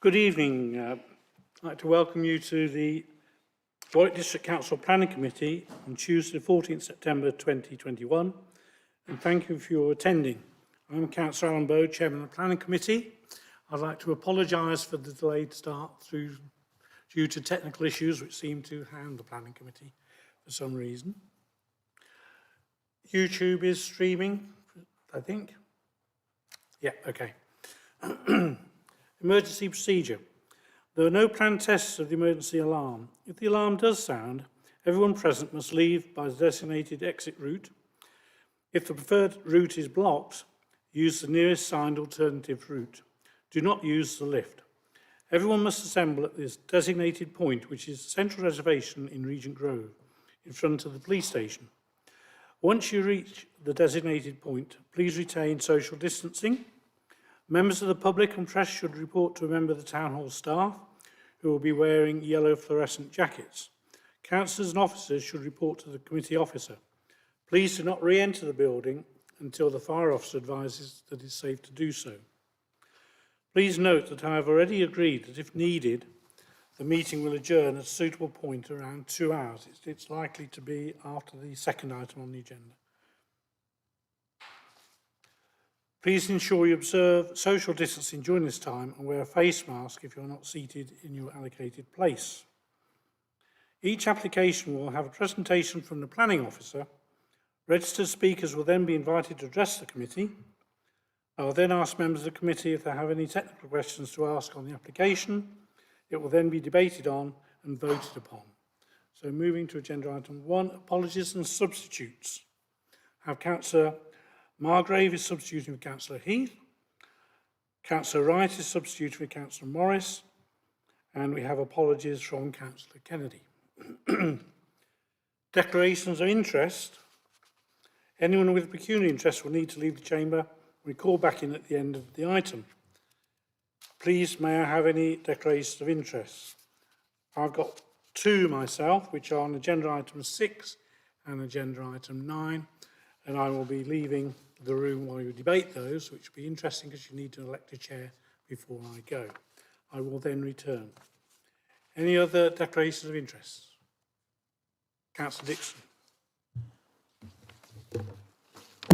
Good evening. I'd like to welcome you to the Warwick District Council Planning Committee on Tuesday, 14th September 2021, and thank you for your attending. I'm Councillor Alan Bowe, Chairman of the Planning Committee. I'd like to apologise for the delayed start due to technical issues which seem to hound the Planning Committee for some reason. YouTube is streaming, I think. Yeah, okay. Emergency procedure. There are no planned tests of the emergency alarm. If the alarm does sound, everyone present must leave by the designated exit route. If the preferred route is blocked, use the nearest signed alternative route. Do not use the lift. Everyone must assemble at this designated point, which is the central reservation in Regent Grove, in front of the police station. Once you reach the designated point, please retain social distancing. Members of the public and press should report to a member of the Town Hall staff who will be wearing yellow fluorescent jackets. Councillors and officers should report to the committee officer. Please do not re-enter the building until the fire officer advises that it's safe to do so. Please note that I have already agreed that if needed, the meeting will adjourn at a suitable point around 2 hours. It's likely to be after the second item on the agenda. Please ensure you observe social distancing during this time and wear a face mask if you're not seated in your allocated place. Each application will have a presentation from the planning officer. Registered speakers will then be invited to address the committee. I will then ask members of the committee if they have any technical questions to ask on the application. It will then be debated on and voted upon. So moving to agenda item 1, apologies and substitutes. I have Councillor Margrave is substituting for Councillor Heath. Councillor Wright is substituting for Councillor Morris. And we have apologies from Councillor Kennedy. Declarations of interest. Anyone with a pecuniary interest will need to leave the chamber. We call back in at the end of the item. Please, may I have any declarations of interest? I've got 2 myself, which are on agenda item 6 and agenda item 9, and I will be leaving the room while you debate those, which will be interesting because you need to elect a chair before I go. I will then return. Any other declarations of interest? Councillor Dixon.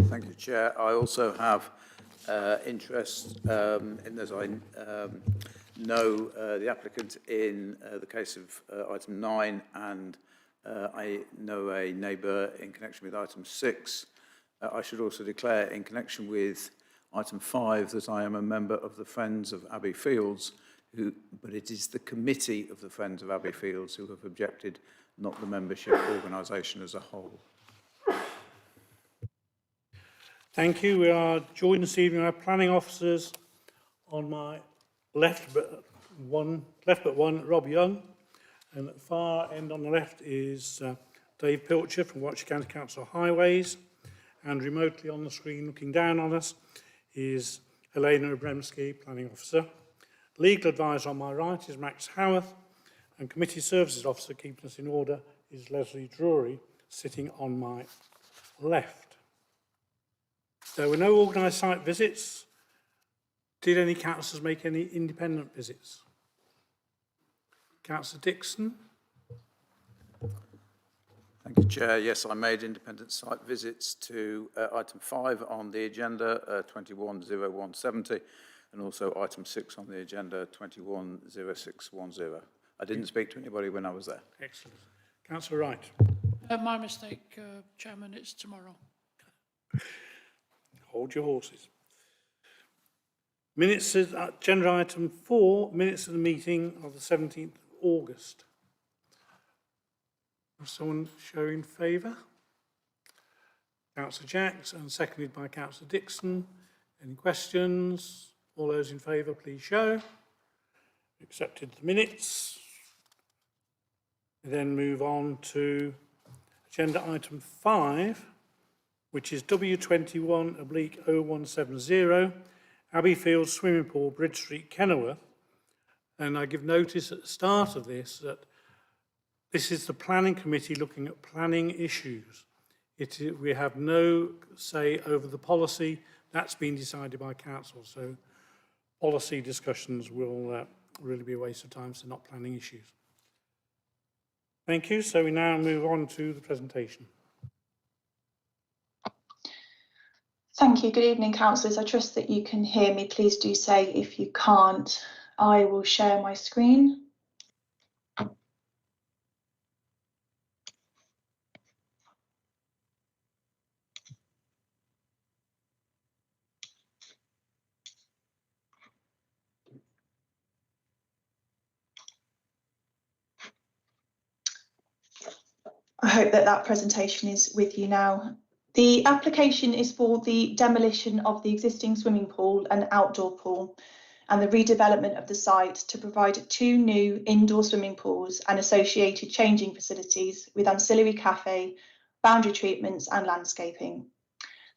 Thank you, Chair. I also have interest in, as I know the applicant in the case of item 9, and I know a neighbour in connection with item 6. I should also declare in connection with item 5 that I am a member of the Friends of Abbey Fields, but it is the committee of the Friends of Abbey Fields who have objected, not the membership organisation as a whole. Thank you. We are joined this evening by planning officers on my left but one, Rob Young, and at the far end on the left is Dave Pilcher from Warwickshire County Council Highways, and remotely on the screen looking down on us is Helena Obremski, planning officer. Legal advisor on my right is Max Howarth, and committee services officer keeping us in order is Leslie Drury, sitting on my left. There were no organised site visits. Did any councillors make any independent visits? Councillor Dixon. Thank you, Chair. Yes, I made independent site visits to item 5 on the agenda, 210170, and also item 6 on the agenda, 210610. I didn't speak to anybody when I was there. Excellent. Councillor Wright. My mistake, Chairman, it's tomorrow. Hold your horses. Minutes of agenda item 4, minutes of the meeting of the 17th of August. Someone show in favour? Councillor Jacks, and seconded by Councillor Dixon. Any questions? All those in favour, please show. Accepted the minutes. We then move on to agenda item 5, which is W21/0170, Abbey Fields Swimming Pool, Bridge Street, Kenilworth. And I give notice at the start of this that this is the planning committee looking at planning issues. We have no say over the policy. That's been decided by council. So policy discussions will really be a waste of time, so not planning issues. Thank you. So we now move on to the presentation. Thank you. Good evening, councillors. I trust that you can hear me. Please do say if you can't. I will share my screen. I hope that that presentation is with you now. The application is for the demolition of the existing swimming pool and outdoor pool and the redevelopment of the site to provide 2 new indoor swimming pools and associated changing facilities with ancillary cafe, boundary treatments and landscaping.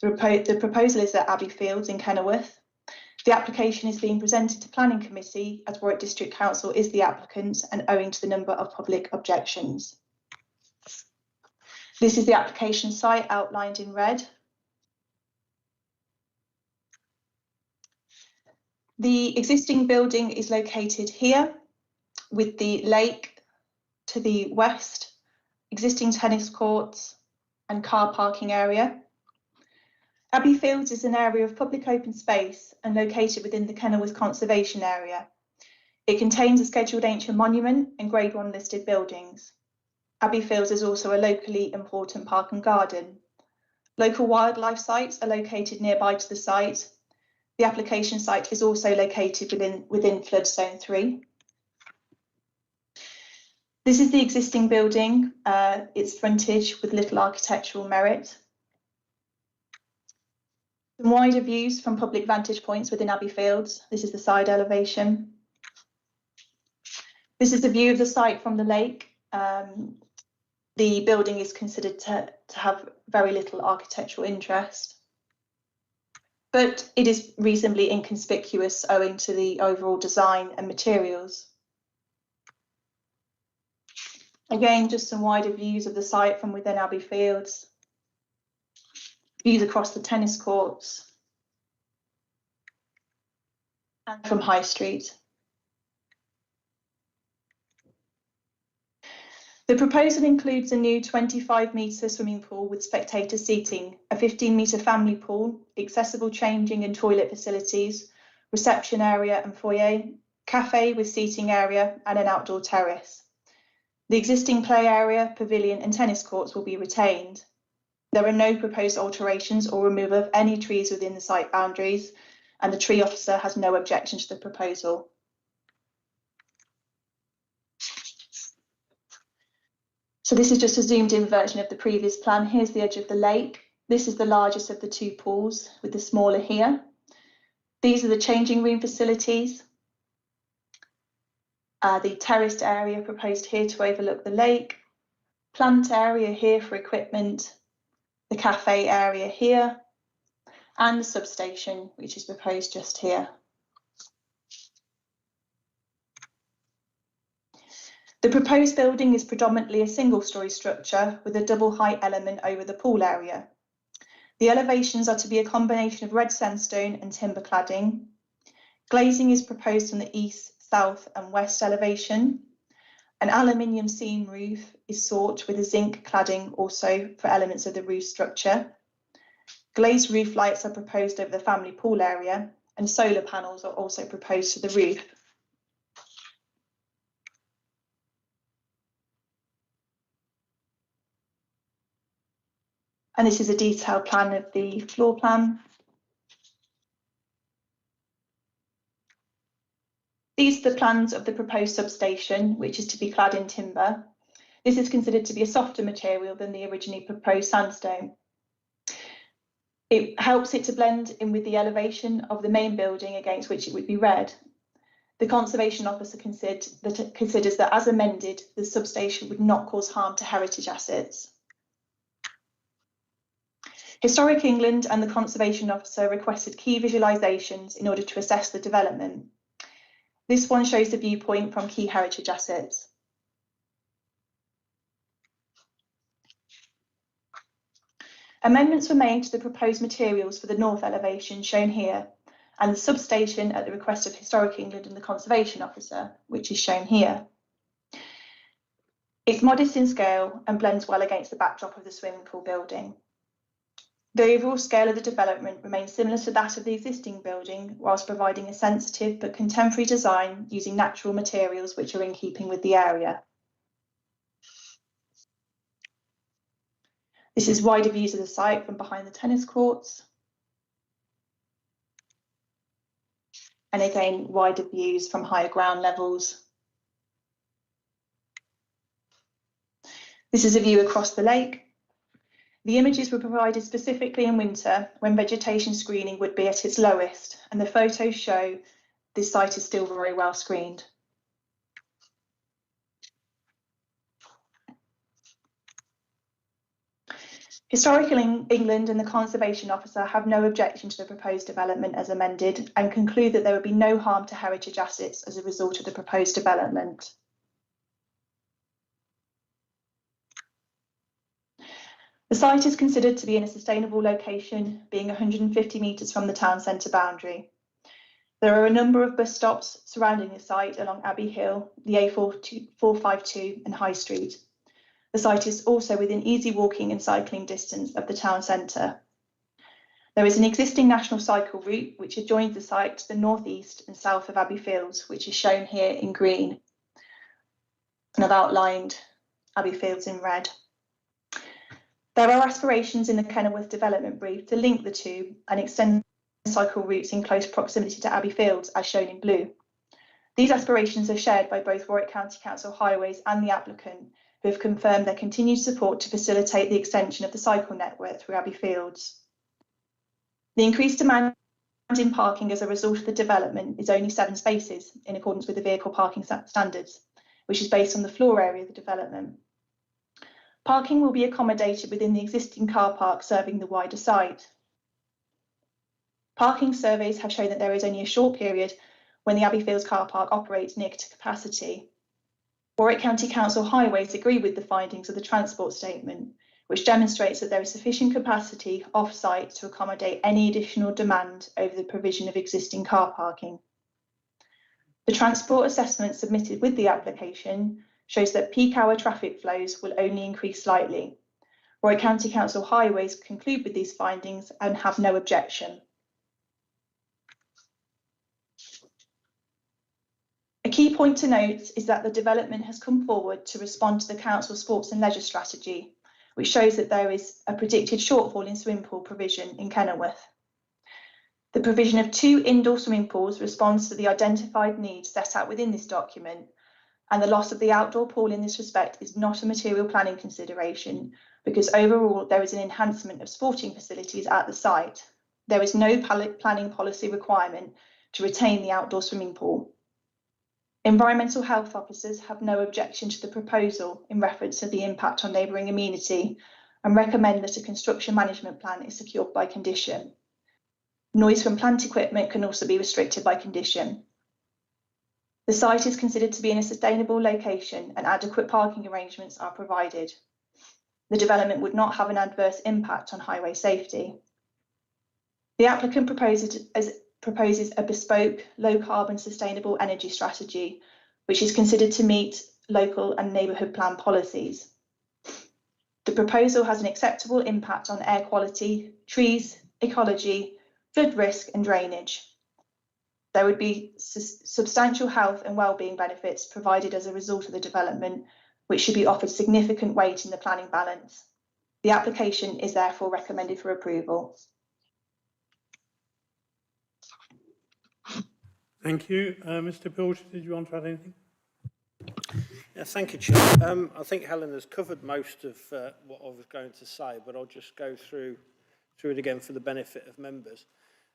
The proposal is at Abbey Fields in Kenilworth. The application is being presented to Planning Committee as Warwick District Council is the applicant and owing to the number of public objections. This is the application site outlined in red. The existing building is located here with the lake to the west, existing tennis courts and car parking area. Abbey Fields is an area of public open space and located within the Kenilworth Conservation Area. It contains a scheduled ancient monument and Grade 1 listed buildings. Abbey Fields is also a locally important park and garden. Local wildlife sites are located nearby to the site. The application site is also located within flood zone 3. This is the existing building, its frontage with little architectural merit. Some wider views from public vantage points within Abbey Fields. This is the side elevation. This is the view of the site from the lake. The building is considered to have very little architectural interest, but it is reasonably inconspicuous owing to the overall design and materials. Again, just some wider views of the site from within Abbey Fields, views across the tennis courts and from High Street. The proposal includes a new 25-metre swimming pool with spectator seating, a 15-metre family pool, accessible changing and toilet facilities, reception area and foyer, cafe with seating area and an outdoor terrace. The existing play area, pavilion and tennis courts will be retained. There are no proposed alterations or removal of any trees within the site boundaries, and the tree officer has no objection to the proposal. So this is just a zoomed in version of the previous plan. Here's the edge of the lake. This is the largest of the 2 pools with the smaller here. These are the changing room facilities. The terraced area proposed here to overlook the lake. Plant area here for equipment. The cafe area here. And the substation, which is proposed just here. The proposed building is predominantly a single-storey structure with a double height element over the pool area. The elevations are to be a combination of red sandstone and timber cladding. Glazing is proposed on the east, south and west elevation. An aluminium seam roof is sought with a zinc cladding also for elements of the roof structure. Glazed roof lights are proposed over the family pool area and solar panels are also proposed to the roof. And this is a detailed plan of the floor plan. These are the plans of the proposed substation, which is to be clad in timber. This is considered to be a softer material than the originally proposed sandstone. It helps it to blend in with the elevation of the main building against which it would be red. The Conservation Officer considers that as amended, the substation would not cause harm to heritage assets. Historic England and the Conservation Officer requested key visualisations in order to assess the development. This one shows the viewpoint from key heritage assets. Amendments were made to the proposed materials for the north elevation shown here, and the substation at the request of Historic England and the Conservation Officer, which is shown here. It's modest in scale and blends well against the backdrop of the swimming pool building. The overall scale of the development remains similar to that of the existing building, whilst providing a sensitive but contemporary design using natural materials which are in keeping with the area. This is wider views of the site from behind the tennis courts. And again, wider views from higher ground levels. This is a view across the lake. The images were provided specifically in winter when vegetation screening would be at its lowest, and the photos show this site is still very well screened. Historic England and the Conservation Officer have no objection to the proposed development as amended and conclude that there would be no harm to heritage assets as a result of the proposed development. The site is considered to be in a sustainable location, being 150 metres from the town centre boundary. There are a number of bus stops surrounding the site along Abbey Hill, the A452 and High Street. The site is also within easy walking and cycling distance of the town centre. There is an existing national cycle route which adjoins the site to the north east and south of Abbey Fields, which is shown here in green. And I've outlined Abbey Fields in red. There are aspirations in the Kenilworth development brief to link the two and extend cycle routes in close proximity to Abbey Fields, as shown in blue. These aspirations are shared by both Warwick County Council Highways and the applicant, who have confirmed their continued support to facilitate the extension of the cycle network through Abbey Fields. The increased demand in parking as a result of the development is only 7 spaces in accordance with the vehicle parking standards, which is based on the floor area of the development. Parking will be accommodated within the existing car park serving the wider site. Parking surveys have shown that there is only a short period when the Abbey Fields car park operates near to capacity. Warwick County Council Highways agree with the findings of the transport statement, which demonstrates that there is sufficient capacity off-site to accommodate any additional demand over the provision of existing car parking. The transport assessment submitted with the application shows that peak hour traffic flows will only increase slightly. Warwick County Council Highways conclude with these findings and have no objection. A key point to note is that the development has come forward to respond to the Council Sports and Leisure Strategy, which shows that there is a predicted shortfall in swimming pool provision in Kenilworth. The provision of 2 indoor swimming pools responds to the identified needs set out within this document, and the loss of the outdoor pool in this respect is not a material planning consideration because overall there is an enhancement of sporting facilities at the site. There is no planning policy requirement to retain the outdoor swimming pool. Environmental health officers have no objection to the proposal in reference to the impact on neighbouring amenity and recommend that a construction management plan is secured by condition. Noise from plant equipment can also be restricted by condition. The site is considered to be in a sustainable location and adequate parking arrangements are provided. The development would not have an adverse impact on highway safety. The applicant proposes a bespoke, low-carbon, sustainable energy strategy, which is considered to meet local and neighbourhood plan policies. The proposal has an acceptable impact on air quality, trees, ecology, flood risk and drainage. There would be substantial health and wellbeing benefits provided as a result of the development, which should be offered significant weight in the planning balance. The application is therefore recommended for approval. Thank you. Mr. Pilcher, did you want to add anything? Yeah, thank you, Chair. I think Helen has covered most of what I was going to say, but I'll just go through it again for the benefit of members.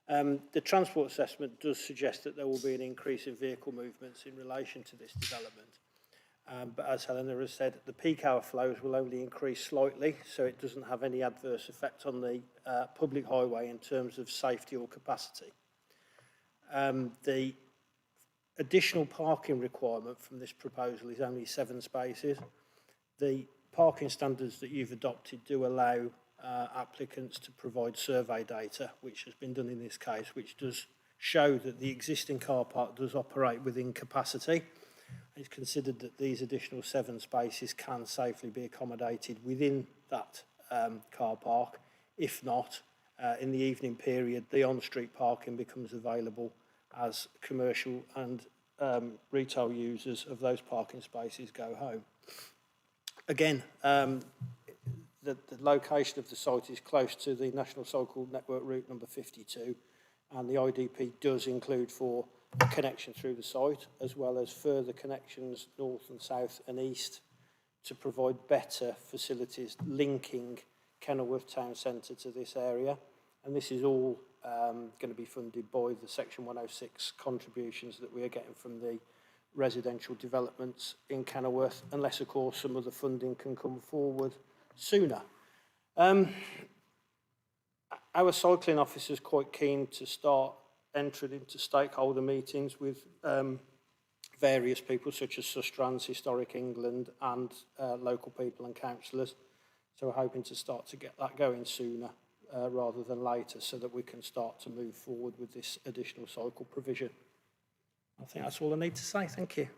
The transport assessment does suggest that there will be an increase in vehicle movements in relation to this development. But as Helena has said, the peak hour flows will only increase slightly, so it doesn't have any adverse effect on the public highway in terms of safety or capacity. The additional parking requirement from this proposal is only 7 spaces. The parking standards that you've adopted do allow applicants to provide survey data, which has been done in this case, which does show that the existing car park does operate within capacity. It's considered that these additional 7 spaces can safely be accommodated within that car park. If not, in the evening period, the on-street parking becomes available as commercial and retail users of those parking spaces go home. Again, the location of the site is close to the National Cycle Network route number 52, and the IDP does include for a connection through the site, as well as further connections north and south and east to provide better facilities linking Kenilworth Town Centre to this area. And this is all going to be funded by the Section 106 contributions that we are getting from the residential developments in Kenilworth, unless, of course, some of the funding can come forward sooner. Our cycling officer is quite keen to start entering into stakeholder meetings with various people such as Sustrans, Historic England and local people and councillors. So we're hoping to start to get that going sooner rather than later, so that we can start to move forward with this additional cycle provision. I think that's all I need to say. Thank you.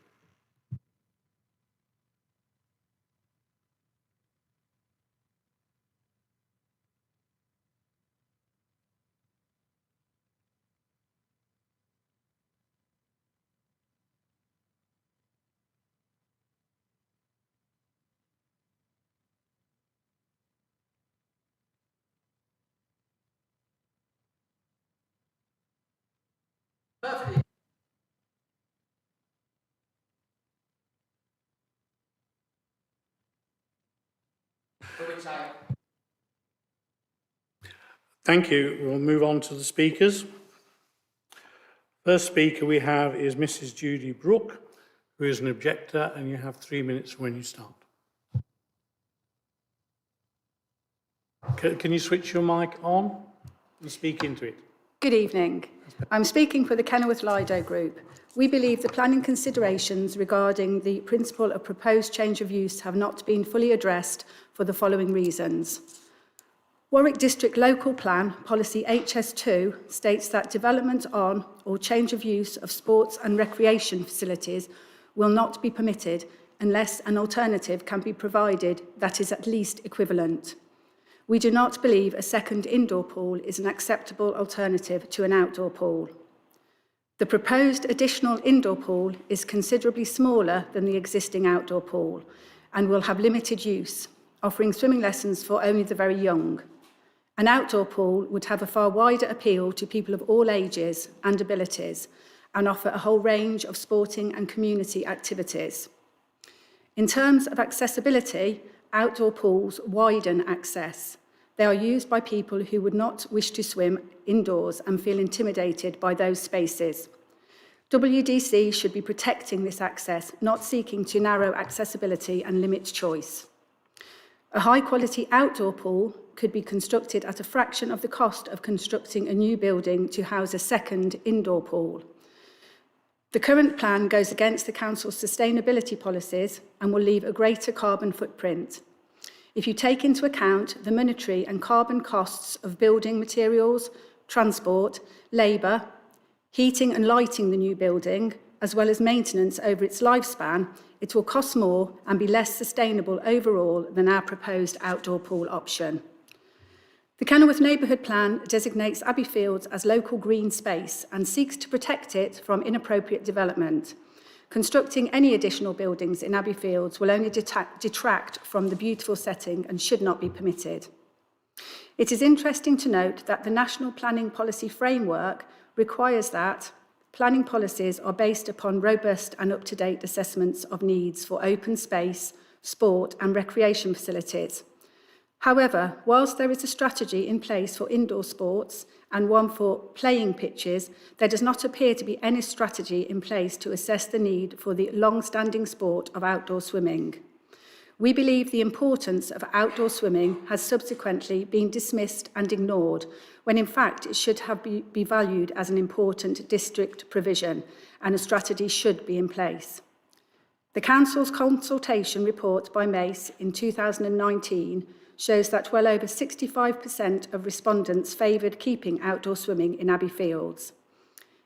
Thank you. We'll move on to the speakers. First speaker we have is Mrs. Judy Brooke, who is an objector, and you have 3 minutes when you start. Can you switch your mic on and speak into it? Good evening. I'm speaking for the Kenilworth Lido Group. We believe the planning considerations regarding the principle of proposed change of use have not been fully addressed for the following reasons. Warwick District Local Plan, Policy HS2, states that development on or change of use of sports and recreation facilities will not be permitted unless an alternative can be provided that is at least equivalent. We do not believe a second indoor pool is an acceptable alternative to an outdoor pool. The proposed additional indoor pool is considerably smaller than the existing outdoor pool and will have limited use, offering swimming lessons for only the very young. An outdoor pool would have a far wider appeal to people of all ages and abilities and offer a whole range of sporting and community activities. In terms of accessibility, outdoor pools widen access. They are used by people who would not wish to swim indoors and feel intimidated by those spaces. WDC should be protecting this access, not seeking to narrow accessibility and limit choice. A high-quality outdoor pool could be constructed at a fraction of the cost of constructing a new building to house a second indoor pool. The current plan goes against the Council's sustainability policies and will leave a greater carbon footprint. If you take into account the monetary and carbon costs of building materials, transport, labour, heating and lighting the new building, as well as maintenance over its lifespan, it will cost more and be less sustainable overall than our proposed outdoor pool option. The Kenilworth Neighbourhood Plan designates Abbey Fields as local green space and seeks to protect it from inappropriate development. Constructing any additional buildings in Abbey Fields will only detract from the beautiful setting and should not be permitted. It is interesting to note that the National Planning Policy Framework requires that planning policies are based upon robust and up-to-date assessments of needs for open space, sport and recreation facilities. However, whilst there is a strategy in place for indoor sports and one for playing pitches, there does not appear to be any strategy in place to assess the need for the long-standing sport of outdoor swimming. We believe the importance of outdoor swimming has subsequently been dismissed and ignored, when in fact it should have be valued as an important district provision and a strategy should be in place. The Council's consultation report by Mace in 2019 shows that well over 65% of respondents favoured keeping outdoor swimming in Abbey Fields.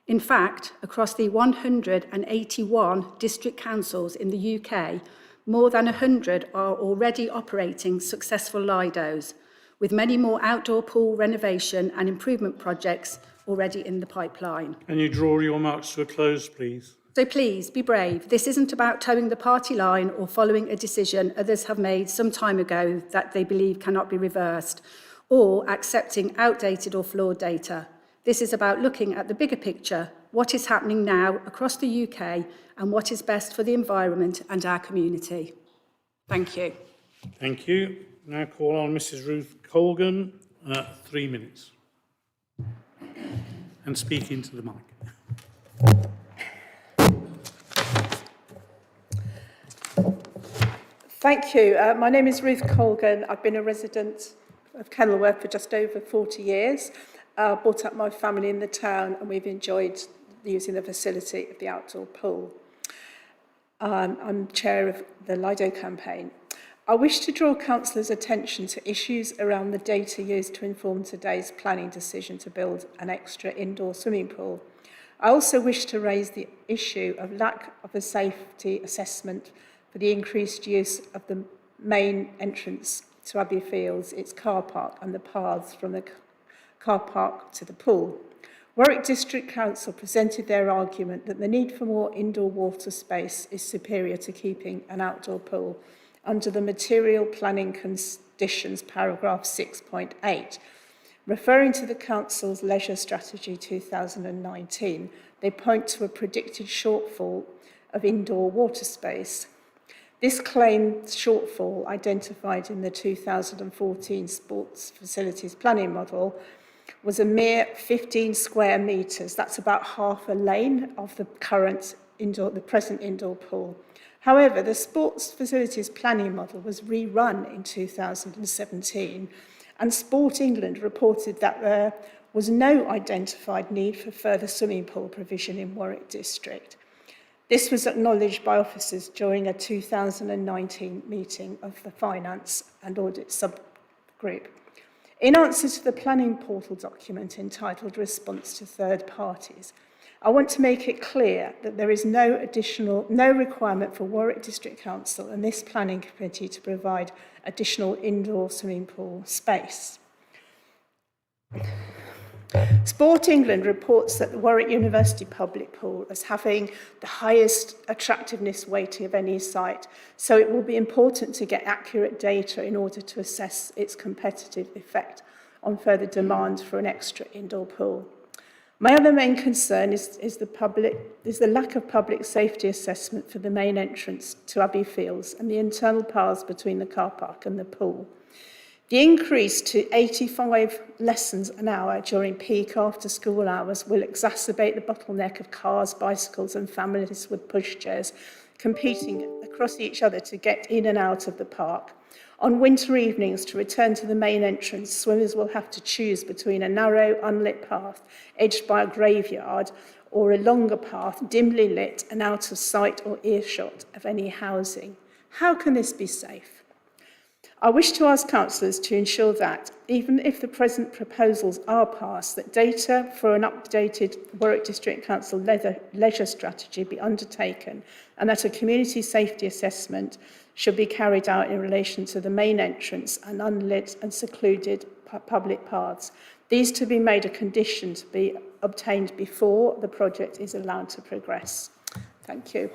In fact, across the 181 district councils in the UK, more than 100 are already operating successful Lidos, with many more outdoor pool renovation and improvement projects already in the pipeline. Can you draw your remarks to a close, please? So please, be brave. This isn't about towing the party line or following a decision others have made some time ago that they believe cannot be reversed, or accepting outdated or flawed data. This is about looking at the bigger picture, what is happening now across the UK, and what is best for the environment and our community. Thank you. Thank you. Now call on Mrs. Ruth Colgan, 3 minutes. And speak into the mic. Thank you. My name is Ruth Colgan. I've been a resident of Kenilworth for just over 40 years. Brought up my family in the town, and we've enjoyed using the facility of the outdoor pool. I'm chair of the Lido campaign. I wish to draw councillors' attention to issues around the data used to inform today's planning decision to build an extra indoor swimming pool. I also wish to raise the issue of lack of a safety assessment for the increased use of the main entrance to Abbey Fields, its car park, and the paths from the car park to the pool. Warwick District Council presented their argument that the need for more indoor water space is superior to keeping an outdoor pool under the material planning conditions paragraph 6.8. Referring to the Council's Leisure Strategy 2019, they point to a predicted shortfall of indoor water space. This claimed shortfall, identified in the 2014 Sports Facilities Planning Model, was a mere 15 square metres. That's about half a lane of the present indoor pool. However, the Sports Facilities Planning Model was rerun in 2017, and Sport England reported that there was no identified need for further swimming pool provision in Warwick District. This was acknowledged by officers during a 2019 meeting of the Finance and Audit Subgroup. In answer to the planning portal document entitled Response to Third Parties, I want to make it clear that there is no requirement for Warwick District Council and this planning committee to provide additional indoor swimming pool space. Sport England reports that the Warwick University Public Pool as having the highest attractiveness weighting of any site, so it will be important to get accurate data in order to assess its competitive effect on further demand for an extra indoor pool. My other main concern is the lack of public safety assessment for the main entrance to Abbey Fields and the internal paths between the car park and the pool. The increase to 85 lessons an hour during peak after-school hours will exacerbate the bottleneck of cars, bicycles and families with pushchairs competing across each other to get in and out of the park. On winter evenings, to return to the main entrance, swimmers will have to choose between a narrow, unlit path edged by a graveyard or a longer path, dimly lit and out of sight or earshot of any housing. How can this be safe? I wish to ask councillors to ensure that, even if the present proposals are passed, that data for an updated Warwick District Council leisure strategy be undertaken and that a community safety assessment should be carried out in relation to the main entrance and unlit and secluded public paths. These to be made a condition to be obtained before the project is allowed to progress. Thank you.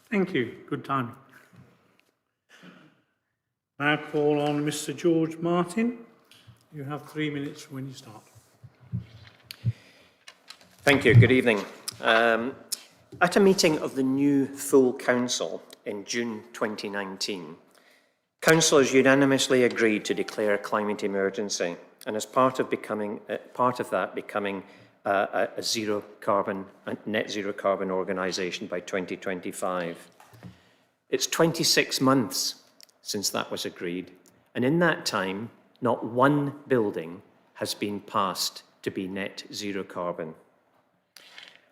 Thank you. Good timing. Now call on Mr. George Martin. You have 3 minutes from when you start. Thank you. Good evening. At a meeting of the new full council in June 2019, councillors unanimously agreed to declare a climate emergency, and as part of that becoming a net zero carbon organisation by 2025. It's 26 months since that was agreed, and in that time, not one building has been passed to be net zero carbon.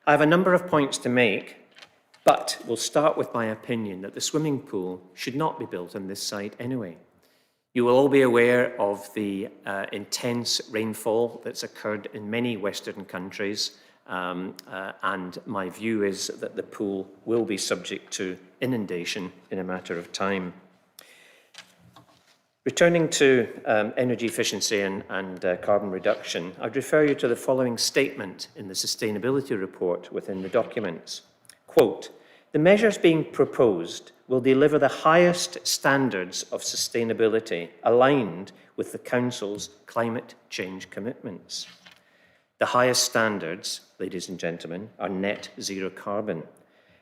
I have a number of points to make, but we'll start with my opinion that the swimming pool should not be built on this site anyway. You will all be aware of the intense rainfall that's occurred in many Western countries, and my view is that the pool will be subject to inundation in a matter of time. Returning to energy efficiency and carbon reduction, I'd refer you to the following statement in the sustainability report within the documents. Quote, "The measures being proposed will deliver the highest standards of sustainability aligned with the Council's climate change commitments. The highest standards, ladies and gentlemen, are net zero carbon,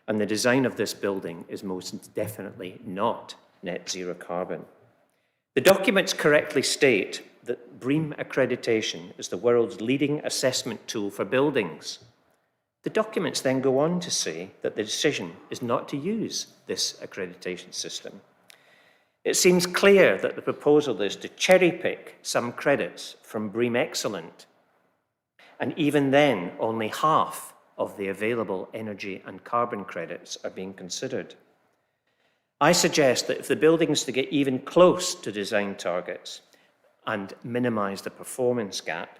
and the design of this building is most definitely not net zero carbon. The documents correctly state that BREEAM accreditation is the world's leading assessment tool for buildings. The documents then go on to say that the decision is not to use this accreditation system. It seems clear that the proposal is to cherry-pick some credits from BREEAM Excellent, and even then, only half of the available energy and carbon credits are being considered. I suggest that if the building is to get even close to design targets and minimise the performance gap,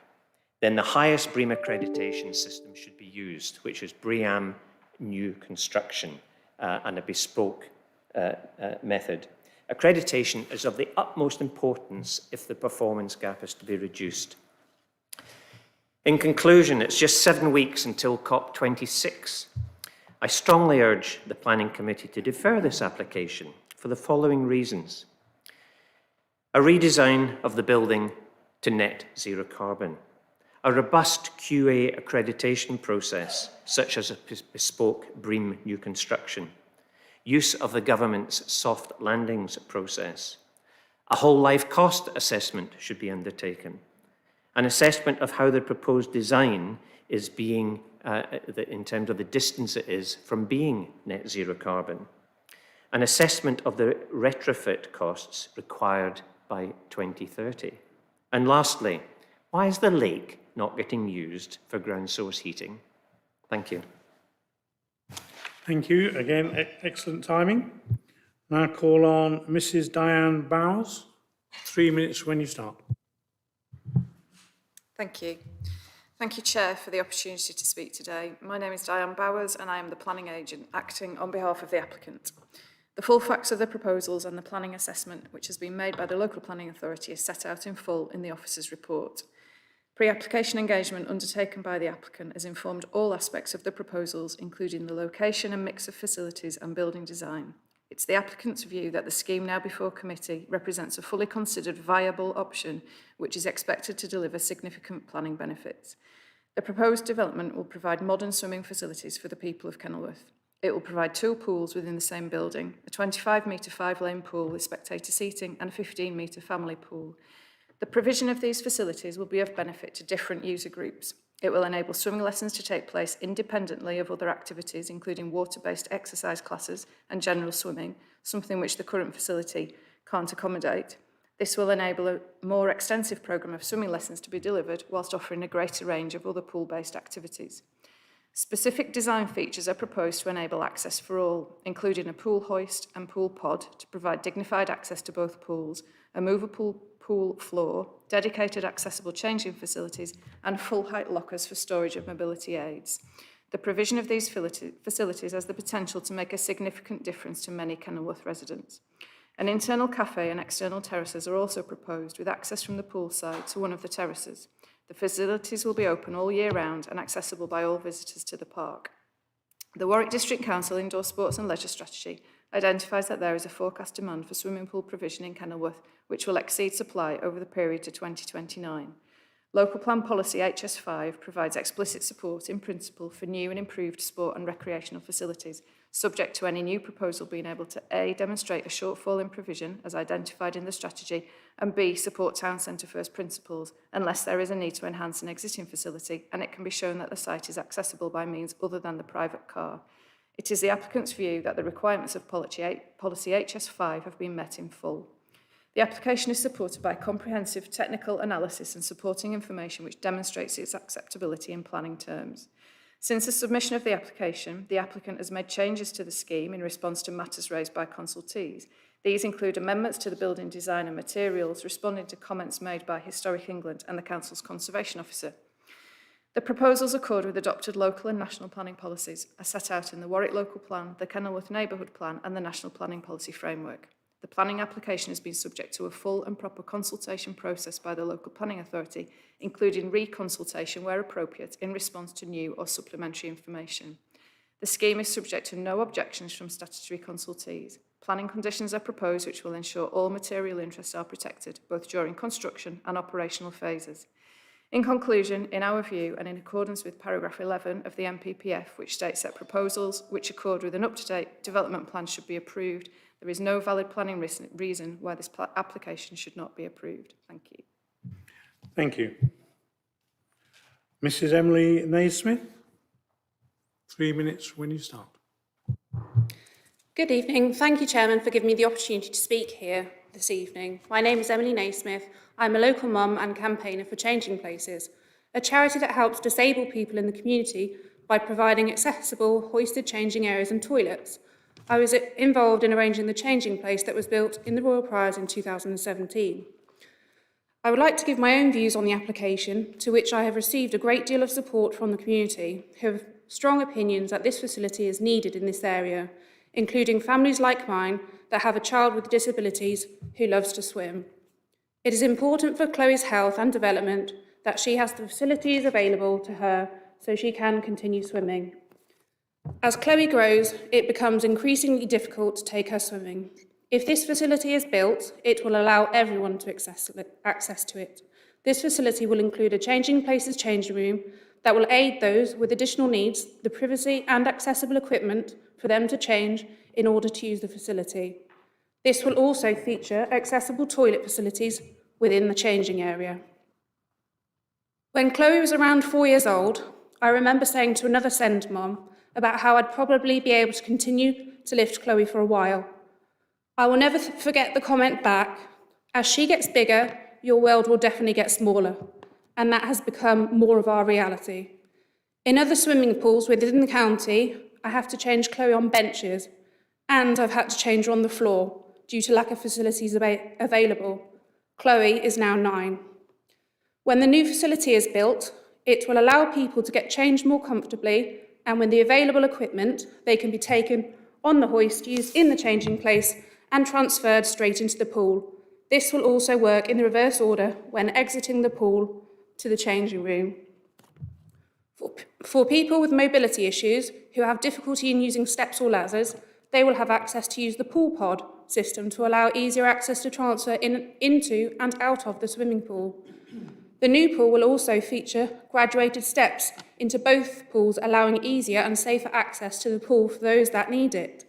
then the highest BREEAM accreditation system should be used, which is BREEAM New Construction and a bespoke method. Accreditation is of the utmost importance if the performance gap is to be reduced. In conclusion, it's just 7 weeks until COP26. I strongly urge the Planning Committee to defer this application for the following reasons. A redesign of the building to net zero carbon. A robust QA accreditation process, such as a bespoke BREEAM New Construction. Use of the government's soft landings process. A whole life cost assessment should be undertaken. An assessment of how the proposed design is being, in terms of the distance it is from being net zero carbon. An assessment of the retrofit costs required by 2030. And lastly, why is the lake not getting used for ground source heating? Thank you. Thank you. Again, excellent timing. Now call on Mrs. Diane Bowers. 3 minutes when you start. Thank you. Thank you, Chair, for the opportunity to speak today. My name is Diane Bowers and I am the planning agent acting on behalf of the applicant. The full facts of the proposals and the planning assessment, which has been made by the local planning authority, is set out in full in the officer's report. Pre-application engagement undertaken by the applicant has informed all aspects of the proposals, including the location and mix of facilities and building design. It's the applicant's view that the scheme now before committee represents a fully considered viable option, which is expected to deliver significant planning benefits. The proposed development will provide modern swimming facilities for the people of Kenilworth. It will provide 2 pools within the same building, a 25-metre 5-lane pool with spectator seating and a 15-metre family pool. The provision of these facilities will be of benefit to different user groups. It will enable swimming lessons to take place independently of other activities, including water-based exercise classes and general swimming, something which the current facility can't accommodate. This will enable a more extensive programme of swimming lessons to be delivered whilst offering a greater range of other pool-based activities. Specific design features are proposed to enable access for all, including a pool hoist and pool pod to provide dignified access to both pools, a movable pool floor, dedicated accessible changing facilities, and full-height lockers for storage of mobility aids. The provision of these facilities has the potential to make a significant difference to many Kenilworth residents. An internal cafe and external terraces are also proposed with access from the pool side to one of the terraces. The facilities will be open all year round and accessible by all visitors to the park. The Warwick District Council Indoor Sports and Leisure Strategy identifies that there is a forecast demand for swimming pool provision in Kenilworth, which will exceed supply over the period to 2029. Local Plan Policy HS5 provides explicit support in principle for new and improved sport and recreational facilities, subject to any new proposal being able to A, demonstrate a shortfall in provision as identified in the strategy, and B, support town centre first principles unless there is a need to enhance an existing facility and it can be shown that the site is accessible by means other than the private car. It is the applicant's view that the requirements of Policy HS5 have been met in full. The application is supported by comprehensive technical analysis and supporting information which demonstrates its acceptability in planning terms. Since the submission of the application, the applicant has made changes to the scheme in response to matters raised by consultees. These include amendments to the building design and materials, responding to comments made by Historic England and the Council's Conservation Officer. The proposals accord with adopted local and national planning policies as set out in the Warwick Local Plan, the Kenilworth Neighbourhood Plan and the National Planning Policy Framework. The planning application has been subject to a full and proper consultation process by the local planning authority, including re-consultation where appropriate in response to new or supplementary information. The scheme is subject to no objections from statutory consultees. Planning conditions are proposed which will ensure all material interests are protected, both during construction and operational phases. In conclusion, in our view, and in accordance with paragraph 11 of the NPPF, which states that proposals which accord with an up-to-date development plan should be approved, there is no valid planning reason why this application should not be approved. Thank you. Thank you. Mrs. Emily Naismith, 3 minutes when you start. Good evening. Thank you, Chairman, for giving me the opportunity to speak here this evening. My name is Emily Naismith. I'm a local mum and campaigner for Changing Places, a charity that helps disabled people in the community by providing accessible, hoisted changing areas and toilets. I was involved in arranging the changing place that was built in the Royal Priors in 2017. I would like to give my own views on the application, to which I have received a great deal of support from the community, who have strong opinions that this facility is needed in this area, including families like mine that have a child with disabilities who loves to swim. It is important for Chloe's health and development that she has the facilities available to her so she can continue swimming. As Chloe grows, it becomes increasingly difficult to take her swimming. If this facility is built, it will allow everyone to access to it. This facility will include a changing places changing room that will aid those with additional needs, the privacy and accessible equipment for them to change in order to use the facility. This will also feature accessible toilet facilities within the changing area. When Chloe was around 4 years old, I remember saying to another SEND mum about how I'd probably be able to continue to lift Chloe for a while. I will never forget the comment back, as she gets bigger, your world will definitely get smaller, and that has become more of our reality. In other swimming pools within the county, I have to change Chloe on benches, and I've had to change her on the floor due to lack of facilities available. Chloe is now 9. When the new facility is built, it will allow people to get changed more comfortably, and with the available equipment, they can be taken on the hoist used in the changing place and transferred straight into the pool. This will also work in the reverse order when exiting the pool to the changing room. For people with mobility issues who have difficulty in using steps or ladders, they will have access to use the pool pod system to allow easier access to transfer into and out of the swimming pool. The new pool will also feature graduated steps into both pools, allowing easier and safer access to the pool for those that need it.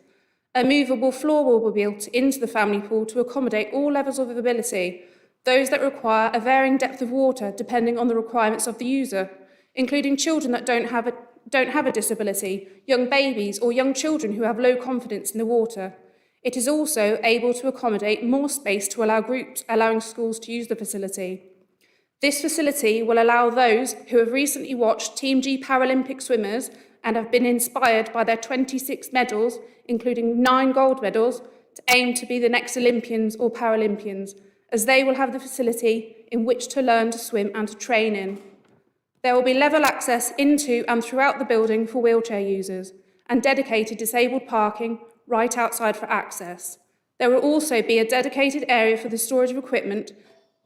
A movable floor will be built into the family pool to accommodate all levels of ability, those that require a varying depth of water depending on the requirements of the user, including children that don't have a disability, young babies or young children who have low confidence in the water. It is also able to accommodate more space to allow groups, allowing schools to use the facility. This facility will allow those who have recently watched Team G Paralympic swimmers and have been inspired by their 26 medals, including 9 gold medals, to aim to be the next Olympians or Paralympians, as they will have the facility in which to learn to swim and to train in. There will be level access into and throughout the building for wheelchair users, and dedicated disabled parking right outside for access. There will also be a dedicated area for the storage of equipment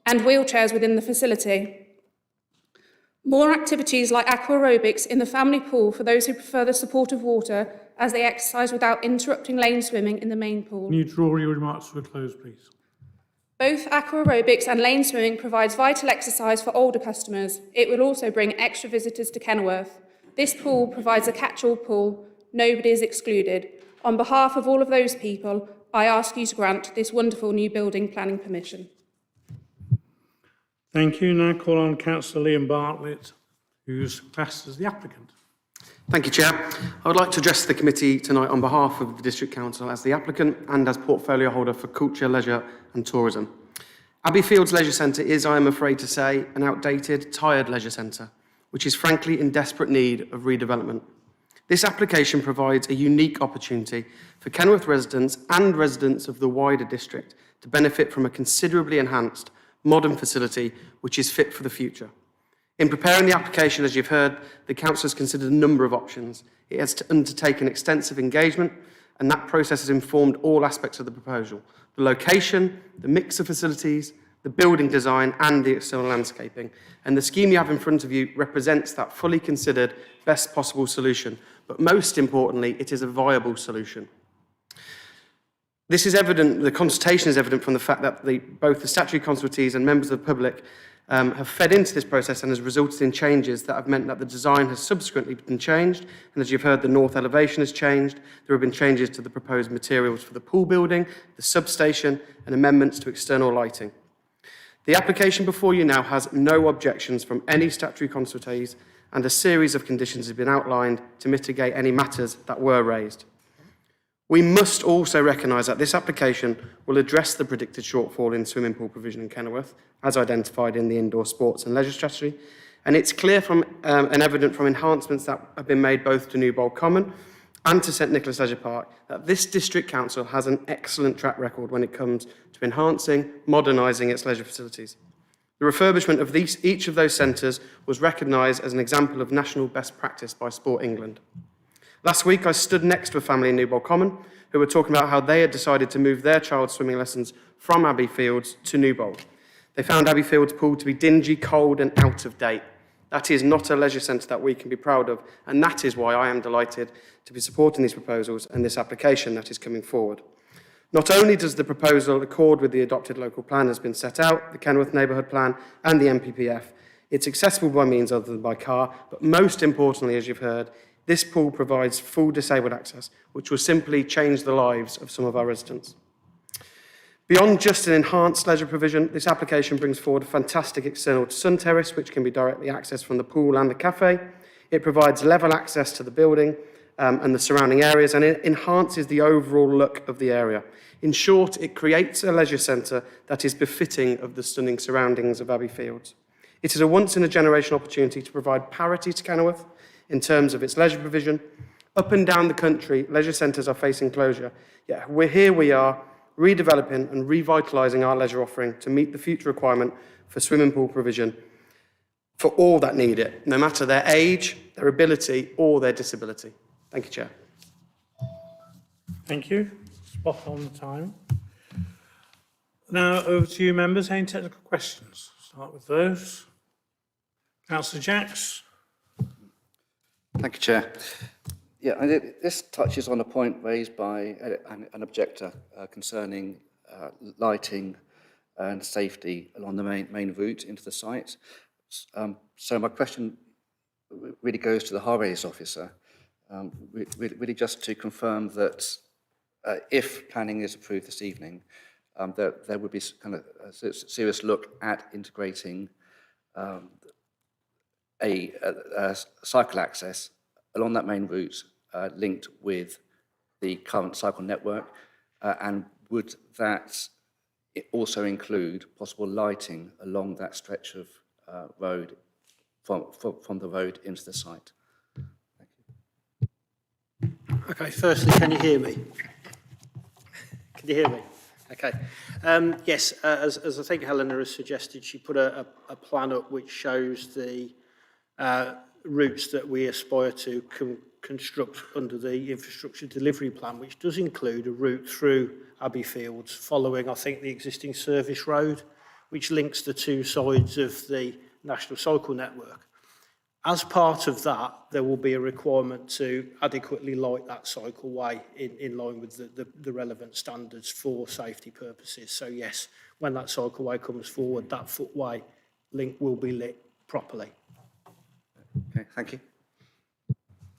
and wheelchairs within the facility. More activities like aqua aerobics in the family pool for those who prefer the support of water as they exercise without interrupting lane swimming in the main pool. Can you draw your remarks to a close, please? Both aqua aerobics and lane swimming provides vital exercise for older customers. It will also bring extra visitors to Kenilworth. This pool provides a catch-all pool. Nobody is excluded. On behalf of all of those people, I ask you to grant this wonderful new building planning permission. Thank you. Now call on Councillor Liam Bartlett, who's classed as the applicant. Thank you, Chair. I would like to address the committee tonight on behalf of the District Council as the applicant and as portfolio holder for culture, leisure and tourism. Abbey Fields Leisure Centre is, I am afraid to say, an outdated, tired leisure centre which is frankly in desperate need of redevelopment. This application provides a unique opportunity for Kenilworth residents and residents of the wider district to benefit from a considerably enhanced, modern facility which is fit for the future. In preparing the application, as you've heard, the Council has considered a number of options. It has undertaken extensive engagement, and that process has informed all aspects of the proposal: the location, the mix of facilities, the building design, and the external landscaping. And the scheme you have in front of you represents that fully considered best possible solution, but most importantly, it is a viable solution. This is evident, the consultation is evident from the fact that both the statutory consultees and members of the public have fed into this process and has resulted in changes that have meant that the design has subsequently been changed. And as you've heard, the north elevation has changed. There have been changes to the proposed materials for the pool building, the substation, and amendments to external lighting. The application before you now has no objections from any statutory consultees, and a series of conditions have been outlined to mitigate any matters that were raised. We must also recognise that this application will address the predicted shortfall in swimming pool provision in Kenilworth, as identified in the Indoor Sports and Leisure Strategy, and it's clear from and evident from enhancements that have been made both to Newbold Common and to St Nicholas Leisure Park that this District Council has an excellent track record when it comes to enhancing, modernising its leisure facilities. The refurbishment of each of those centres was recognised as an example of national best practice by Sport England. Last week, I stood next to a family in Newbold Common who were talking about how they had decided to move their child's swimming lessons from Abbey Fields to Newbold. They found Abbey Fields pool to be dingy, cold and out of date. That is not a leisure centre that we can be proud of, and that is why I am delighted to be supporting these proposals and this application that is coming forward. Not only does the proposal accord with the adopted local plan as been set out, the Kenilworth Neighbourhood Plan and the NPPF, it's accessible by means other than by car, but most importantly, as you've heard, this pool provides full disabled access, which will simply change the lives of some of our residents. Beyond just an enhanced leisure provision, this application brings forward a fantastic external sun terrace, which can be directly accessed from the pool and the cafe. It provides level access to the building and the surrounding areas, and it enhances the overall look of the area. In short, it creates a leisure centre that is befitting of the stunning surroundings of Abbey Fields. It is a once-in-a-generation opportunity to provide parity to Kenilworth in terms of its leisure provision. Up and down the country, leisure centres are facing closure. Yet we are redeveloping and revitalising our leisure offering to meet the future requirement for swimming pool provision for all that need it, no matter their age, their ability or their disability. Thank you, Chair. Thank you. Spot on the time. Now over to you, members. Any technical questions? Start with those. Councillor Jacks. Thank you, Chair. Yeah, this touches on a point raised by an objector concerning lighting and safety along the main route into the site. So my question really goes to the highways officer, really just to confirm that if planning is approved this evening, that there would be kind of a serious look at integrating a cycle access along that main route linked with the current cycle network, and would that also include possible lighting along that stretch of road from the road into the site? Thank you. Okay, firstly, can you hear me? Can you hear me? Okay. Yes, as I think Helena has suggested, she put a plan up which shows the routes that we aspire to construct under the infrastructure delivery plan, which does include a route through Abbey Fields following, I think, the existing service road, which links the two sides of the national cycle network. As part of that, there will be a requirement to adequately light that cycleway in line with the relevant standards for safety purposes. So yes, when that cycleway comes forward, that footway link will be lit properly. Okay, thank you.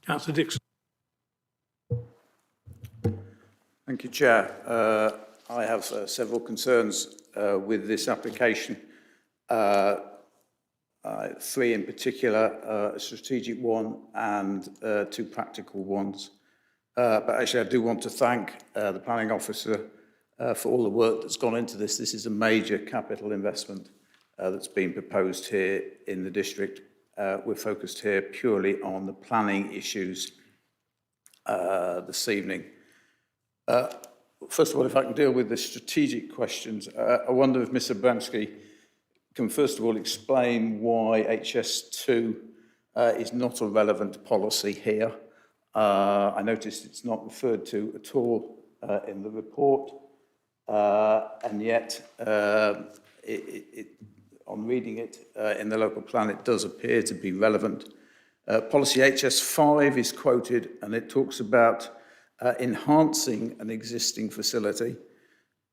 Councillor Dixon. Thank you, Chair. I have several concerns with this application. Three in particular, a strategic one and two practical ones. But actually, I do want to thank the planning officer for all the work that's gone into this. This is a major capital investment that's been proposed here in the district, we're focused here purely on the planning issues this evening. First of all, if I can deal with the strategic questions, I wonder if Mr. Bramsky can first of all explain why HS2 is not a relevant policy here. I noticed it's not referred to at all in the report, and yet on reading it in the local plan, it does appear to be relevant. Policy HS5 is quoted, and it talks about enhancing an existing facility.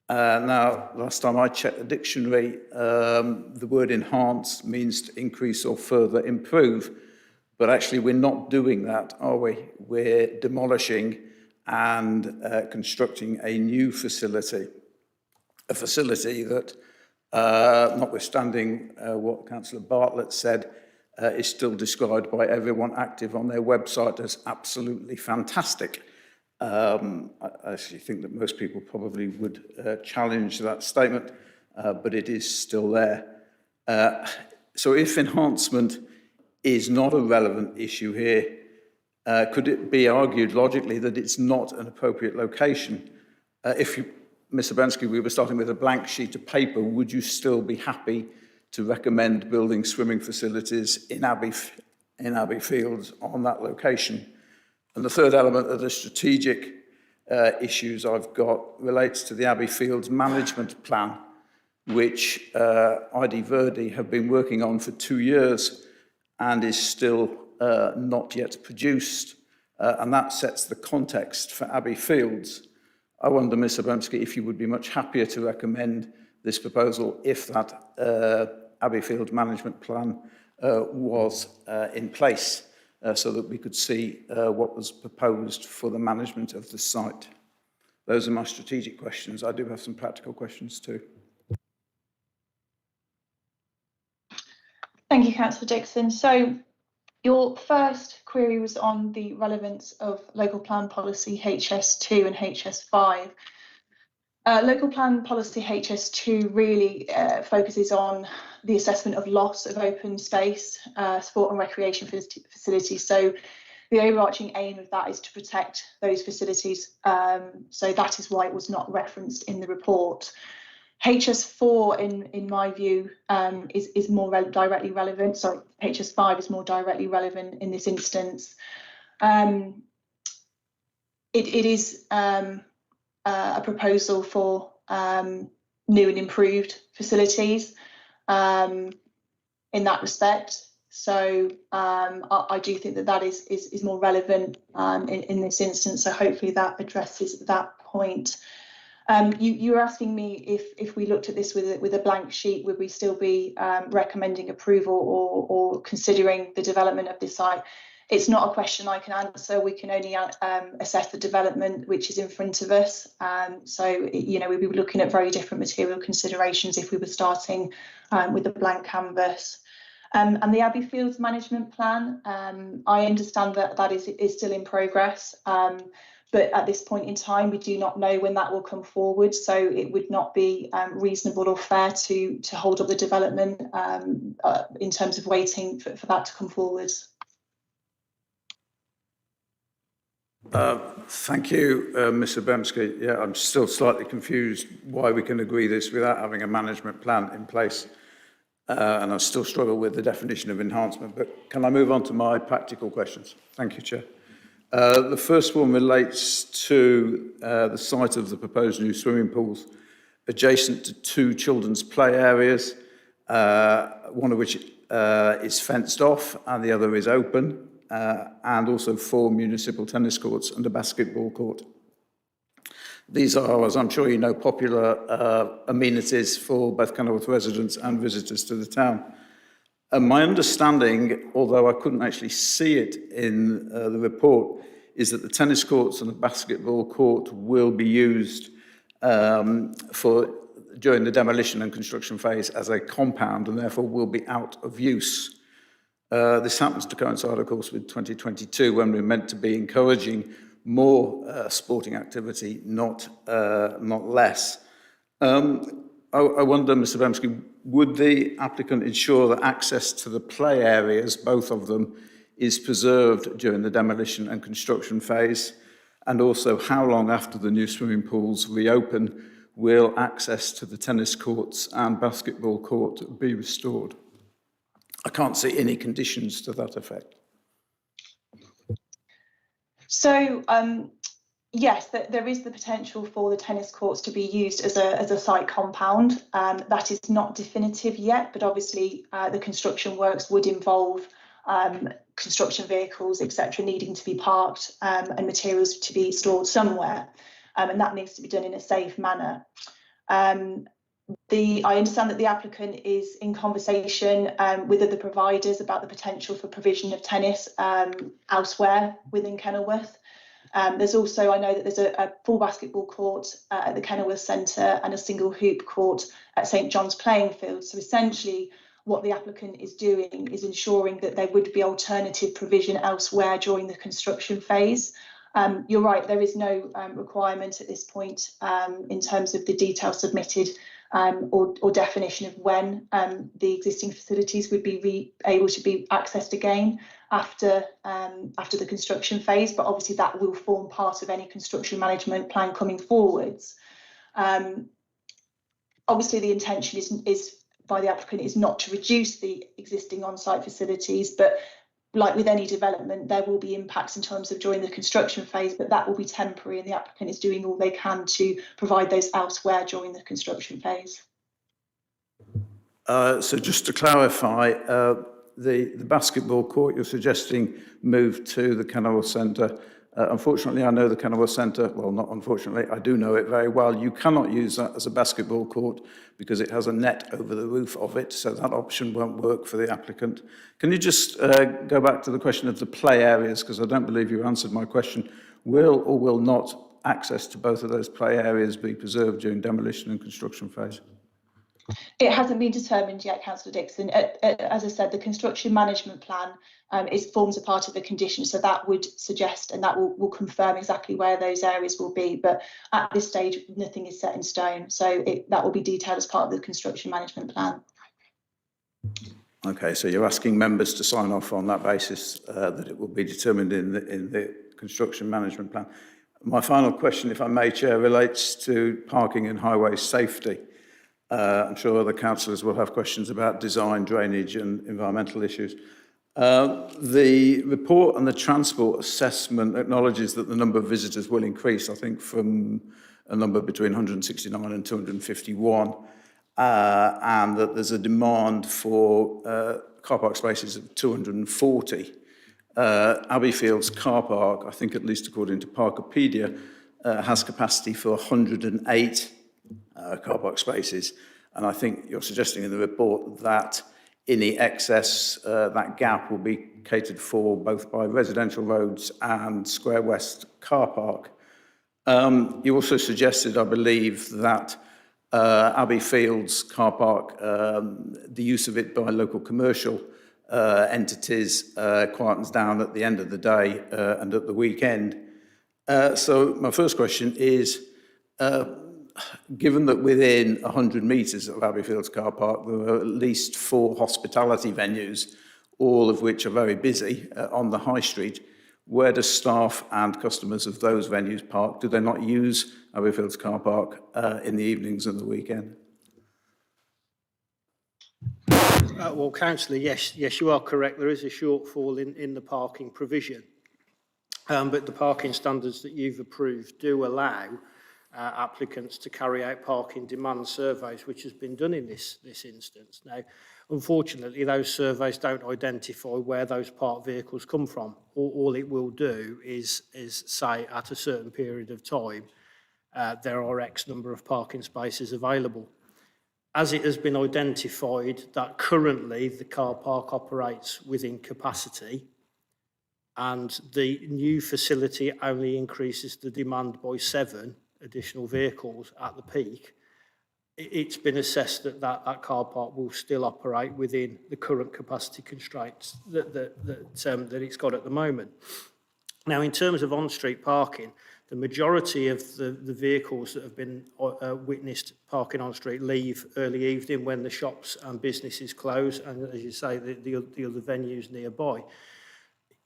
Now, last time I checked the dictionary, the word enhance means to increase or further improve, but actually we're not doing that, are we? We're demolishing and constructing a new facility, a facility that, notwithstanding what Councillor Bartlett said, is still described by everyone active on their website as absolutely fantastic. I actually think that most people probably would challenge that statement, but it is still there. So if enhancement is not a relevant issue here, could it be argued logically that it's not an appropriate location? Mr. Bensky, we were starting with a blank sheet of paper, would you still be happy to recommend building swimming facilities in Abbey Fields on that location? And the third element of the strategic issues I've got relates to the Abbey Fields management plan, which ID Verdi have been working on for 2 years and is still not yet produced. And that sets the context for Abbey Fields. I wonder, Mr. Bramsky, if you would be much happier to recommend this proposal if that Abbey Fields management plan was in place, so that we could see what was proposed for the management of the site. Those are my strategic questions. I do have some practical questions too. Thank you, Councillor Dixon. So your first query was on the relevance of local plan policy HS2 and HS5. Local plan policy HS2 really focuses on the assessment of loss of open space, sport and recreation facilities. So the overarching aim of that is to protect those facilities. So that is why it was not referenced in the report. HS4, in my view, is more directly relevant. Sorry, HS5 is more directly relevant in this instance. It is a proposal for new and improved facilities in that respect. So I do think that that is more relevant in this instance. So hopefully that addresses that point. You were asking me if we looked at this with a blank sheet, would we still be recommending approval or considering the development of this site? It's not a question I can answer. We can only assess the development which is in front of us. So, you know, we'd be looking at very different material considerations if we were starting with a blank canvas. And the Abbey Fields management plan, I understand that that is still in progress. But at this point in time, we do not know when that will come forward. So it would not be reasonable or fair to hold up the development in terms of waiting for that to come forward. Thank you, Mr. Bemsky. Yeah, I'm still slightly confused why we can agree this without having a management plan in place. And I still struggle with the definition of enhancement. But can I move on to my practical questions? Thank you, Chair. The first one relates to the site of the proposed new swimming pools adjacent to 2 children's play areas, one of which is fenced off and the other is open, and also 4 municipal tennis courts and a basketball court. These are, as I'm sure you know, popular amenities for both Kenilworth residents and visitors to the town. And my understanding, although I couldn't actually see it in the report, is that the tennis courts and the basketball court will be used during the demolition and construction phase as a compound and therefore will be out of use. This happens to coincide, of course, with 2022 when we're meant to be encouraging more sporting activity, not less. I wonder, Mr. Bemsky, would the applicant ensure that access to the play areas, both of them, is preserved during the demolition and construction phase? And also, how long after the new swimming pools reopen will access to the tennis courts and basketball court be restored? I can't see any conditions to that effect. So, yes, there is the potential for the tennis courts to be used as a site compound. That is not definitive yet, but obviously the construction works would involve construction vehicles, etc., needing to be parked and materials to be stored somewhere, and that needs to be done in a safe manner. I understand that the applicant is in conversation with other providers about the potential for provision of tennis elsewhere within Kenilworth. There's also, I know that there's a full basketball court at the Kenilworth Centre and a single hoop court at St John's Playing Field. So essentially, what the applicant is doing is ensuring that there would be alternative provision elsewhere during the construction phase. You're right, there is no requirement at this point in terms of the detail submitted or definition of when the existing facilities would be able to be accessed again after the construction phase, but obviously that will form part of any construction management plan coming forwards. Obviously the intention is by the applicant is not to reduce the existing on-site facilities, but like with any development, there will be impacts in terms of during the construction phase, but that will be temporary, and the applicant is doing all they can to provide those elsewhere during the construction phase. So just to clarify, the basketball court you're suggesting moved to the Kenilworth Centre. Unfortunately, I know the Kenilworth Centre, well, not unfortunately, I do know it very well. You cannot use that as a basketball court because it has a net over the roof of it, so that option won't work for the applicant. Can you just go back to the question of the play areas, because I don't believe you answered my question. Will or will not access to both of those play areas be preserved during demolition and construction phase? It hasn't been determined yet, Councillor Dixon. As I said, the construction management plan forms a part of the condition, so that would suggest and that will confirm exactly where those areas will be. But at this stage, nothing is set in stone, so that will be detailed as part of the construction management plan. Okay, so you're asking members to sign off on that basis that it will be determined in the construction management plan. My final question, if I may, Chair, relates to parking and highway safety. I'm sure other councillors will have questions about design, drainage and environmental issues. The report and the transport assessment acknowledges that the number of visitors will increase, I think, from a number between 169 and 251, and that there's a demand for car park spaces of 240. Abbey Field's car park, I think at least according to Parkopedia, has capacity for 108 car park spaces, and I think you're suggesting in the report that any excess, that gap will be catered for both by residential roads and Square West car park. You also suggested, I believe, that Abbey Field's car park, the use of it by local commercial entities quietens down at the end of the day and at the weekend. So my first question is, given that within 100 metres of Abbey Field's car park, there are at least 4 hospitality venues, all of which are very busy on the high street, where do staff and customers of those venues park? Do they not use Abbey Field's car park in the evenings and the weekend? Well, Councillor, yes, you are correct. There is a shortfall in the parking provision, but the parking standards that you've approved do allow applicants to carry out parking demand surveys, which has been done in this instance. Now, unfortunately, those surveys don't identify where those parked vehicles come from. All it will do is say at a certain period of time, there are X number of parking spaces available. As it has been identified that currently the car park operates within capacity and the new facility only increases the demand by 7 additional vehicles at the peak, it's been assessed that car park will still operate within the current capacity constraints that it's got at the moment. Now, in terms of on-street parking, the majority of the vehicles that have been witnessed parking on street leave early evening when the shops and businesses close, and as you say, the other venues nearby.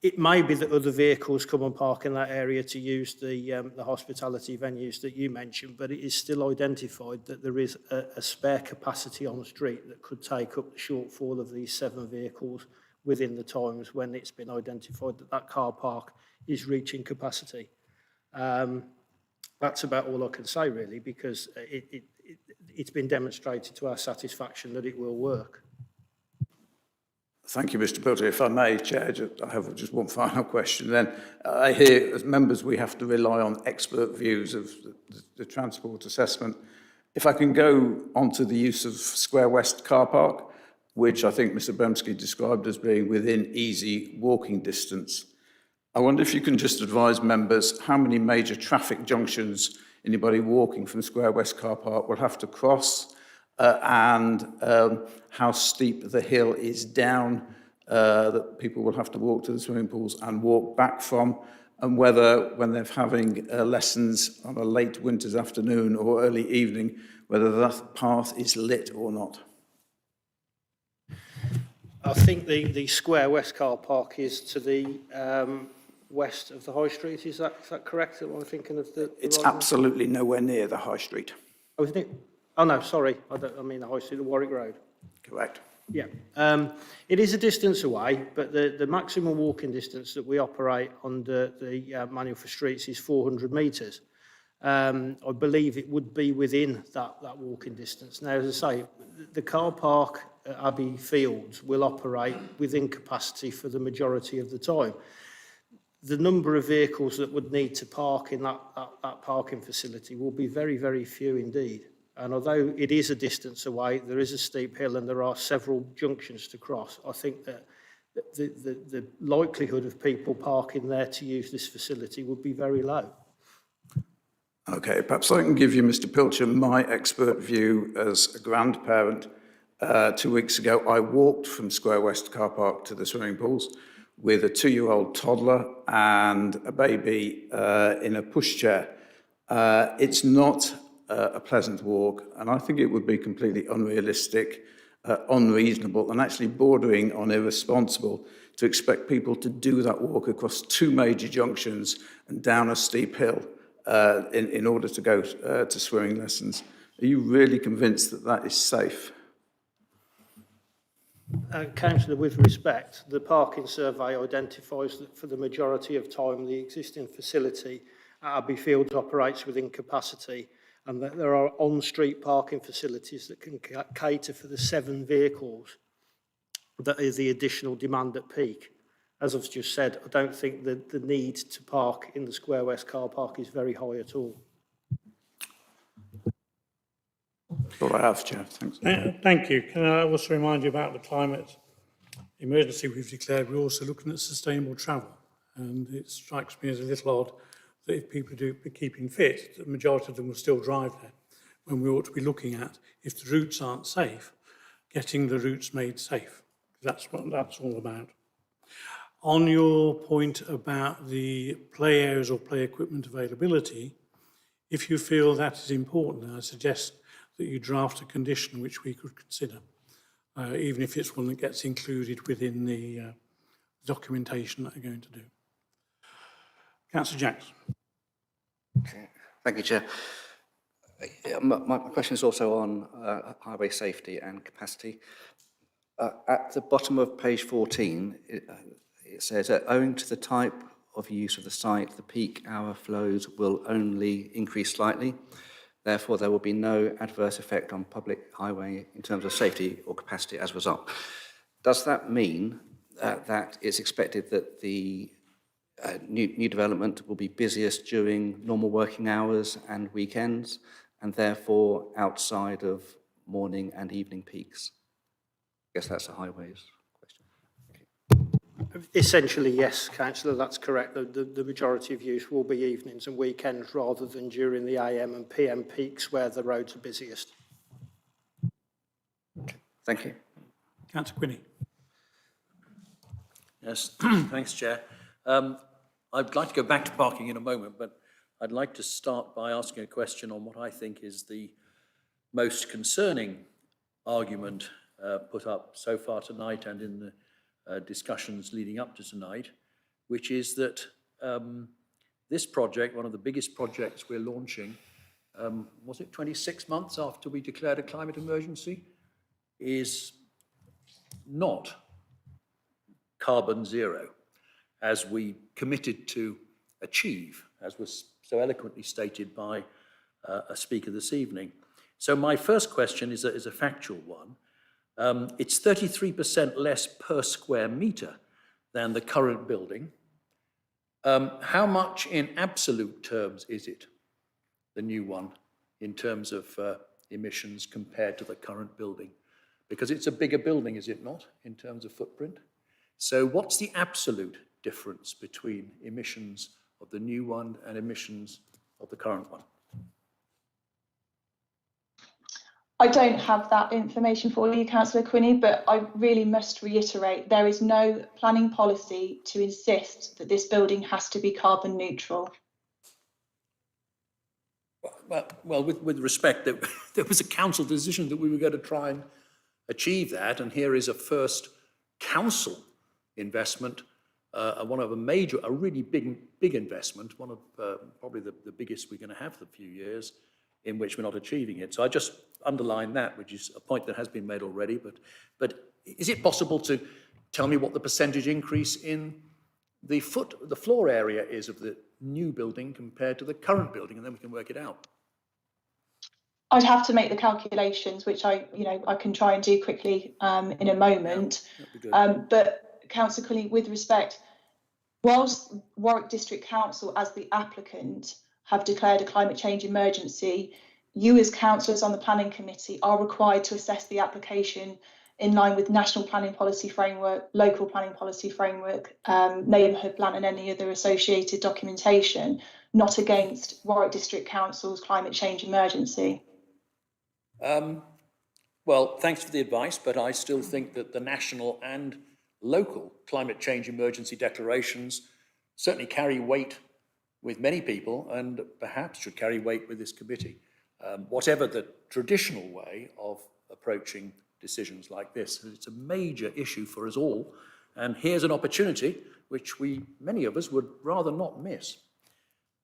It may be that other vehicles come and park in that area to use the hospitality venues that you mentioned, but it is still identified that there is a spare capacity on the street that could take up the shortfall of these 7 vehicles within the times when it's been identified that that car park is reaching capacity. That's about all I can say, really, because it's been demonstrated to our satisfaction that it will work. Thank you, Mr. Pilcher. If I may, Chair, I have just one final question. Then I hear, as members, we have to rely on expert views of the transport assessment. If I can go on to the use of Square West car park, which I think Mr. Bremski described as being within easy walking distance, I wonder if you can just advise members how many major traffic junctions anybody walking from Square West car park will have to cross, and how steep the hill is down that people will have to walk to the swimming pools and walk back from, and whether when they're having lessons on a late winter's afternoon or early evening, whether that path is lit or not. I think the Square West car park is to the west of the High Street. Is that correct? Am I thinking of the It's right absolutely nowhere near the High Street. one? Oh, isn't it? Oh, no, sorry. I mean the High Street, the Warwick Road. Correct. Yeah. It is a distance away, but the maximum walking distance that we operate under the Manual for Streets is 400 metres. I believe it would be within that walking distance. Now, as I say, the car park at Abbey Fields will operate within capacity for the majority of the time. The number of vehicles that would need to park in that parking facility will be very, very few indeed. And although it is a distance away, there is a steep hill and there are several junctions to cross, I think that the likelihood of people parking there to use this facility would be very low. Okay, perhaps I can give you, Mr. Pilcher, my expert view as a grandparent. 2 weeks ago, I walked from Square West car park to the swimming pools with a 2-year-old toddler and a baby in a pushchair. It's not a pleasant walk, and I think it would be completely unrealistic, unreasonable, and actually bordering on irresponsible to expect people to do that walk across 2 major junctions and down a steep hill in order to go to swimming lessons. Are you really convinced that that is safe? Councillor, with respect, the parking survey identifies that for the majority of time the existing facility at Abbey Fields operates within capacity, and that there are on-street parking facilities that can cater for the 7 vehicles that is the additional demand at peak. As I've just said, I don't think that the need to park in the Square West car park is very high at all. That's all I have, Chair. Thanks. Thank you. Can I also remind you about the climate emergency we've declared? We're also looking at sustainable travel, and it strikes me as a little odd that if people do be keeping fit, the majority of them will still drive there, when we ought to be looking at, if the routes aren't safe, getting the routes made safe. That's what that's all about. On your point about the play areas or play equipment availability, if you feel that is important, I suggest that you draft a condition which we could consider, even if it's one that gets included within the documentation that you're going to do. Councillor Jackson. Okay. Thank you, Chair. My question is also on highway safety and capacity. At the bottom of page 14, it says that owing to the type of use of the site, the peak hour flows will only increase slightly. Therefore, there will be no adverse effect on public highway in terms of safety or capacity as a result. Does that mean that it's expected that the new development will be busiest during normal working hours and weekends, and therefore outside of morning and evening peaks? I guess that's a highways question. Essentially, yes, Councillor, that's correct. The majority of use will be evenings and weekends rather than during the AM and PM peaks where the roads are busiest. Okay. Thank you. Councillor Quinney. Yes, thanks, Chair. I'd like to go back to parking in a moment, but I'd like to start by asking a question on what I think is the most concerning argument put up so far tonight and in the discussions leading up to tonight, which is that this project, one of the biggest projects we're launching, was it 26 months after we declared a climate emergency, is not carbon zero, as we committed to achieve, as was so eloquently stated by a speaker this evening. So my first question is a factual one. It's 33% less per square metre than the current building. How much in absolute terms is it, the new one, in terms of emissions compared to the current building? Because it's a bigger building, is it not, in terms of footprint? So what's the absolute difference between emissions of the new one and emissions of the current one? I don't have that information for you, Councillor Quinney, but I really must reiterate there is no planning policy to insist that this building has to be carbon neutral. Well, with respect, there was a council decision that we were going to try and achieve that, and here is a first council investment, one of a really big investment, one of probably the biggest we're going to have for a few years, in which we're not achieving it. So I just underline that, which is a point that has been made already. But is it possible to tell me what the percentage increase in the floor area is of the new building compared to the current building, and then we can work it out? I'd have to make the calculations, which I can try and do quickly in a moment. Yeah, but Councillor Quinney, with respect, whilst Warwick District Council, as the applicant, have declared a climate change emergency, you as councillors on the planning committee are required to assess the application in line with national planning policy framework, local planning policy framework, neighbourhood plan and any other associated documentation, not against Warwick District Council's climate change emergency. Well, thanks for the advice, but I still think that the national and local climate change emergency declarations certainly carry weight with many people and perhaps should carry weight with this committee. Whatever the traditional way of approaching decisions like this, it's a major issue for us all, and here's an opportunity which many of us would rather not miss,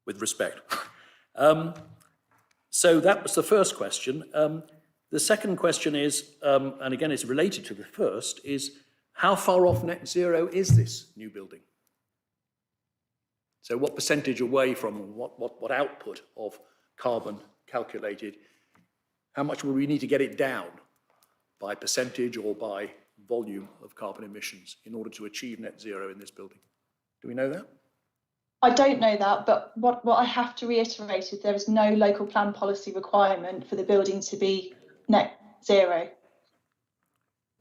with respect. So that was the first question. The second question is, and again it's related to the first, is how far off net zero is this new building? So what percentage away from what output of carbon calculated, how much will we need to get it down by percentage or by volume of carbon emissions in order to achieve net zero in this building? Do we know that? I don't know that, but what I have to reiterate is there is no local plan policy requirement for the building to be net zero.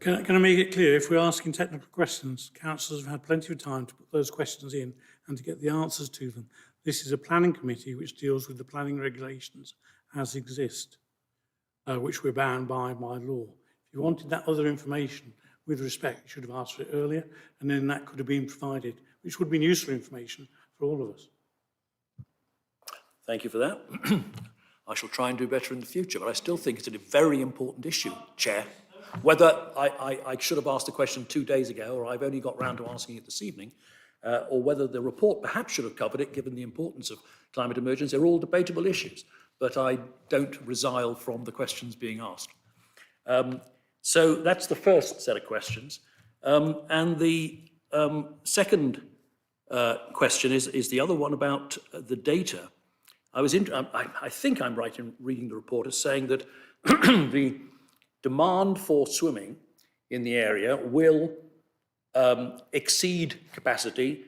Can I make it clear, if we're asking technical questions, councillors have had plenty of time to put those questions in and to get the answers to them. This is a planning committee which deals with the planning regulations as exist, which we're bound by law. If you wanted that other information, with respect, you should have asked for it earlier, and then that could have been provided, which would have been useful information for all of us. Thank you for that. I shall try and do better in the future, but I still think it's a very important issue, Chair. Whether I should have asked the question 2 days ago, or I've only got round to asking it this evening, or whether the report perhaps should have covered it, given the importance of climate emergency, they're all debatable issues, but I don't resile from the questions being asked. So that's the first set of questions. And the second question is the other one about the data. I think I'm right in reading the report as saying that the demand for swimming in the area will exceed capacity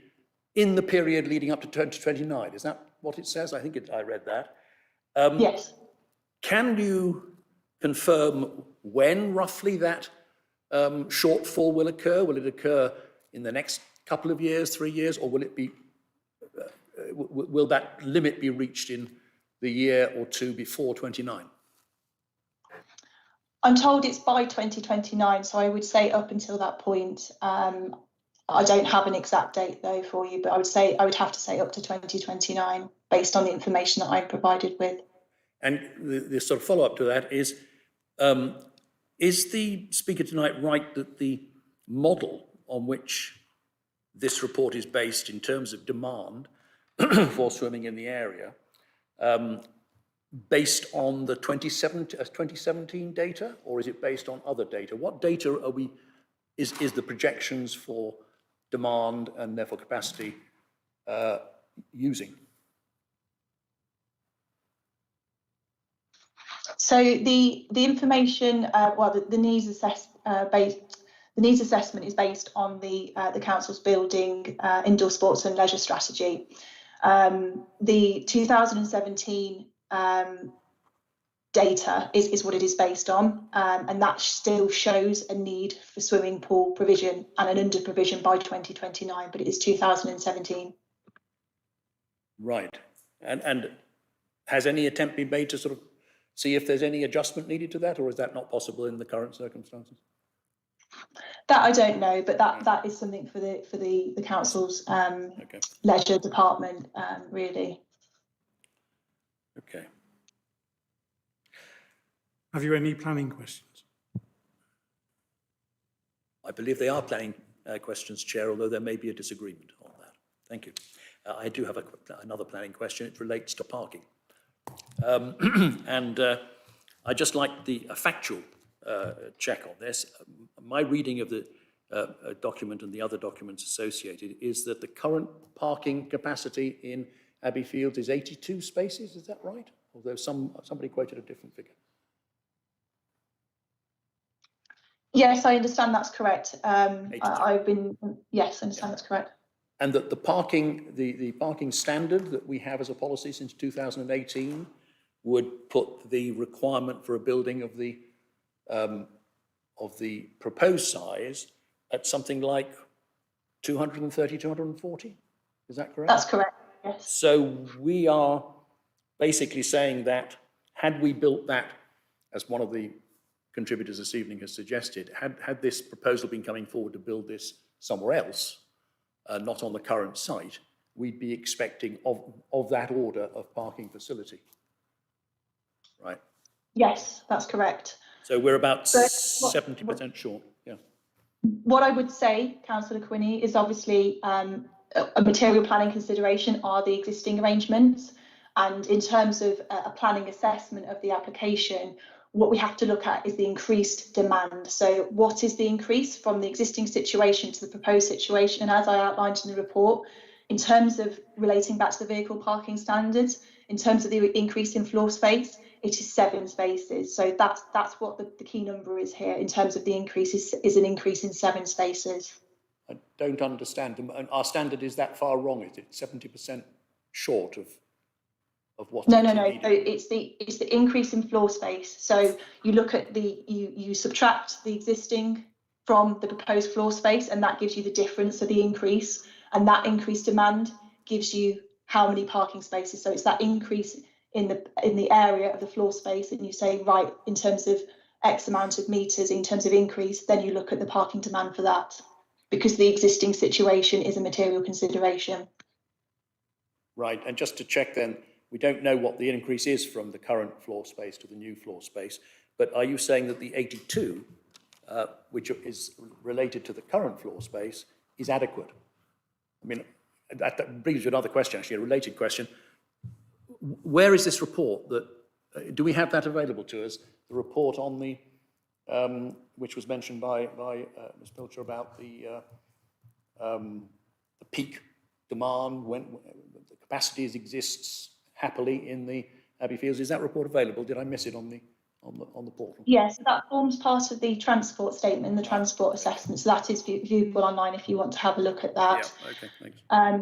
in the period leading up to 2029. Is that what it says? I think I read that. Yes. Can you confirm when roughly that shortfall will occur? Will it occur in the next couple of years, 3 years, or will it be? Will that limit be reached in the year or two before 29? I'm told it's by 2029, so I would say up until that point. I don't have an exact date though for you, but I would have to say up to 2029 based on the information that I'm provided with. And the sort of follow-up to that is the speaker tonight right that the model on which this report is based in terms of demand for swimming in the area, based on the 2017 data, or is it based on other data? What data are is the projections for demand and therefore capacity using? So the information, the needs assessment is based on the council's building indoor sports and leisure strategy. The 2017 data is what it is based on, and that still shows a need for swimming pool provision and an under provision by 2029, but it is 2017. Right. And has any attempt been made to sort of see if there's any adjustment needed to that, or is that not possible in the current circumstances? That I don't know, but that is something for the council's Okay. leisure department, really. Okay. Have you any planning questions? I believe they are planning questions, Chair, although there may be a disagreement on that. Thank you. I do have another planning question. It relates to parking. And I'd just like a factual check on this. My reading of the document and the other documents associated is that the current parking capacity in Abbey Fields is 82 spaces, is that right? Although somebody quoted a different figure. Yes, I understand that's correct. Yes, I understand that's correct. And that the parking standard that we have as a policy since 2018 would put the requirement for a building of the proposed size at something like 230, 240. Is that correct? That's correct, yes. So we are basically saying that had we built that, as one of the contributors this evening has suggested, had this proposal been coming forward to build this somewhere else, not on the current site, we'd be expecting of that order of parking facility, right? Yes, that's correct. So we're about 70% short, yeah. What I would say, Councillor Quinney, is obviously a material planning consideration are the existing arrangements, and in terms of a planning assessment of the application, what we have to look at is the increased demand. So what is the increase from the existing situation to the proposed situation? And as I outlined in the report, in terms of relating back to the vehicle parking standards, in terms of the increase in floor space, it is 7 spaces. So that's what the key number is here in terms of the increase is an increase in 7 spaces. I don't understand. And our standard is that far wrong, is it? 70% short of what? No. So it's the increase in floor space. So you look at you subtract the existing from the proposed floor space, and that gives you the difference of the increase. And that increased demand gives you how many parking spaces. So it's that increase in the area of the floor space, and you say, right, in terms of X amount of meters, in terms of increase, then you look at the parking demand for that, because the existing situation is a material consideration. Right, and just to check then, we don't know what the increase is from the current floor space to the new floor space, but are you saying that the 82, which is related to the current floor space, is adequate? I mean, that brings you another question, actually, a related question. Where is this report that, do we have that available to us? The report on the, which was mentioned by Ms. Pilcher about the peak demand, when the capacities exists happily in the Abbey Fields. Is that report available? Did I miss it on the portal? Yes, that forms part of the transport statement, the transport assessment. So that is viewable online if you want to have a look at that. Yeah, okay, thanks.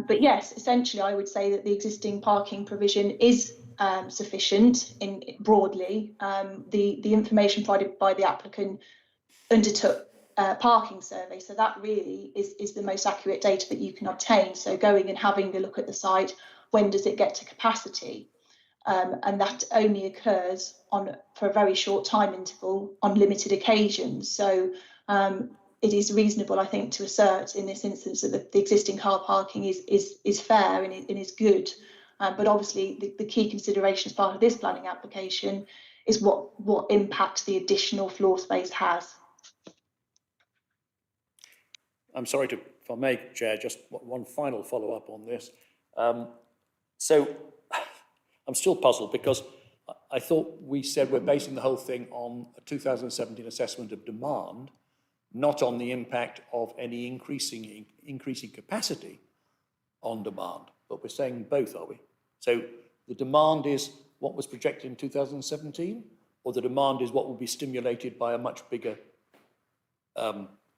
But yes, essentially, I would say that the existing parking provision is sufficient broadly. The information provided by the applicant undertook parking survey, so that really is the most accurate data that you can obtain. So going and having a look at the site, when does it get to capacity? And that only occurs for a very short time interval on limited occasions. So it is reasonable, I think, to assert in this instance that the existing car parking is fair and is good. But obviously the key consideration as part of this planning application is what impact the additional floor space has. I'm sorry to, if I may, Chair, just one final follow-up on this. So I'm still puzzled because I thought we said we're basing the whole thing on a 2017 assessment of demand, not on the impact of any increasing capacity on demand. But we're saying both, are we? So the demand is what was projected in 2017, or the demand is what will be stimulated by a much bigger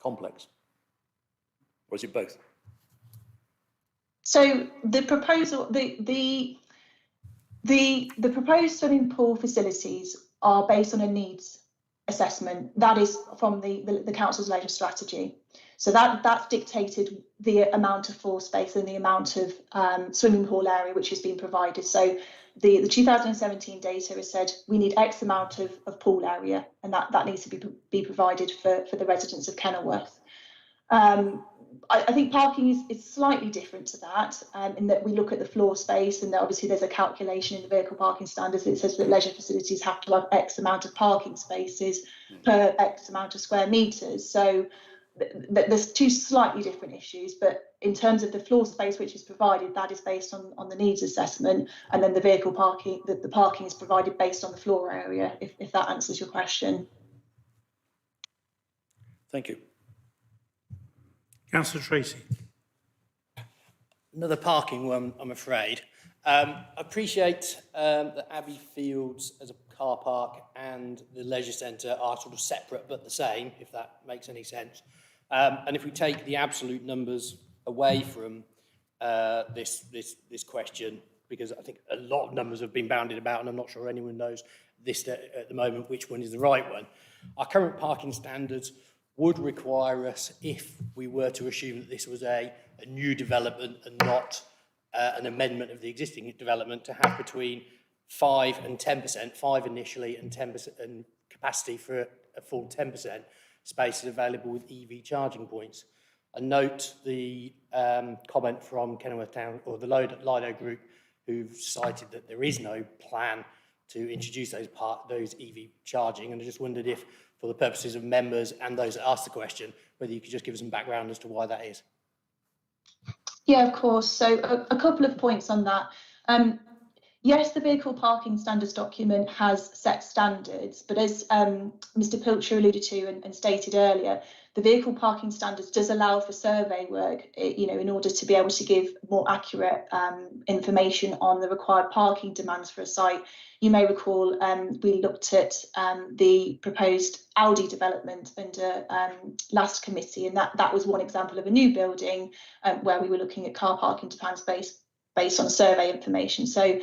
complex? Or is it both? So the proposal, the proposed swimming pool facilities are based on a needs assessment. That is from the council's leisure strategy. So that's dictated the amount of floor space and the amount of swimming pool area which has been provided. So the 2017 data has said we need X amount of pool area, and that needs to be provided for the residents of Kenilworth. I think parking is slightly different to that, in that we look at the floor space, and obviously there's a calculation in the vehicle parking standards that says that leisure facilities have to have X amount of parking spaces per X amount of square metres. So there's two slightly different issues, but in terms of the floor space which is provided, that is based on the needs assessment, and then the vehicle parking, the parking is provided based on the floor area, if that answers your question. Thank you. Councillor Tracy. Another parking one, I'm afraid. I appreciate that Abbey Fields as a car park and the leisure centre are sort of separate but the same, if that makes any sense. And if we take the absolute numbers away from this question, because I think a lot of numbers have been bounded about and I'm not sure anyone knows this at the moment which one is the right one. Our current parking standards would require us, if we were to assume that this was a new development and not an amendment of the existing development, to have between 5 and 10%, 5 initially and 10% and capacity for a full 10% spaces available with EV charging points. I note the comment from Kenilworth Town, or the Lido group, who've cited that there is no plan to introduce those EV charging, and I just wondered if, for the purposes of members and those that asked the question, whether you could just give us some background as to why that is. Yeah, of course. So a couple of points on that. Yes, the vehicle parking standards document has set standards, but as Mr. Pilcher alluded to and stated earlier, the vehicle parking standards does allow for survey work, in order to be able to give more accurate information on the required parking demands for a site. You may recall we looked at the proposed Audi development under last committee, and that was one example of a new building where we were looking at car parking demands based on survey information. So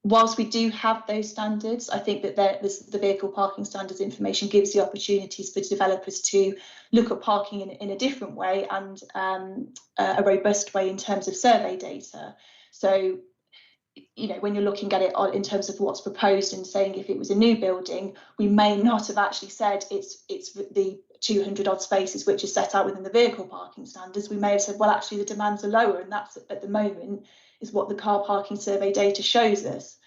whilst we do have those standards, I think that the vehicle parking standards information gives the opportunities for developers to look at parking in a different way and a robust way in terms of survey data. So, when you're looking at it in terms of what's proposed and saying if it was a new building, we may not have actually said it's the 200 odd spaces which is set out within the vehicle parking standards. We may have said, well, actually the demands are lower, and that's at the moment is what the car parking survey data shows us.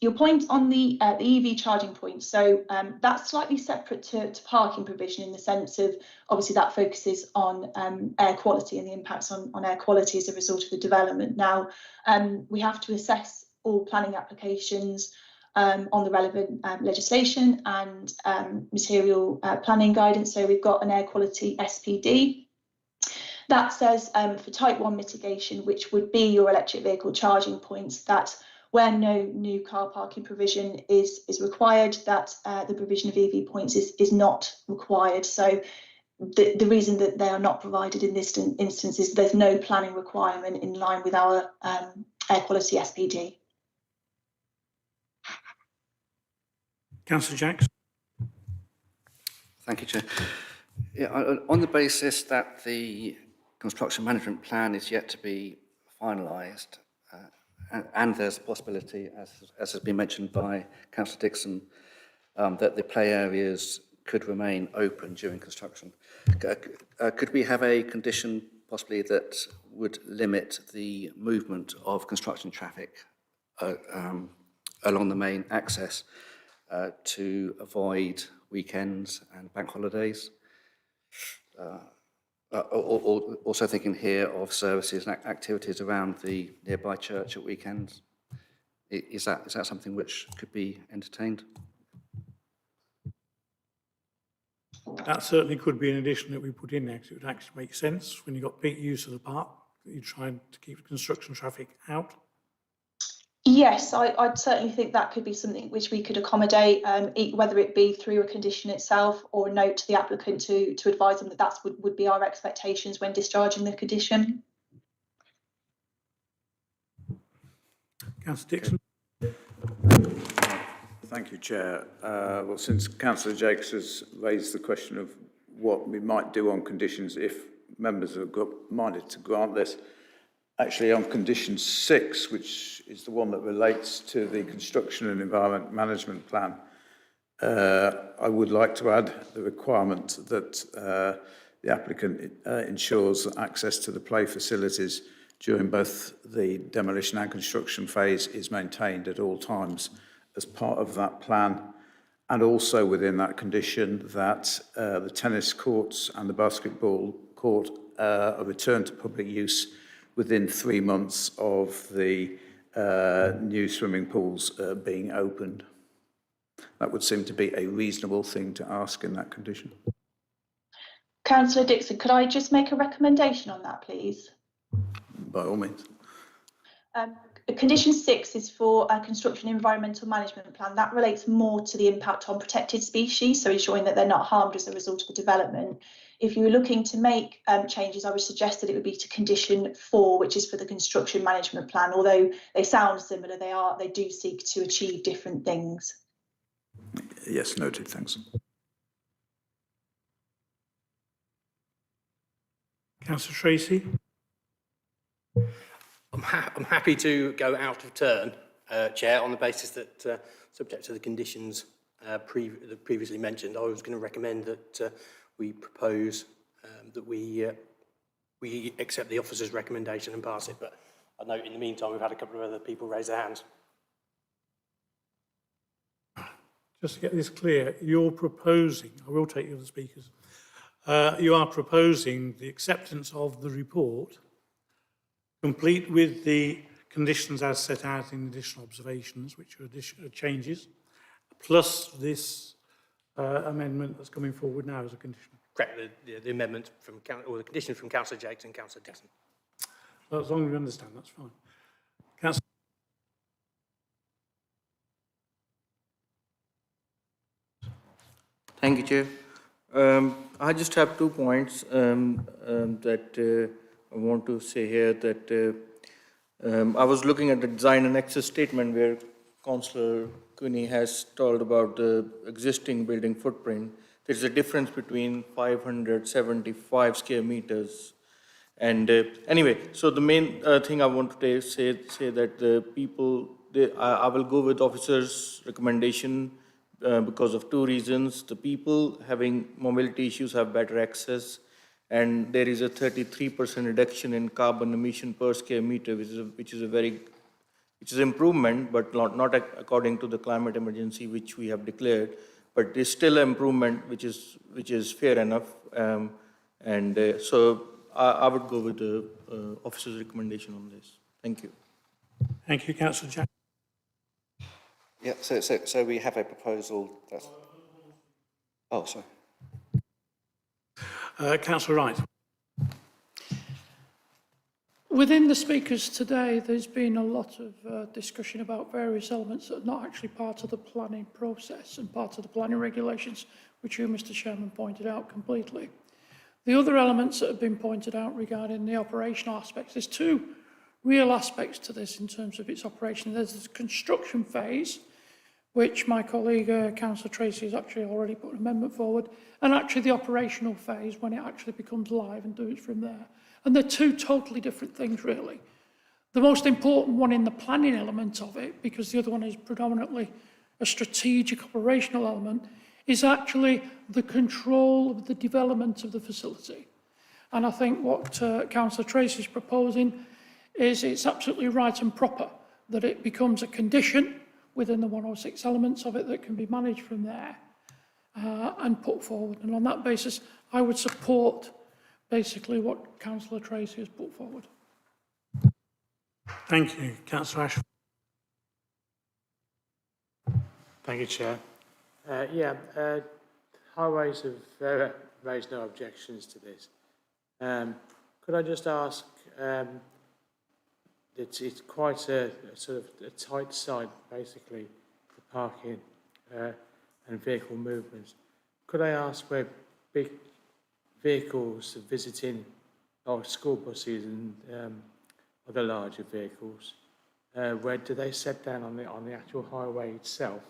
Your point on the EV charging point, so that's slightly separate to parking provision, in the sense of, obviously that focuses on air quality and the impacts on air quality as a result of the development. Now, we have to assess all planning applications on the relevant legislation and material planning guidance. So we've got an air quality SPD. That says for type 1 mitigation, which would be your electric vehicle charging points, that where no new car parking provision is required, that the provision of EV points is not required. So the reason that they are not provided in this instance is there's no planning requirement in line with our air quality SPD. Councillor Jacks. Thank you, Chair. Yeah, on the basis that the construction management plan is yet to be finalised, and there's a possibility, as has been mentioned by Councillor Dixon, that the play areas could remain open during construction. Could we have a condition possibly that would limit the movement of construction traffic along the main access to avoid weekends and bank holidays. Also thinking here of services and activities around the nearby church at weekends. Is that something which could be entertained? That certainly could be an addition that we put in there, 'cause it would actually make sense when you've got peak use of the park, that you're trying to keep construction traffic out. Yes, I'd certainly think that could be something which we could accommodate, whether it be through a condition itself or a note to the applicant to advise them that that would be our expectations when discharging the condition. Councillor Dixon. Thank you, Chair. Well, since Councillor Jakes has raised the question of what we might do on conditions if members are minded to grant this, actually on condition 6, which is the one that relates to the construction and environment management plan, I would like to add the requirement that the applicant ensures that access to the play facilities during both the demolition and construction phase is maintained at all times as part of that plan, and also within that condition that the tennis courts and the basketball court are returned to public use within 3 months of the new swimming pools being opened. That would seem to be a reasonable thing to ask in that condition. Councillor Dixon, could I just make a recommendation on that, please? By all means. Condition 6 is for a construction environmental management plan. That relates more to the impact on protected species, so ensuring that they're not harmed as a result of the development. If you were looking to make changes, I would suggest that it would be to condition 4, which is for the construction management plan. Although they sound similar, they do seek to achieve different things. Yes, noted, thanks. Councillor Tracy. I'm happy to go out of turn, Chair, on the basis that, subject to the conditions previously mentioned, I was going to recommend that we propose that we accept the officer's recommendation and pass it. But I know in the meantime we've had a couple of other people raise their hands. Just to get this clear, you're proposing, I will take the other speakers, you are proposing the acceptance of the report, complete with the conditions as set out in additional observations, which are additional changes, plus this amendment that's coming forward now as a condition. Correct, the amendment from, or the condition from Councillor Jakes and Councillor Dixon. Well, as long as we understand, that's fine. Councillor. Thank you, Chair. I just have 2 points that I want to say here that I was looking at the design and access statement where Councillor Cooney has told about the existing building footprint. There's a difference between 575 square meters. And anyway, so the main thing I want to say that the people, I will go with officer's recommendation because of 2 reasons. The people having mobility issues have better access, and there is a 33% reduction in carbon emission per square meter, which is improvement, but not according to the climate emergency which we have declared. But there's still an improvement which is fair enough, so I would go with the officer's recommendation on this. Thank you. Thank you, Councillor Jack. Yeah, so we have a proposal that's... Oh, sorry. Councillor Wright. Within the speakers today, there's been a lot of discussion about various elements that are not actually part of the planning process and part of the planning regulations, which you, Mr. Chairman, pointed out completely. The other elements that have been pointed out regarding the operational aspects, there's 2 real aspects to this in terms of its operation. There's the construction phase, which my colleague, Councillor Tracy, has actually already put an amendment forward, and actually the operational phase when it actually becomes live and do it from there. And they're 2 totally different things, really. The most important one in the planning element of it, because the other one is predominantly a strategic operational element, is actually the control of the development of the facility. And I think what Councillor Tracy is proposing is it's absolutely right and proper that it becomes a condition within the 106 elements of it that can be managed from there and put forward. And on that basis, I would support basically what Councillor Tracy has put forward. Thank you. Councillor Ashford. Thank you, Chair. Highways have raised no objections to this. Could I just ask, it's quite a sort of a tight site, basically, for parking and vehicle movements. Could I ask where big vehicles visiting, or school buses and other larger vehicles, where do they set down on the actual highway itself?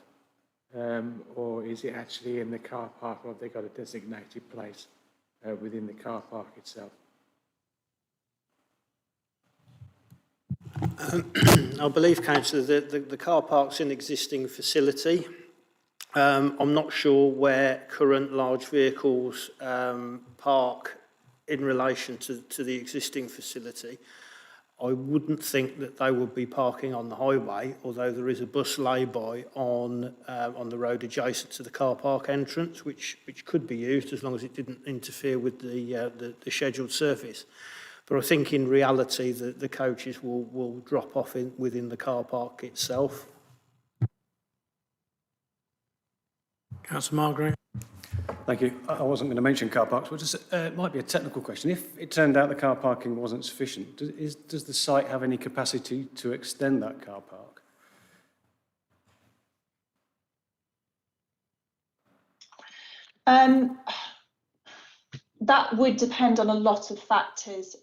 Or is it actually in the car park, or have they got a designated place within the car park itself? I believe, Councillor, that the car park's an existing facility. I'm not sure where current large vehicles park in relation to the existing facility. I wouldn't think that they would be parking on the highway, although there is a bus lay-by on the road adjacent to the car park entrance, which could be used as long as it didn't interfere with the scheduled service. But I think in reality the coaches will drop off within the car park itself. Councillor Margaret. Thank you. I wasn't going to mention car parks, but just, it might be a technical question. If it turned out the car parking wasn't sufficient, does the site have any capacity to extend that car park? That would depend on a lot of factors.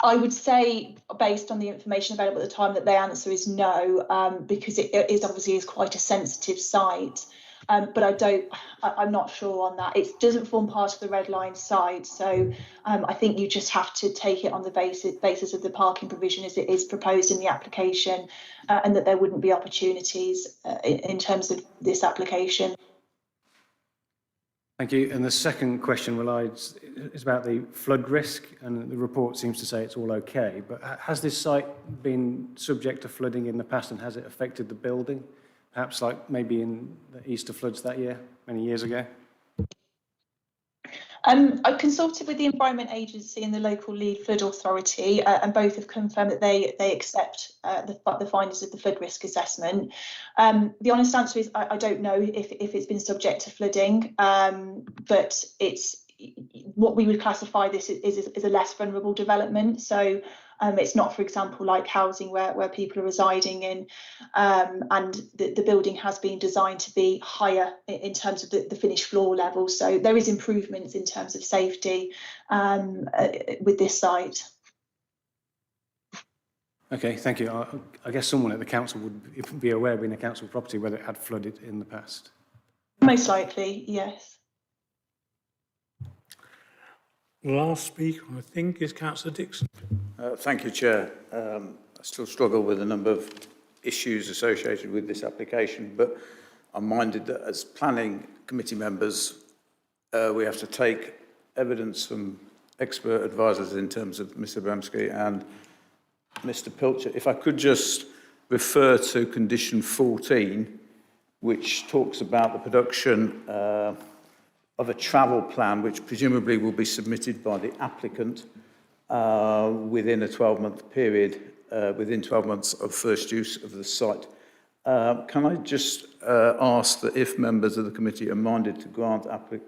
I would say, based on the information available at the time, that the answer is no, because it obviously is quite a sensitive site. But I'm not sure on that. It doesn't form part of the red line site, so I think you just have to take it on the basis of the parking provision as it is proposed in the application, and that there wouldn't be opportunities in terms of this application. Thank you. And the second question is about the flood risk, and the report seems to say it's all okay, but has this site been subject to flooding in the past, and has it affected the building? Perhaps like maybe in the Easter floods that year, many years ago? I consulted with the Environment Agency and the local lead flood authority, and both have confirmed that they accept the findings of the flood risk assessment. The honest answer is I don't know if it's been subject to flooding, but it's what we would classify this is a less vulnerable development. So it's not, for example, like housing where people are residing in, and the building has been designed to be higher in terms of the finished floor level. So there is improvements in terms of safety with this site. Okay, thank you. I guess someone at the council would be aware, being a council property, whether it had flooded in the past. Most likely, yes. The last speaker, I think, is Councillor Dixon. Thank you, Chair. I still struggle with a number of issues associated with this application, but I'm minded that as planning committee members, we have to take evidence from expert advisors in terms of Mr. Bramsky and Mr. Pilcher. If I could just refer to condition 14, which talks about the production of a travel plan, which presumably will be submitted by the applicant within a 12-month period, within 12 months of first use of the site. Can I just ask that if members of the committee are minded to grant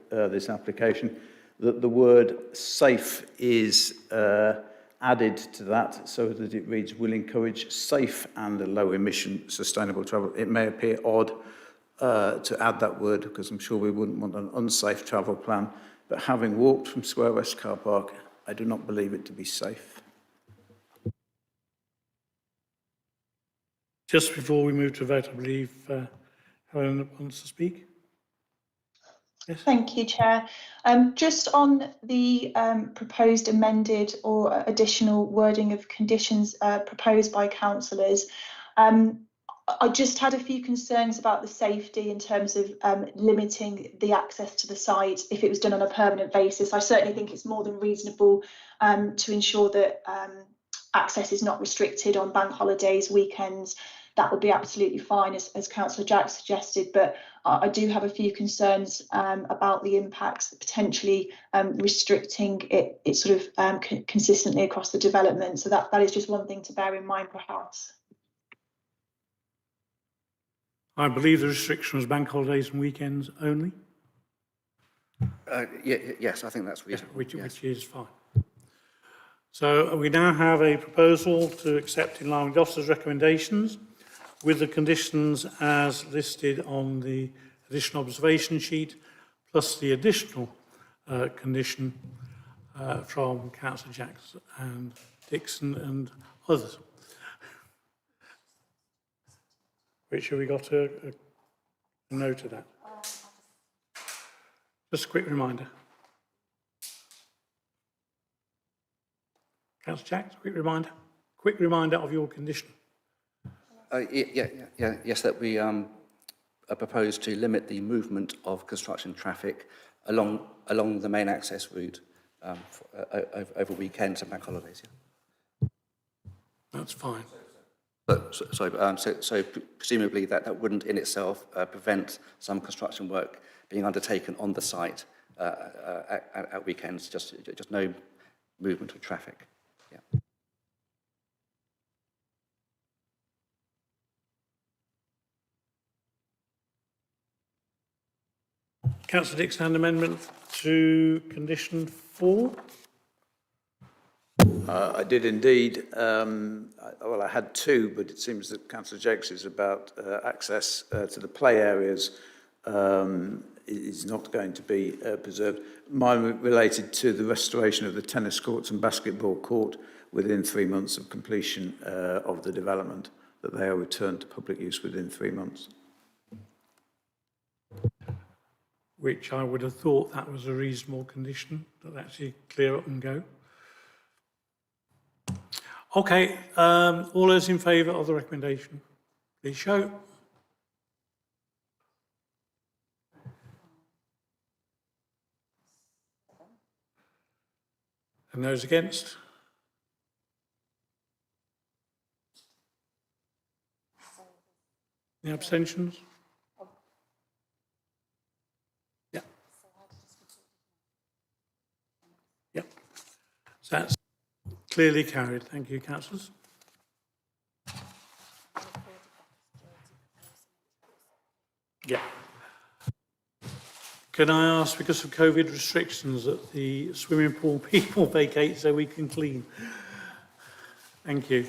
this application, that the word safe is added to that so that it reads, will encourage safe and low emission sustainable travel. It may appear odd to add that word, because I'm sure we wouldn't want an unsafe travel plan, but having walked from Square West Car Park, I do not believe it to be safe. Just before we move to vote, I believe Helen wants to speak. Yes. Thank you, Chair. Just on the proposed amended or additional wording of conditions proposed by councillors, I just had a few concerns about the safety in terms of limiting the access to the site if it was done on a permanent basis. I certainly think it's more than reasonable to ensure that access is not restricted on bank holidays, weekends. That would be absolutely fine, as Councillor Jack suggested, but I do have a few concerns about the impacts, potentially restricting it sort of consistently across the development. So that is just one thing to bear in mind, perhaps. I believe the restriction was bank holidays and weekends only. Yes, I think that's reasonable. Which is fine. So we now have a proposal to accept in line with the officer's recommendations with the conditions as listed on the additional observation sheet, plus the additional condition from Councillor Jackson and Dixon and others. Which have we got a note of that? Just a quick reminder. Councillor Jackson, quick reminder of your condition. Yes, that we propose to limit the movement of construction traffic along the main access route over weekends and bank holidays. Yeah. That's fine. So presumably that wouldn't in itself prevent some construction work being undertaken on the site at weekends, just no movement of traffic. Yeah. Councillor Dixon, an amendment to condition 4. I did indeed. Well, I had 2, but it seems that Councillor Jakes is about access to the play areas is not going to be preserved. Mine related to the restoration of the tennis courts and basketball court within 3 months of completion of the development, that they are returned to public use within 3 months. Which I would have thought that was a reasonable condition, that actually clear up and go. Okay, all those in favour of the recommendation, please show. And those against? Any abstentions? Yeah. Yeah. So that's clearly carried. Thank you, councillors. Yeah. Can I ask, because of COVID restrictions, that the swimming pool people vacate so we can clean? Thank you.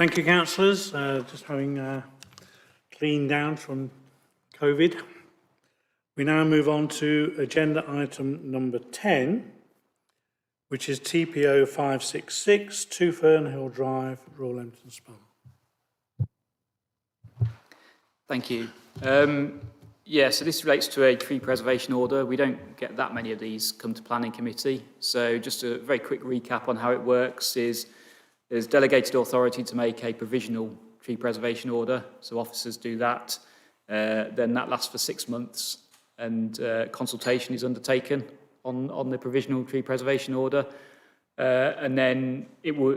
Thank you, councillors. Just having cleaned down from COVID. We now move on to agenda item number 10, which is TPO 566, 2 Fernhill Drive, Royal Empton Spa. Thank you. So this relates to a tree preservation order. We don't get that many of these come to planning committee. So just a very quick recap on how it works is there's delegated authority to make a provisional tree preservation order. So officers do that. Then that lasts for 6 months and consultation is undertaken on the provisional tree preservation order. And then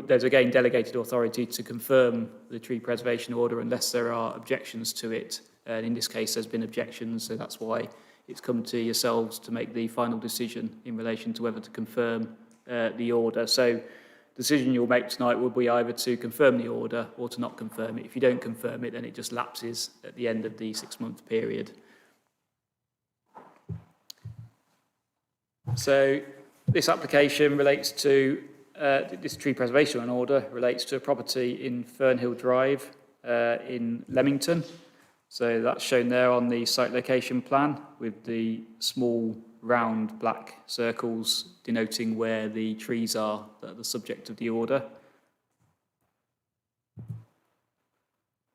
there's again delegated authority to confirm the tree preservation order unless there are objections to it. And in this case, there's been objections, so that's why it's come to yourselves to make the final decision in relation to whether to confirm the order. So the decision you'll make tonight will be either to confirm the order or to not confirm it. If you don't confirm it, then it just lapses at the end of the 6-month period. So this application relates to, this tree preservation order relates to a property in Fernhill Drive in Leamington. So that's shown there on the site location plan with the small round black circles denoting where the trees are that are the subject of the order.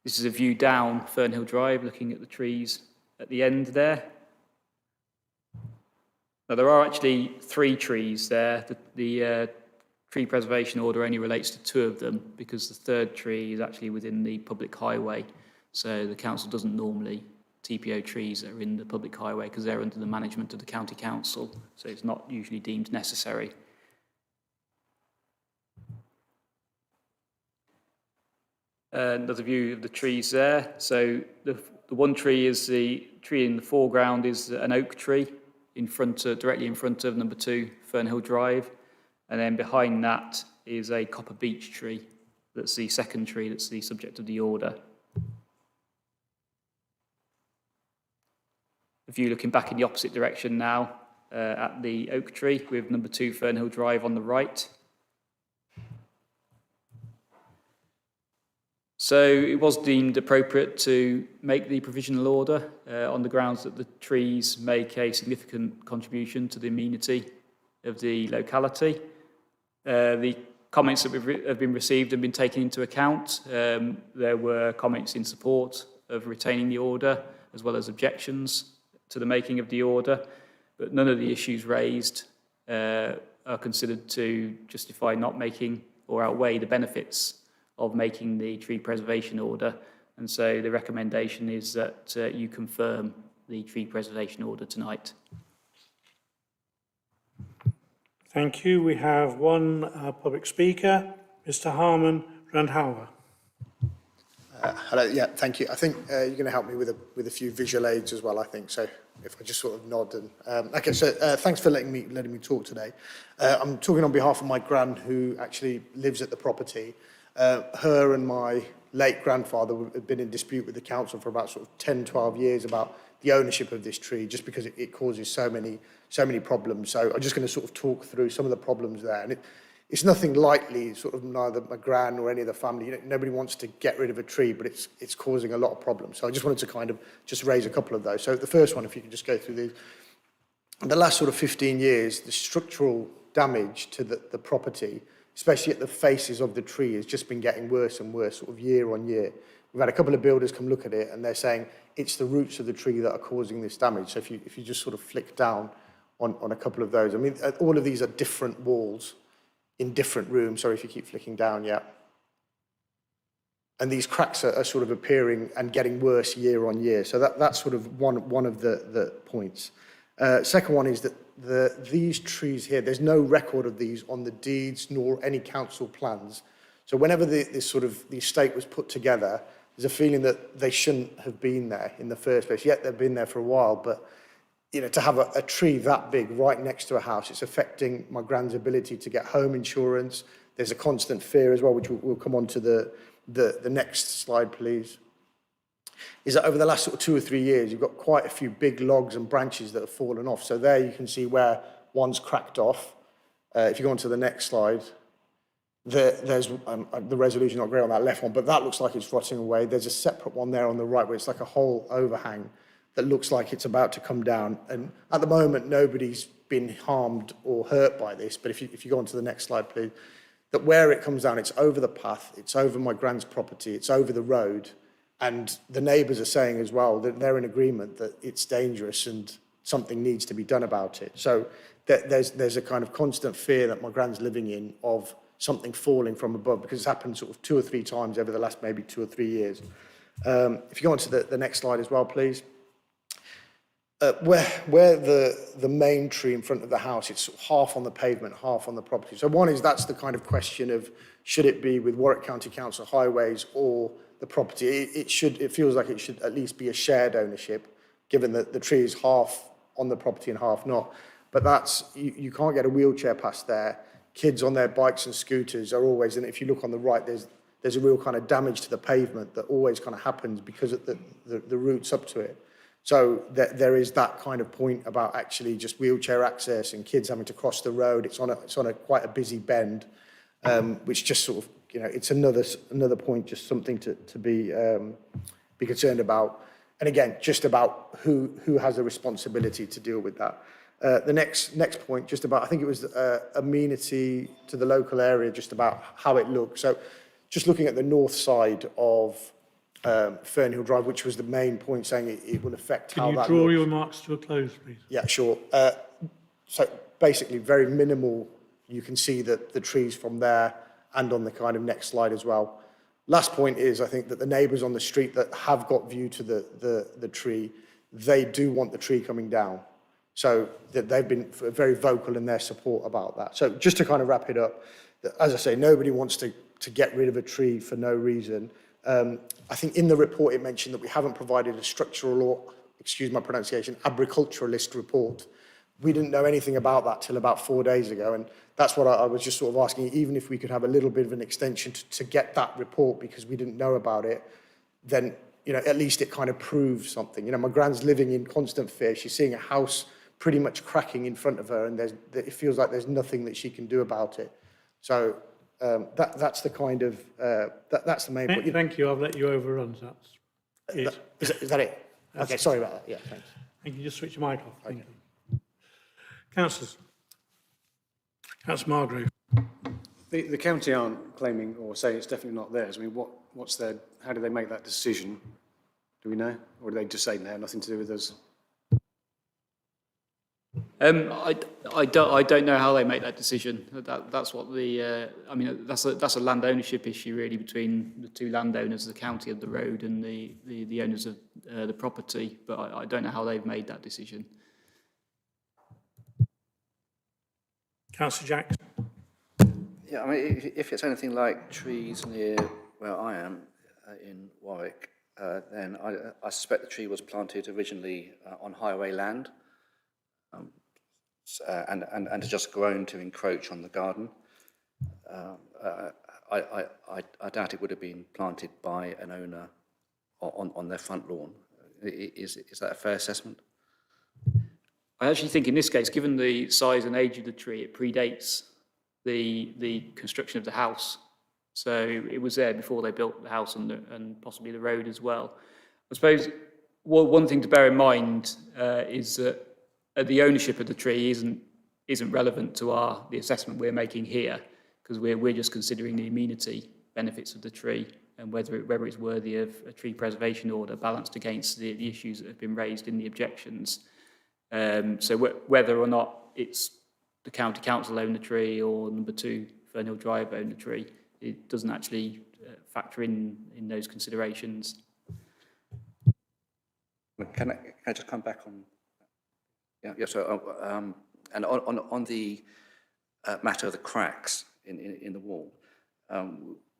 This is a view down Fernhill Drive looking at the trees at the end there. Now there are actually 3 trees there. The tree preservation order only relates to 2 of them because the 3rd tree is actually within the public highway. So the council doesn't normally TPO trees that are in the public highway because they're under the management of the county council. So it's not usually deemed necessary. Another view of the trees there. So the one tree is the tree in the foreground is an oak tree in front of, directly in front of number 2 Fernhill Drive. And then behind that is a copper beech tree. That's the 2nd tree that's the subject of the order. A view looking back in the opposite direction now at the oak tree with number 2 Fernhill Drive on the right. So it was deemed appropriate to make the provisional order on the grounds that the trees make a significant contribution to the amenity of the locality. The comments that have been received have been taken into account. There were comments in support of retaining the order as well as objections to the making of the order, but none of the issues raised are considered to justify not making or outweigh the benefits of making the tree preservation order. And so the recommendation is that you confirm the tree preservation order tonight. Thank you. We have one public speaker, Mr. Harman Randhawa. Hello, yeah, thank you. I think you're going to help me with a few visual aids as well, I think. So if I just sort of nod and okay. So thanks for letting me talk today. I'm talking on behalf of my gran who actually lives at the property. Her and my late grandfather have been in dispute with the council for about sort of 10, 12 years about the ownership of this tree, just because it causes so many problems. So I'm just going to sort of talk through some of the problems there. And it's nothing lightly, sort of neither my gran or any of the family. You know, nobody wants to get rid of a tree, but it's causing a lot of problems. So I just wanted to kind of just raise a couple of those. So the first one, if you could just go through these. In the last sort of 15 years, the structural damage to the property, especially at the faces of the tree, has just been getting worse and worse, sort of year on year. We've had a couple of builders come look at it, and they're saying it's the roots of the tree that are causing this damage. So if you just sort of flick down on a couple of those, I mean, all of these are different walls in different rooms. Sorry if you keep flicking down, yeah. And these cracks are sort of appearing and getting worse year on year. So that's sort of one of the points. Second one is that these trees here, there's no record of these on the deeds nor any council plans. So whenever the estate was put together, there's a feeling that they shouldn't have been there in the first place. Yet they've been there for a while, but you know, to have a tree that big right next to a house, it's affecting my gran's ability to get home insurance. There's a constant fear as well, which we'll come on to the next slide, please. Is that over the last sort of 2 or 3 years, you've got quite a few big logs and branches that have fallen off. So there you can see where one's cracked off. If you go on to the next slide, There's the resolution not great on that left one, but that looks like it's rotting away. There's a separate one there on the right where it's like a whole overhang that looks like it's about to come down. And at the moment, nobody's been harmed or hurt by this. But if you go on to the next slide, please, that where it comes down, it's over the path, it's over my grand's property, it's over the road. And the neighbours are saying as well that they're in agreement that it's dangerous and something needs to be done about it. So there's a kind of constant fear that my grand's living in of something falling from above, because it's happened sort of 2 or 3 times over the last maybe 2 or 3 years. If you go on to the next slide as well, please. Where the main tree in front of the house, it's half on the pavement, half on the property. So one is, that's the kind of question of, should it be with Warwick County Council Highways or the property? It feels like it should at least be a shared ownership, given that the tree is half on the property and half not. But that's, you can't get a wheelchair past there. Kids on their bikes and scooters are always, and if you look on the right, there's a real kind of damage to the pavement that always kind of happens because of the routes up to it. So there is that kind of point about actually just wheelchair access and kids having to cross the road. It's on a quite a busy bend, which just sort of, you know, it's another point, just something to be concerned about. And again, just about who has the responsibility to deal with that. The next point, just about, I think it was amenity to the local area, just about how it looks. So just looking at the north side of Fernhill Drive, which was the main point, saying it will affect how that looks. Can you draw your remarks to a close, please? Yeah, sure. So basically very minimal. You can see that the trees from there and on the kind of next slide as well. Last point is, I think that the neighbours on the street that have got view to the tree, they do want the tree coming down. So that they've been very vocal in their support about that. So just to kind of wrap it up, as I say, nobody wants to get rid of a tree for no reason. I think in the report it mentioned that we haven't provided a structural or, excuse my pronunciation, agriculturalist report. We didn't know anything about that till about 4 days ago, and that's what I was just sort of asking, even if we could have a little bit of an extension to get that report, because we didn't know about it, then, you know, at least it kind of proves something. You know, my grand's living in constant fear. She's seeing a house pretty much cracking in front of her, and it feels like there's nothing that she can do about it. So that's the kind of, that's the main point. Thank you, I've let you overrun, so that's it. Is that it? Okay, sorry about that. Yeah, thanks. Thank you, just switch your mic off. Thank you. Councillors. Councillor Margrave. The county aren't claiming or saying it's definitely not theirs. I mean, how do they make that decision? Do we know? Or do they just say, no, nothing to do with us? I don't know how they make that decision. That's what I mean, that's a land ownership issue really between the two landowners, the county of the road and the owners of the property. But I don't know how they've made that decision. Councillor Jackson. Yeah, I mean, if it's anything like trees near where I am in Warwick, then I suspect the tree was planted originally on highway land. And just grown to encroach on the garden. I doubt it would have been planted by an owner on their front lawn. Is that a fair assessment? I actually think in this case, given the size and age of the tree, it predates the construction of the house. So it was there before they built the house and possibly the road as well. I suppose one thing to bear in mind is that the ownership of the tree isn't relevant to the assessment we're making here, because we're just considering the amenity benefits of the tree and whether it's worthy of a tree preservation order balanced against the issues that have been raised in the objections. So whether or not it's the county council own the tree or number 2 Fernhill Drive own the tree, it doesn't actually factor in those considerations. Can I just come back on? Yeah. So, and on the matter of the cracks in the wall,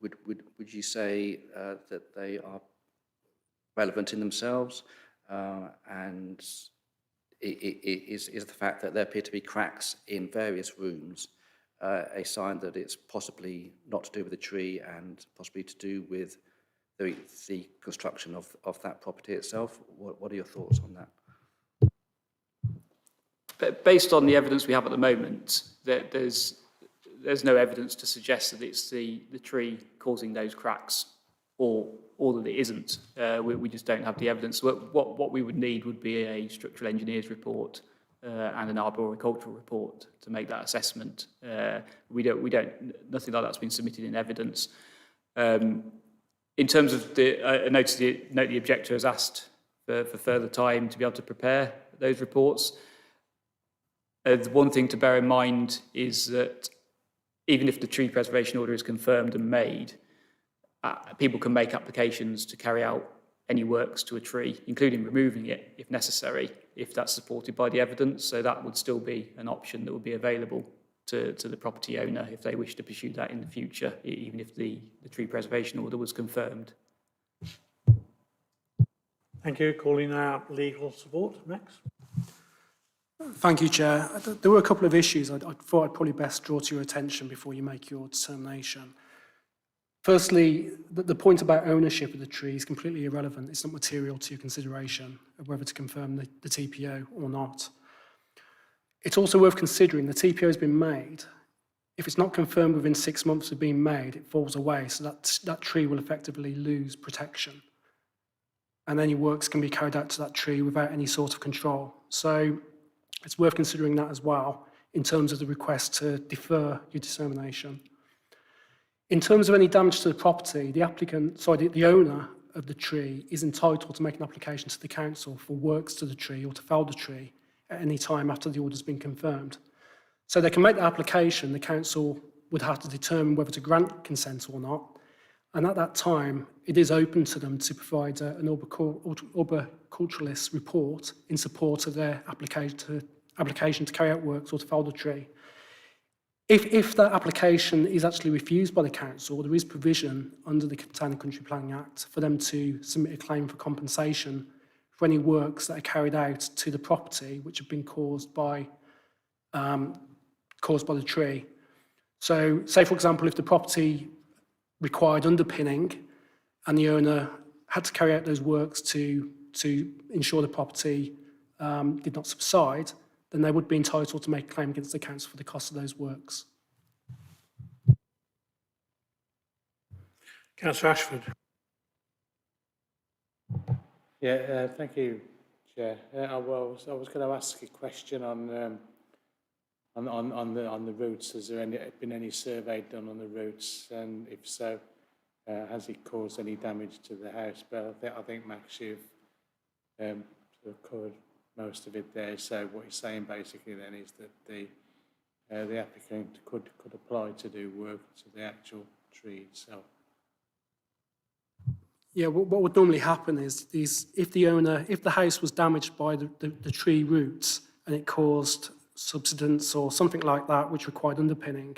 would you say that they are relevant in themselves, and is the fact that there appear to be cracks in various rooms a sign that it's possibly not to do with the tree and possibly to do with the construction of that property itself? What are your thoughts on that? But based on the evidence we have at the moment, there's there's no evidence to suggest that it's the tree causing those cracks, or that it isn't. We just don't have the evidence. What we would need would be a structural engineer's report and an arboricultural report to make that assessment. Nothing like that's been submitted in evidence. In terms of I note the objector has asked for further time to be able to prepare those reports. The one thing to bear in mind is that even if the tree preservation order is confirmed and made, people can make applications to carry out any works to a tree, including removing it if necessary, if that's supported by the evidence. So that would still be an option that would be available to the property owner if they wish to pursue that in the future, even if the tree preservation order was confirmed. Thank you. Calling out legal support. Next. Thank you, Chair. There were a couple of issues I thought I'd probably best draw to your attention before you make your determination. Firstly, the point about ownership of the tree is completely irrelevant. It's not material to your consideration of whether to confirm the TPO or not. It's also worth considering the TPO has been made. If it's not confirmed within 6 months of being made, it falls away, so that tree will effectively lose protection. And any works can be carried out to that tree without any sort of control. So it's worth considering that as well in terms of the request to defer your determination. In terms of any damage to the property, the owner of the tree is entitled to make an application to the council for works to the tree or to fell the tree at any time after the order's been confirmed. So they can make the application, the council would have to determine whether to grant consent or not, and at that time it is open to them to provide an arboriculturalist report in support of their application to carry out works or to fell the tree. If that application is actually refused by the council, there is provision under the Town and Country Planning Act for them to submit a claim for compensation for any works that are carried out to the property which have been caused by the tree. So, say for example, if the property required underpinning and the owner had to carry out those works to ensure the property did not subside, then they would be entitled to make a claim against the council for the cost of those works. Councillor Ashford. Yeah, thank you, Chair. I was going to ask a question on the routes. Has there been any survey done on the routes, and if so, has it caused any damage to the house? But I think Max, you've sort of covered most of it there. So what you're saying basically then is that the applicant could apply to do work to the actual tree itself. Yeah, what would normally happen is if the house was damaged by the tree roots and it caused subsidence or something like that which required underpinning,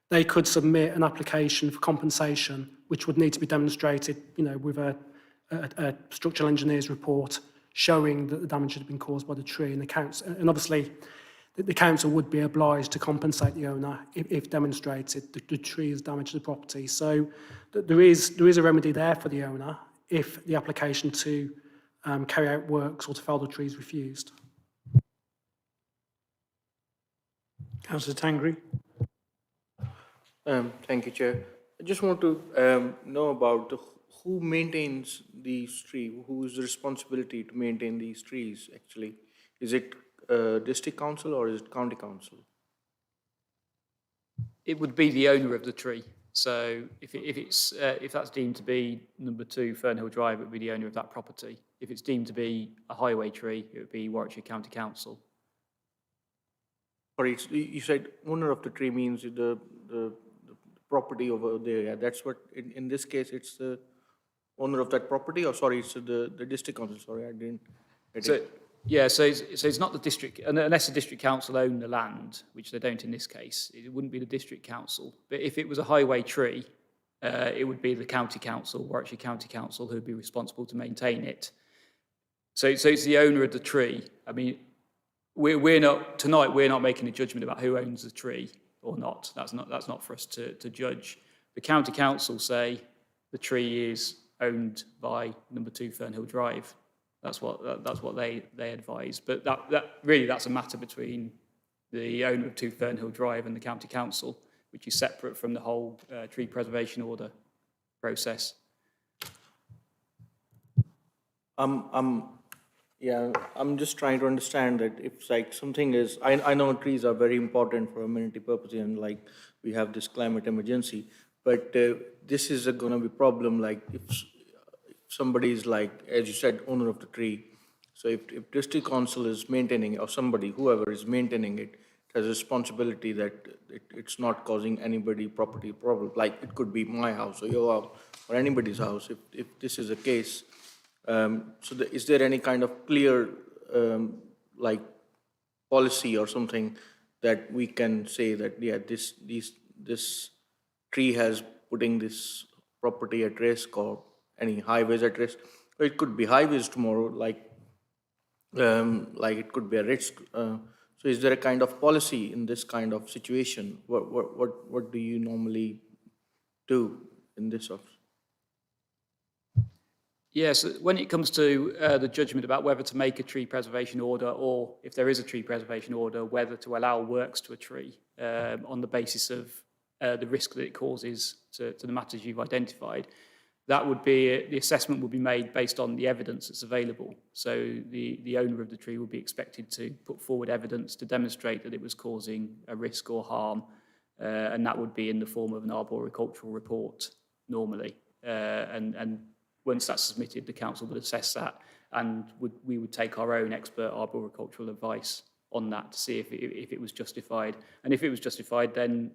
they could submit an application for compensation which would need to be demonstrated, with a structural engineer's report showing that the damage had been caused by the tree, and obviously the council would be obliged to compensate the owner if demonstrated the tree has damaged the property. So there is a remedy there for the owner if the application to carry out works or to fell the tree is refused. Councillor Tangri. Thank you, Chair. I just want to know about who maintains these trees, who is the responsibility to maintain these trees actually? Is it district council or is it county council? It would be the owner of the tree. So if that's deemed to be number 2 Fernhill Drive, it would be the owner of that property. If it's deemed to be a highway tree, it would be Warwickshire County Council. Sorry, you said owner of the tree means the property over there. Yeah, that's what in this case it's the owner of that property, or sorry, it's the district council. Sorry, I didn't. Yeah, so it's not the district, unless the district council own the land, which they don't in this case, it wouldn't be the district council. But if it was a highway tree, it would be the county council, Warwickshire County Council, who would be responsible to maintain it. So it's the owner of the tree. I mean, we're not making a judgment about who owns the tree or not. That's not for us to judge. The county council say the tree is owned by number 2 Fernhill Drive. That's what they advise. But that's a matter between the owner of 2 Fernhill Drive and the county council. which is separate from the whole tree preservation order process. I'm just trying to understand that if like something is, I know trees are very important for amenity purposes and like we have this climate emergency, but this is going to be a problem like if somebody is like, as you said, owner of the tree. So if district council is maintaining or somebody, whoever is maintaining it, has a responsibility that it's not causing anybody property problem. Like it could be my house or your house or anybody's house if this is a case. Is there any kind of clear like policy or something that we can say that, yeah, this tree has putting this property at risk or any highways at risk? Or it could be highways tomorrow, like it could be a risk. So is there a kind of policy in this kind of situation? What do you normally do in this office? Yes, when it comes to the judgment about whether to make a tree preservation order or if there is a tree preservation order, whether to allow works to a tree on the basis of the risk that it causes to the matters you've identified, that would be, the assessment would be made based on the evidence that's available. So the owner of the tree would be expected to put forward evidence to demonstrate that it was causing a risk or harm, and that would be in the form of an arboricultural report normally. And once that's submitted, the council would assess that, and we would take our own expert arboricultural advice on that to see if it was justified. And if it was justified, then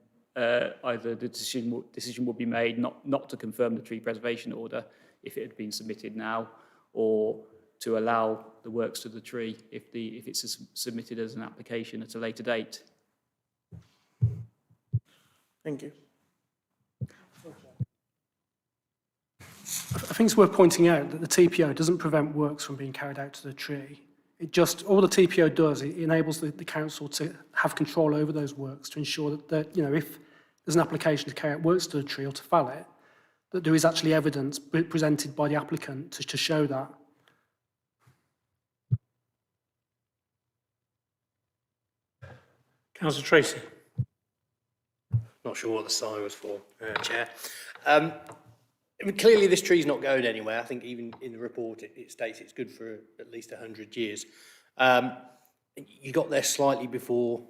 either the decision would be made not to confirm the tree preservation order if it had been submitted now, or to allow the works to the tree if it's submitted as an application at a later date. Thank you. I think it's worth pointing out that the TPO doesn't prevent works from being carried out to the tree. It just, all the TPO does, it enables the council to have control over those works to ensure that you know, if there's an application to carry out works to the tree or to fell it, that there is actually evidence presented by the applicant to show that. Councillor Tracy. Not sure what the sign was for, Chair. I mean, clearly this tree's not going anywhere. I think even in the report it states it's good for at least 100 years. You got there slightly before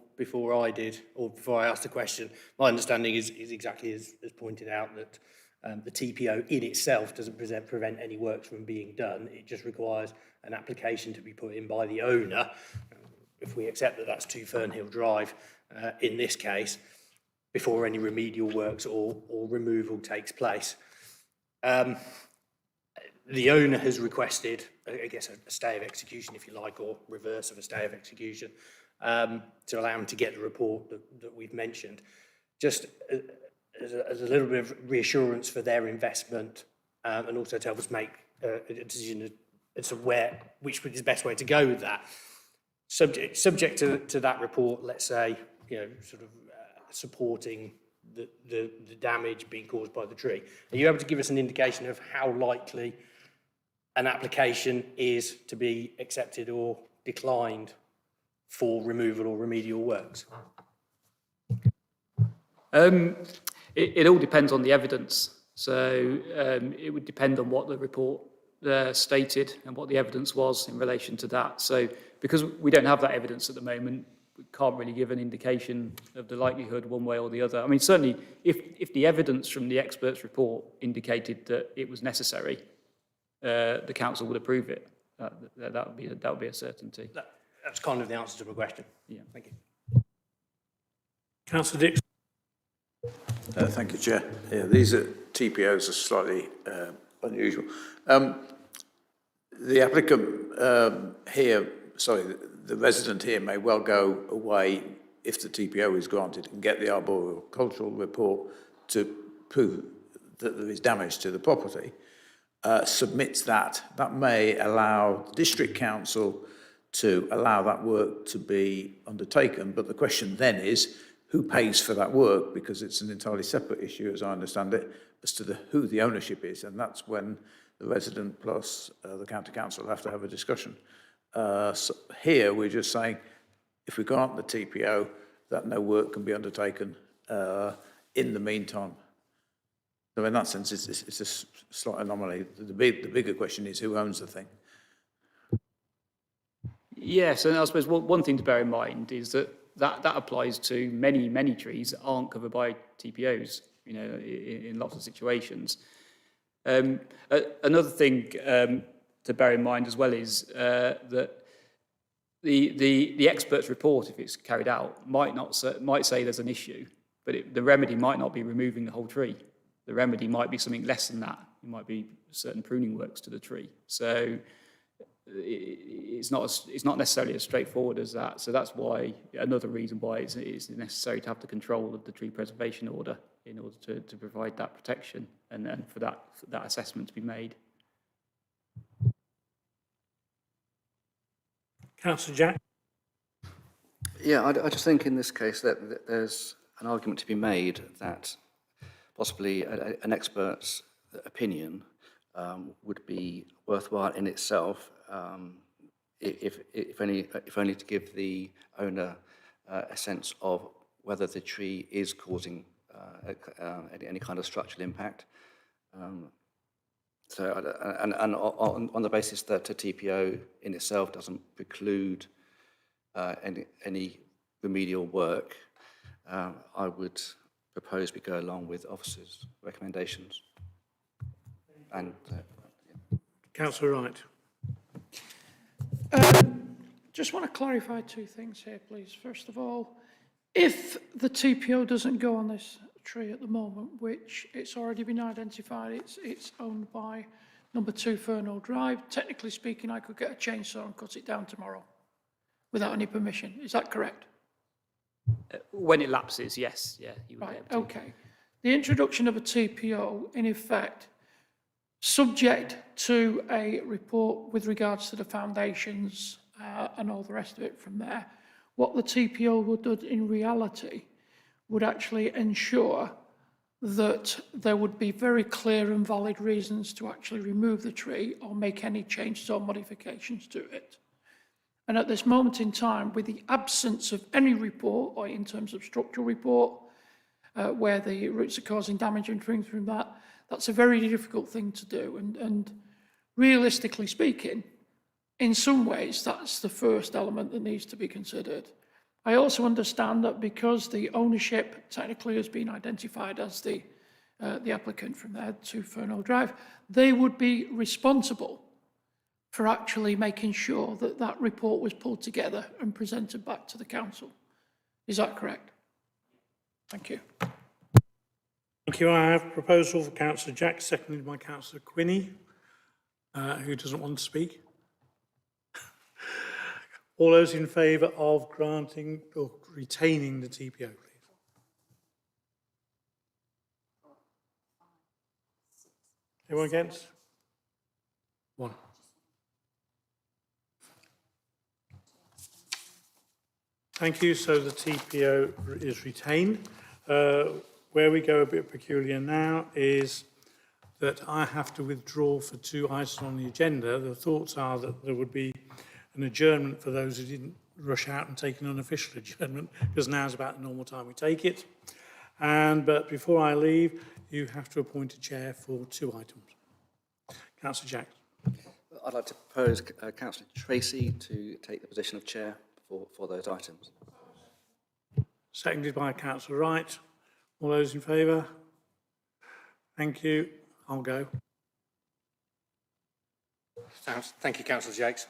I did, or before I asked the question. My understanding is exactly as pointed out, that the TPO in itself doesn't prevent any works from being done. It just requires an application to be put in by the owner. If we accept that that's 2 Fernhill Drive in this case, before any remedial works or removal takes place. The owner has requested, I guess, a stay of execution, if you like, or reverse of a stay of execution, to allow him to get the report that we've mentioned. Just as a little bit of reassurance for their investment, and also to help us make a decision as to which is the best way to go with that. Subject to that report, let's say, you know, sort of supporting the damage being caused by the tree. Are you able to give us an indication of how likely an application is to be accepted or declined for removal or remedial works? It all depends on the evidence. So it would depend on what the report stated and what the evidence was in relation to that. So because we don't have that evidence at the moment, we can't really give an indication of the likelihood one way or the other. I mean, certainly if the evidence from the expert's report indicated that it was necessary, the council would approve it. That would be a certainty. That's kind of the answer to my question. Yeah. Thank you. Councillor Dixon. Thank you, Chair. Yeah, these TPOs are slightly unusual. The applicant here, the resident here may well go away if the TPO is granted and get the arboricultural report to prove that there is damage to the property, submits that. That may allow the district council to allow that work to be undertaken, but the question then is, who pays for that work? Because it's an entirely separate issue, as I understand it, as to who the ownership is, and that's when the resident plus the county council have to have a discussion. So here we're just saying, if we grant the TPO, that no work can be undertaken in the meantime. So in that sense, it's a slight anomaly. The bigger question is who owns the thing? Yes, and I suppose one thing to bear in mind is that applies to many trees that aren't covered by TPOs, you know, in lots of situations. Another thing to bear in mind as well is that the expert's report, if it's carried out, might say there's an issue, but the remedy might not be removing the whole tree. The remedy might be something less than that. It might be certain pruning works to the tree. So it's not necessarily as straightforward as that. So that's why another reason why it's necessary to have the control of the tree preservation order in order to provide that protection and then for that assessment to be made. Councillor Jack. Yeah, I just think in this case that there's an argument to be made that possibly an expert's opinion would be worthwhile in itself, if only to give the owner a sense of whether the tree is causing any kind of structural impact. On the basis that a TPO in itself doesn't preclude any remedial work, I would propose we go along with officers' recommendations. And Councillor Wright. Just want to clarify two things here, please. First of all, if the TPO doesn't go on this tree at the moment, which it's already been identified, it's owned by number 2 Fernald Drive, technically speaking, I could get a chainsaw and cut it down tomorrow without any permission. Is that correct? When it lapses, yes, yeah. You would Right, be able to. okay. The introduction of a TPO, in effect, subject to a report with regards to the foundations and all the rest of it from there, what the TPO would do in reality would actually ensure that there would be very clear and valid reasons to actually remove the tree or make any changes or modifications to it. And at this moment in time, with the absence of any report, or in terms of structural report, where the roots are causing damage and things from that, that's a very difficult thing to do. And realistically speaking, in some ways, that's the first element that needs to be considered. I also understand that because the ownership technically has been identified as the applicant from there to Fernald Drive, they would be responsible for actually making sure that that report was pulled together and presented back to the council. Is that correct? Thank you. Thank you. I have a proposal for Councillor Jack, seconded by Councillor Quinney, who doesn't want to speak. All those in favour of granting or retaining the TPO, please. Anyone against? 1. Thank you. So the TPO is retained. Where we go a bit peculiar now is that I have to withdraw for 2 items on the agenda. The thoughts are that there would be an adjournment for those who didn't rush out and take an unofficial adjournment, because now is about the normal time we take it. But before I leave, you have to appoint a chair for 2 items. Councillor Jack. I'd like to propose Councillor Tracy to take the position of chair for those items. Seconded by Councillor Wright. All those in favour? Thank you. I'll go. Thank you, Councillor Jakes.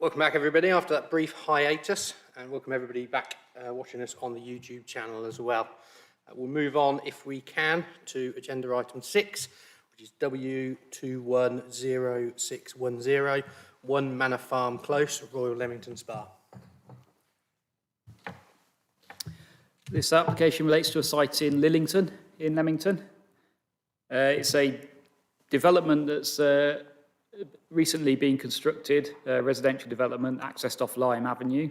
Welcome back, everybody, after that brief hiatus, and welcome everybody back watching us on the YouTube channel as well. We'll move on, if we can, to agenda item 6, which is W210610, 1 Manor Farm Close, Royal Leamington Spa. This application relates to a site in Lillington, in Leamington. It's a development that's recently been constructed, residential development accessed off Lime Avenue.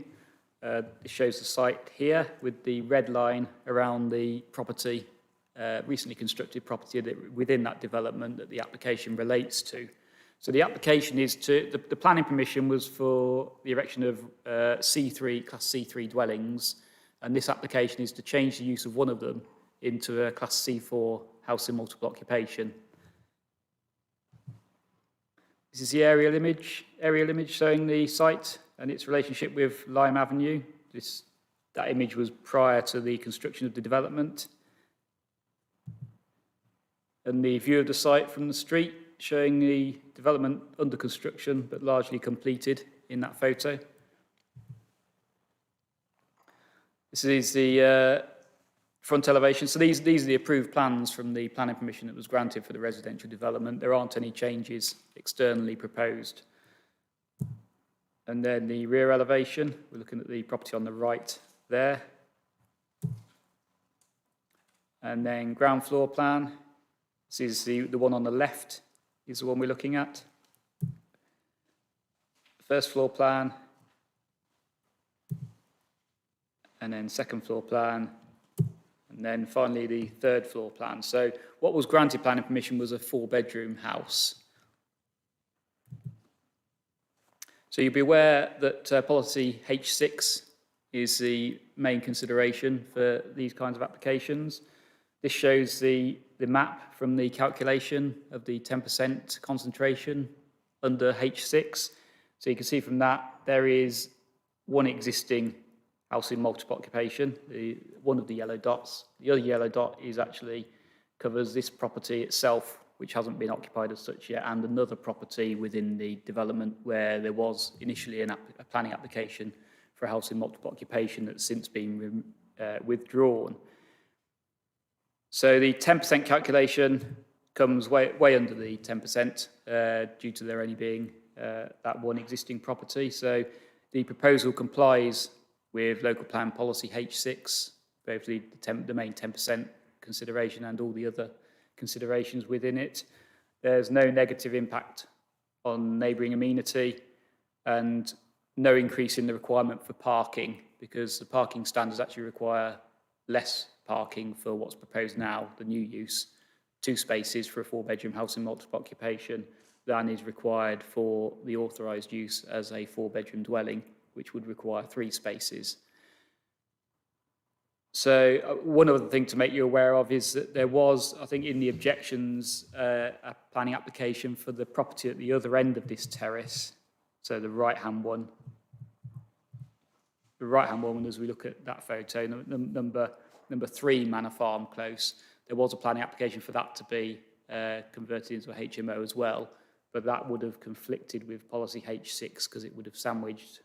It shows the site here with the red line around the property, recently constructed property that within that development that the application relates to. So the application is to, the planning permission was for the erection of C3, Class C3 dwellings, and this application is to change the use of one of them into a Class C4 house in multiple occupation. This is the aerial image showing the site and its relationship with Lime Avenue. That image was prior to the construction of the development. And the view of the site from the street showing the development under construction but largely completed in that photo. This is the front elevation. So these are the approved plans from the planning permission that was granted for the residential development. There aren't any changes externally proposed. And then the rear elevation, we're looking at the property on the right there. And then ground floor plan. This is the one on the left is the one we're looking at. First floor plan. And then second floor plan. And then finally the third floor plan. So what was granted planning permission was a 4-bedroom house. So you'll be aware that policy H6 is the main consideration for these kinds of applications. This shows the map from the calculation of the 10% concentration under H6. So you can see from that there is one existing house in multiple occupation, one of the yellow dots. The other yellow dot covers this property itself, which hasn't been occupied as such yet, and another property within the development where there was initially a planning application for a house in multiple occupation that's since been withdrawn. So the 10% calculation comes way under the 10% due to there only being that one existing property. So the proposal complies with local plan policy H6, both the main 10% consideration and all the other considerations within it. There's no negative impact on neighbouring amenity and no increase in the requirement for parking, because the parking standards actually require less parking for what's proposed now, the new use, 2 spaces for a 4-bedroom house in multiple occupation, than is required for the authorised use as a 4-bedroom dwelling, which would require 3 spaces. So one other thing to make you aware of is that there was, I think in the objections, a planning application for the property at the other end of this terrace, so the right-hand one. The right-hand one, as we look at that photo, number 3 Manor Farm Close, there was a planning application for that to be converted into a HMO as well, but that would have conflicted with policy H6 because it would have sandwiched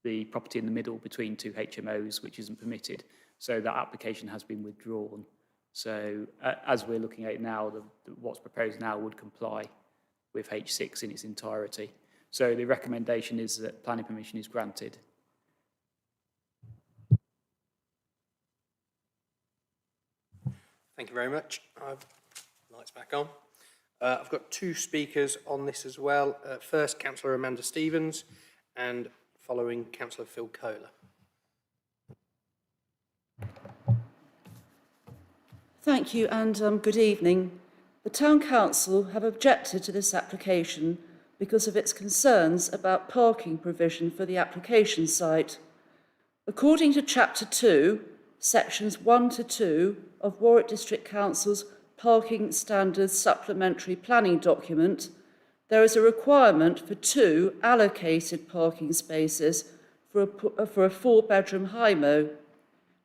the property in the middle between 2 HMOs, which isn't permitted. So that application has been withdrawn. So as we're looking at it now, what's proposed now would comply with H6 in its entirety. So the recommendation is that planning permission is granted. Thank you very much. Lights back on. I've got 2 speakers on this as well. First, Councillor Amanda Stevens, and following Councillor Phil Kohler. Thank you and good evening. The Town Council have objected to this application because of its concerns about parking provision for the application site. According to Chapter 2, Sections 1 to 2 of Warwick District Council's Parking Standards Supplementary Planning Document, there is a requirement for 2 allocated parking spaces for a 4-bedroom HMO.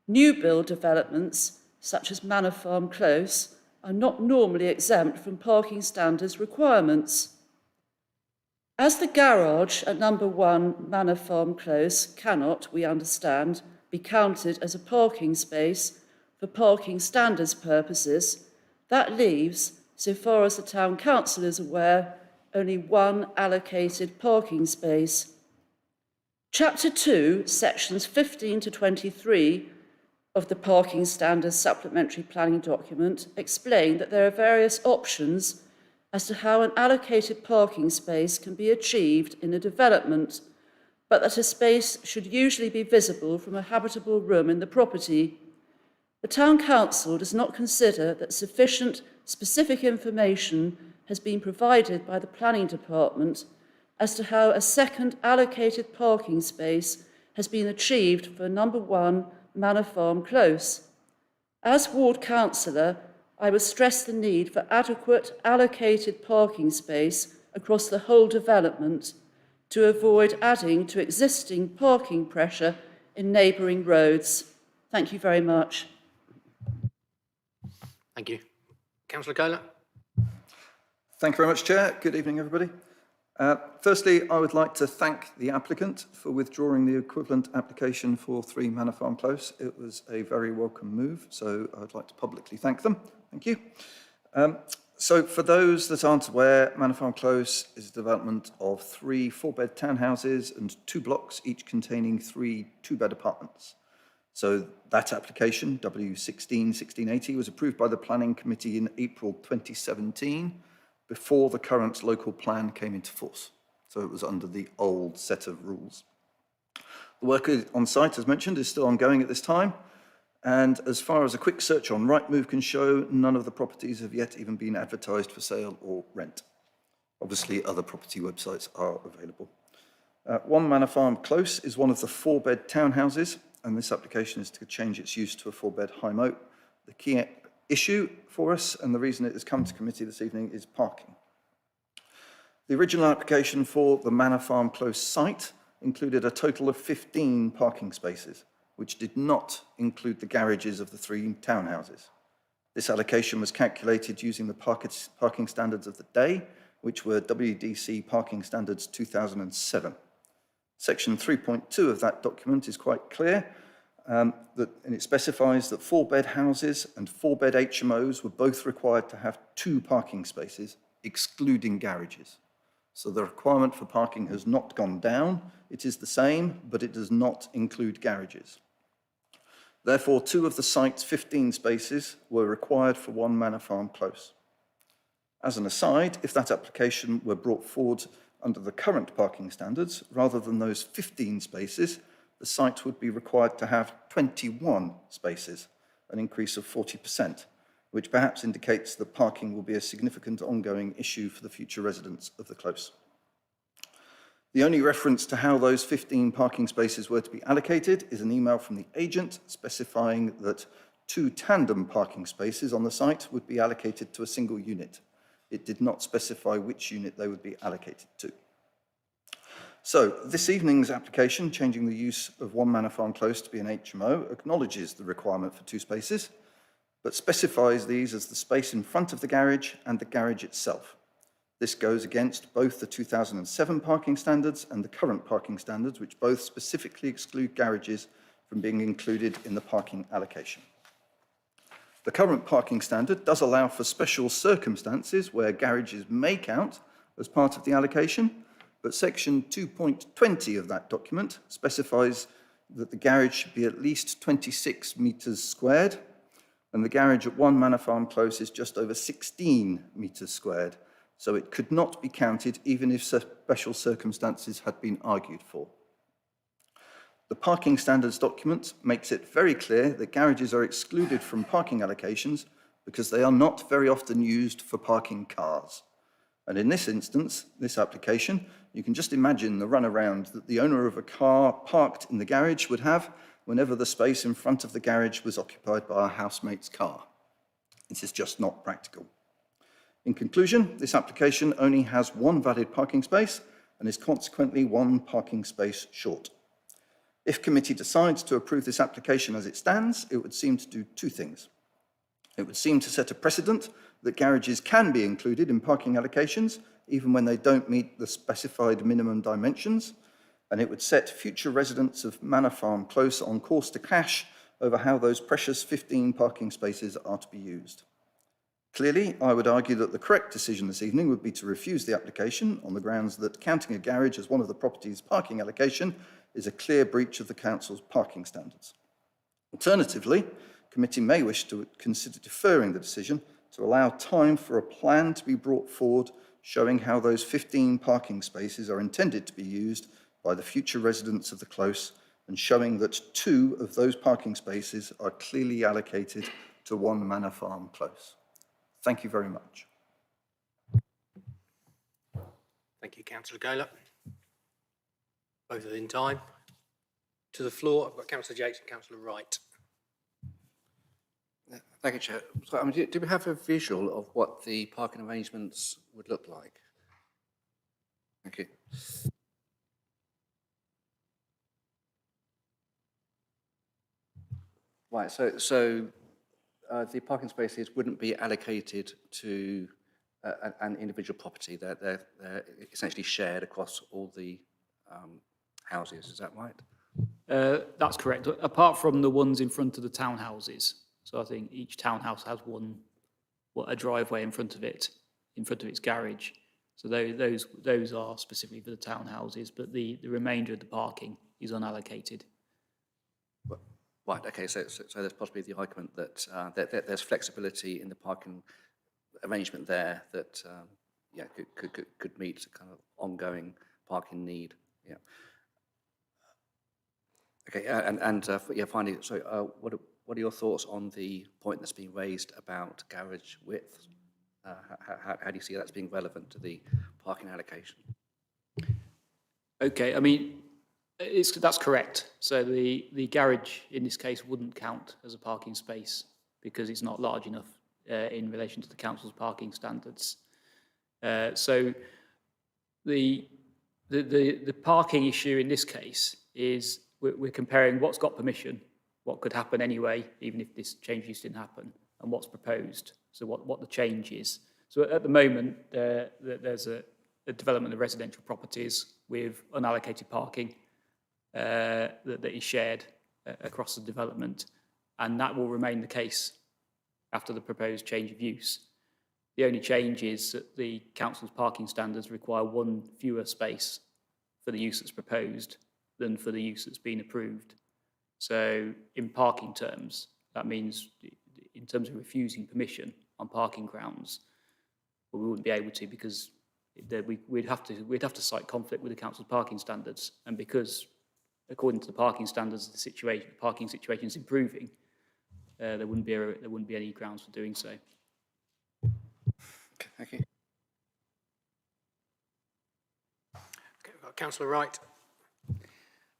New build developments, such as Manor Farm Close, are not normally exempt from parking standards requirements. As the garage at number 1 Manor Farm Close cannot, we understand, be counted as a parking space for parking standards purposes, that leaves, so far as the Town Council is aware, only one allocated parking space. Chapter 2, sections 15 to 23 of the Parking Standards Supplementary Planning document explain that there are various options as to how an allocated parking space can be achieved in a development, but that a space should usually be visible from a habitable room in the property. The Town Council does not consider that sufficient specific information has been provided by the Planning Department as to how a second allocated parking space has been achieved for number 1 Manor Farm Close. As Ward Councillor, I would stress the need for adequate allocated parking space across the whole development to avoid adding to existing parking pressure in neighbouring roads. Thank you very much. Thank you. Councillor Kohler. Thank you very much, Chair. Good evening, everybody. Firstly, I would like to thank the applicant for withdrawing the equivalent application for 3 Manor Farm Close. It was a very welcome move, so I'd like to publicly thank them. Thank you. So for those that aren't aware, Manor Farm Close is a development of 3 4-bed townhouses and 2 blocks, each containing 3 2-bed apartments. So that application, W16-1680, was approved by the Planning Committee in April 2017, before the current local plan came into force. So it was under the old set of rules. The work on site, as mentioned, is still ongoing at this time. And as far as a quick search on Rightmove can show, none of the properties have yet even been advertised for sale or rent. Obviously, other property websites are available. 1 Manor Farm Close is one of the 4-bed townhouses, and this application is to change its use to a 4-bed high moat. The key issue for us, and the reason it has come to committee this evening, is parking. The original application for the Manor Farm Close site included a total of 15 parking spaces, which did not include the garages of the 3 townhouses. This allocation was calculated using the parking standards of the day, which were WDC Parking Standards 2007. Section 3.2 of that document is quite clear, and it specifies that 4-bed houses and 4-bed HMOs were both required to have 2 parking spaces, excluding garages. So the requirement for parking has not gone down. It is the same, but it does not include garages. Therefore, 2 of the site's 15 spaces were required for 1 Manor Farm Close. As an aside, if that application were brought forward under the current parking standards, rather than those 15 spaces, the site would be required to have 21 spaces, an increase of 40%, which perhaps indicates that parking will be a significant ongoing issue for the future residents of the Close. The only reference to how those 15 parking spaces were to be allocated is an email from the agent specifying that 2 tandem parking spaces on the site would be allocated to a single unit. It did not specify which unit they would be allocated to. So this evening's application, changing the use of 1 Manor Farm Close to be an HMO, acknowledges the requirement for 2 spaces, but specifies these as the space in front of the garage and the garage itself. This goes against both the 2007 parking standards and the current parking standards, which both specifically exclude garages from being included in the parking allocation. The current parking standard does allow for special circumstances where garages may count as part of the allocation, but section 2.20 of that document specifies that the garage should be at least 26 metres squared, and the garage at 1 Manor Farm Close is just over 16 metres squared, so it could not be counted even if special circumstances had been argued for. The parking standards document makes it very clear that garages are excluded from parking allocations because they are not very often used for parking cars. And in this instance, this application, you can just imagine the runaround that the owner of a car parked in the garage would have whenever the space in front of the garage was occupied by a housemate's car. This is just not practical. In conclusion, this application only has 1 valid parking space and is consequently 1 parking space short. If committee decides to approve this application as it stands, it would seem to do 2 things. It would seem to set a precedent that garages can be included in parking allocations, even when they don't meet the specified minimum dimensions, and it would set future residents of Manor Farm Close on course to clash over how those precious 15 parking spaces are to be used. Clearly, I would argue that the correct decision this evening would be to refuse the application on the grounds that counting a garage as one of the property's parking allocation is a clear breach of the council's parking standards. Alternatively, committee may wish to consider deferring the decision to allow time for a plan to be brought forward showing how those 15 parking spaces are intended to be used by the future residents of the Close and showing that 2 of those parking spaces are clearly allocated to 1 Manor Farm Close. Thank you very much. Thank you, Councillor Gola. Both are in time. To the floor, I've got Councillor Yates and Councillor Wright. Thank you, Chair. So, I mean, do we have a visual of what the parking arrangements would look like? Thank you. Right, so the parking spaces wouldn't be allocated to an individual property. They're essentially shared across all the houses. Is that right? That's correct, apart from the ones in front of the townhouses. So I think each townhouse has a driveway in front of its garage. So those are specifically for the townhouses, but the remainder of the parking is unallocated. Right, okay, so there's possibly the argument that there's flexibility in the parking arrangement there that could meet a kind of ongoing parking need. Yeah. Okay, finally, so what are your thoughts on the point that's been raised about garage width? How do you see that's being relevant to the parking allocation? Okay, I mean, that's correct. So the garage in this case wouldn't count as a parking space because it's not large enough in relation to the council's parking standards. So the parking issue in this case is we're comparing what's got permission, what could happen anyway, even if this change use didn't happen, and what's proposed. So what the change is. So at the moment, there's a development of residential properties with unallocated parking that is shared across the development, and that will remain the case after the proposed change of use. The only change is that the council's parking standards require 1 fewer space for the use that's proposed than for the use that's been approved. So in parking terms, that means in terms of refusing permission on parking grounds, we wouldn't be able to because we'd have to cite conflict with the council's parking standards, and because according to the parking standards, the parking situation is improving, there wouldn't be any grounds for doing so. Okay, thank you. Okay, we've got Councillor Wright.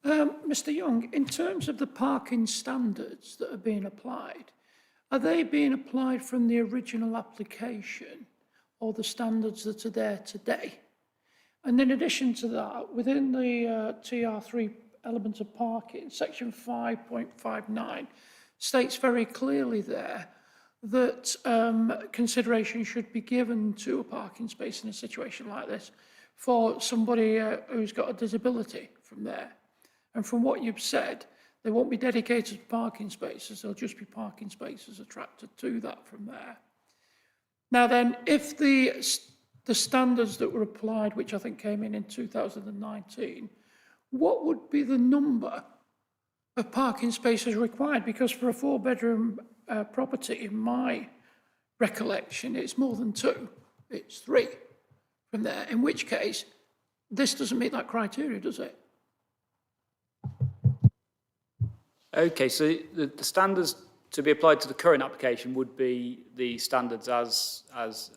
Mr. Young, in terms of the parking standards that are being applied, are they being applied from the original application or the standards that are there today? And in addition to that, within the TR3 elements of parking, section 5.59 states very clearly there that consideration should be given to a parking space in a situation like this for somebody who's got a disability from there. And from what you've said, they won't be dedicated parking spaces, they'll just be parking spaces attracted to that from there. Now then, if the standards that were applied, which I think came in 2019, what would be the number of parking spaces required? Because for a 4-bedroom property, in my recollection, it's more than 2, it's 3 from there, in which case, this doesn't meet that criteria, does it? Okay, so the standards to be applied to the current application would be the standards as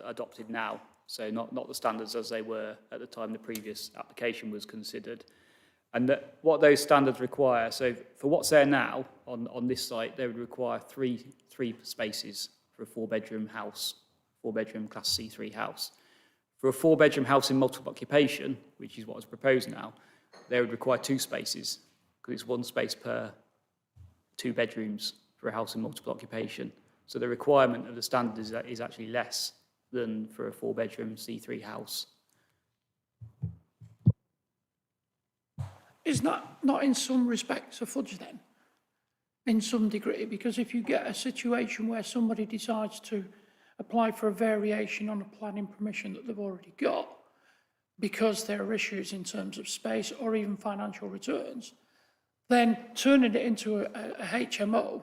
adopted now. So not the standards as they were at the time the previous application was considered. And what those standards require, so for what's there now on this site, they would require three spaces for a 4-bedroom house, 4-bedroom Class C3 house. For a 4-bedroom house in multiple occupation, which is what is proposed now, they would require 2 spaces, because it's 1 space per 2 bedrooms for a house in multiple occupation. So the requirement of the standard is actually less than for a 4-bedroom C3 house. Is that not in some respects a fudge then? In some degree, because if you get a situation where somebody decides to apply for a variation on a planning permission that they've already got, because there are issues in terms of space or even financial returns, then turning it into a HMO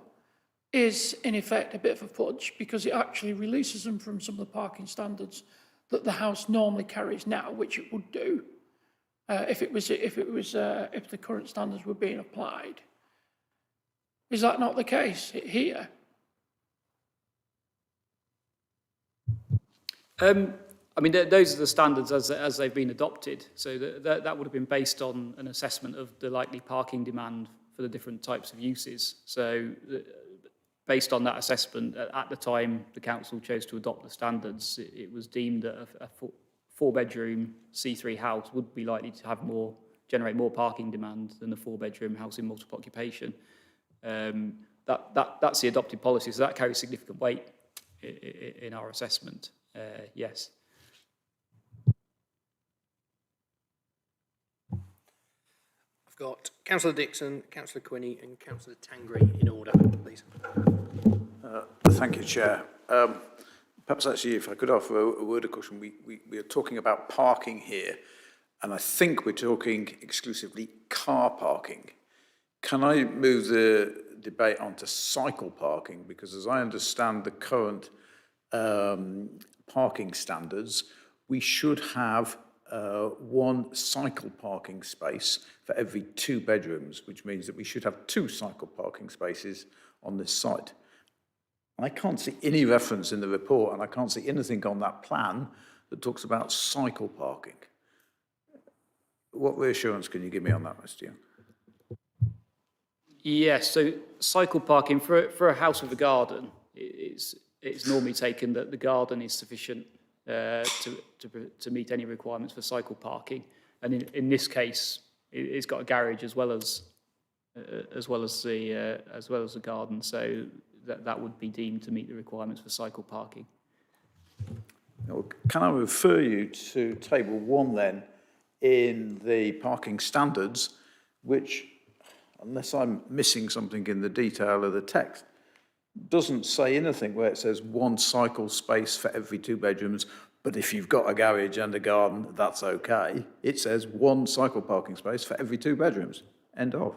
is in effect a bit of a fudge, because it actually releases them from some of the parking standards that the house normally carries now, which it would do if the current standards were being applied. Is that not the case here? I mean, those are the standards as they've been adopted. So that would have been based on an assessment of the likely parking demand for the different types of uses. So based on that assessment, at the time the council chose to adopt the standards, it was deemed that a 4-bedroom C3 house would be likely to have generate more parking demand than a 4-bedroom house in multiple occupation. That's the adopted policy, so that carries significant weight in our assessment. Yes. I've got Councillor Dixon, Councillor Quinney and Councillor Tangri in order, please. Thank you, Chair. Perhaps actually, if I could offer a word of caution, we are talking about parking here, and I think we're talking exclusively car parking. Can I move the debate onto cycle parking? Because as I understand the current parking standards, we should have one cycle parking space for every 2 bedrooms, which means that we should have 2 cycle parking spaces on this site. I can't see any reference in the report, and I can't see anything on that plan that talks about cycle parking. What reassurance can you give me on that, Mr. Young? Yes, so cycle parking for a house with a garden, it's normally taken that the garden is sufficient to meet any requirements for cycle parking, and in this case, it's got a garage as well as the garden, so that would be deemed to meet the requirements for cycle parking. Can I refer you to table 1 then in the parking standards, which, unless I'm missing something in the detail of the text, doesn't say anything where it says 1 cycle space for every 2 bedrooms, but if you've got a garage and a garden, that's okay. It says 1 cycle parking space for every 2 bedrooms. End of.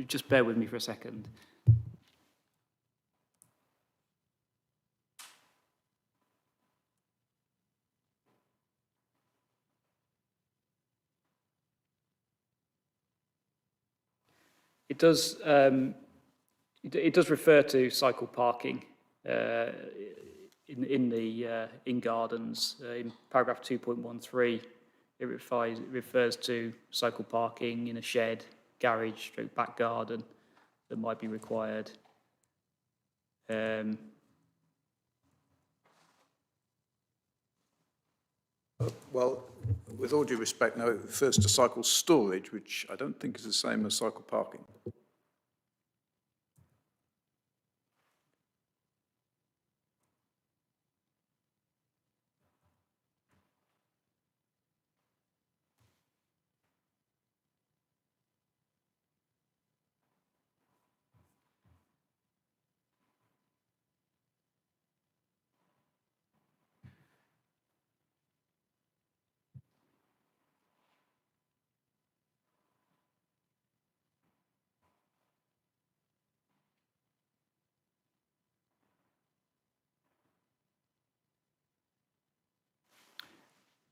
Just bear with me for a second. It does refer to cycle parking in gardens. In paragraph 2.13, it refers to cycle parking in a shed, garage, stroke back garden that might be required. Well, with all due respect, no, it refers to cycle storage, which I don't think is the same as cycle parking.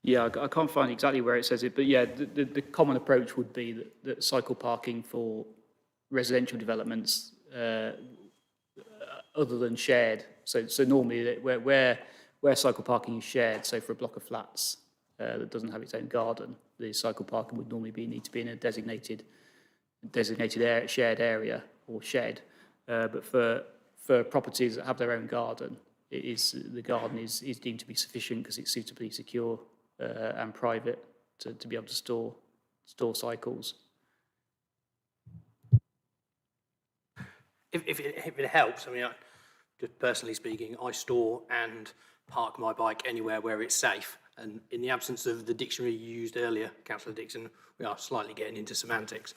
Yeah, I can't find exactly where it says it, but yeah, the common approach would be that cycle parking for residential developments other than shared. So normally where cycle parking is shared, so for a block of flats that doesn't have its own garden, the cycle parking would normally need to be in a designated shared area or shed. But for properties that have their own garden, the garden is deemed to be sufficient because it's suitably secure and private to be able to store cycles. if it helps, I mean, just personally speaking, I store and park my bike anywhere where it's safe. And in the absence of the dictionary you used earlier, Councillor Dixon, we are slightly getting into semantics.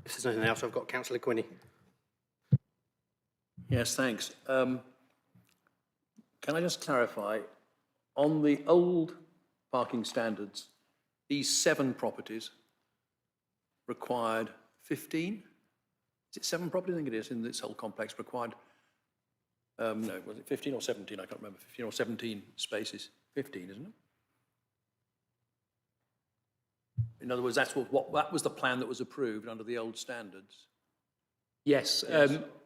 If there's nothing else, I've got Councillor Quinney. Yes, thanks. Can I just clarify, on the old parking standards, these 7 properties required 15? Is it 7 properties? I think it is, in this whole complex required, no, was it 15 or 17? I can't remember, 15 or 17 spaces. 15, isn't it? In other words, that was the plan that was approved under the old standards. Yes.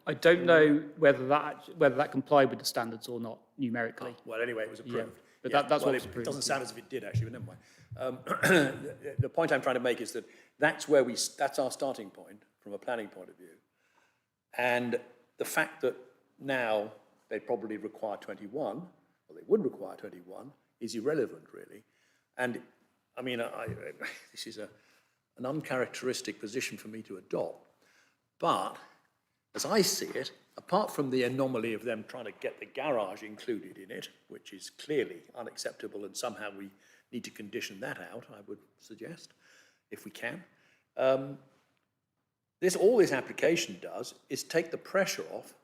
I don't know whether that complied with the standards or not numerically. Oh, well, anyway, it was approved. Yeah, but that's what was it approved. doesn't sound as if it did, actually, but never mind. The point I'm trying to make is that that's our starting point from a planning point of view. And the fact that now they probably require 21, or they would require 21, is irrelevant, really. And, I mean, this is an uncharacteristic position for me to adopt, but as I see it, apart from the anomaly of them trying to get the garage included in it, which is clearly unacceptable and somehow we need to condition that out, I would suggest, if we can. All this application does is take the pressure off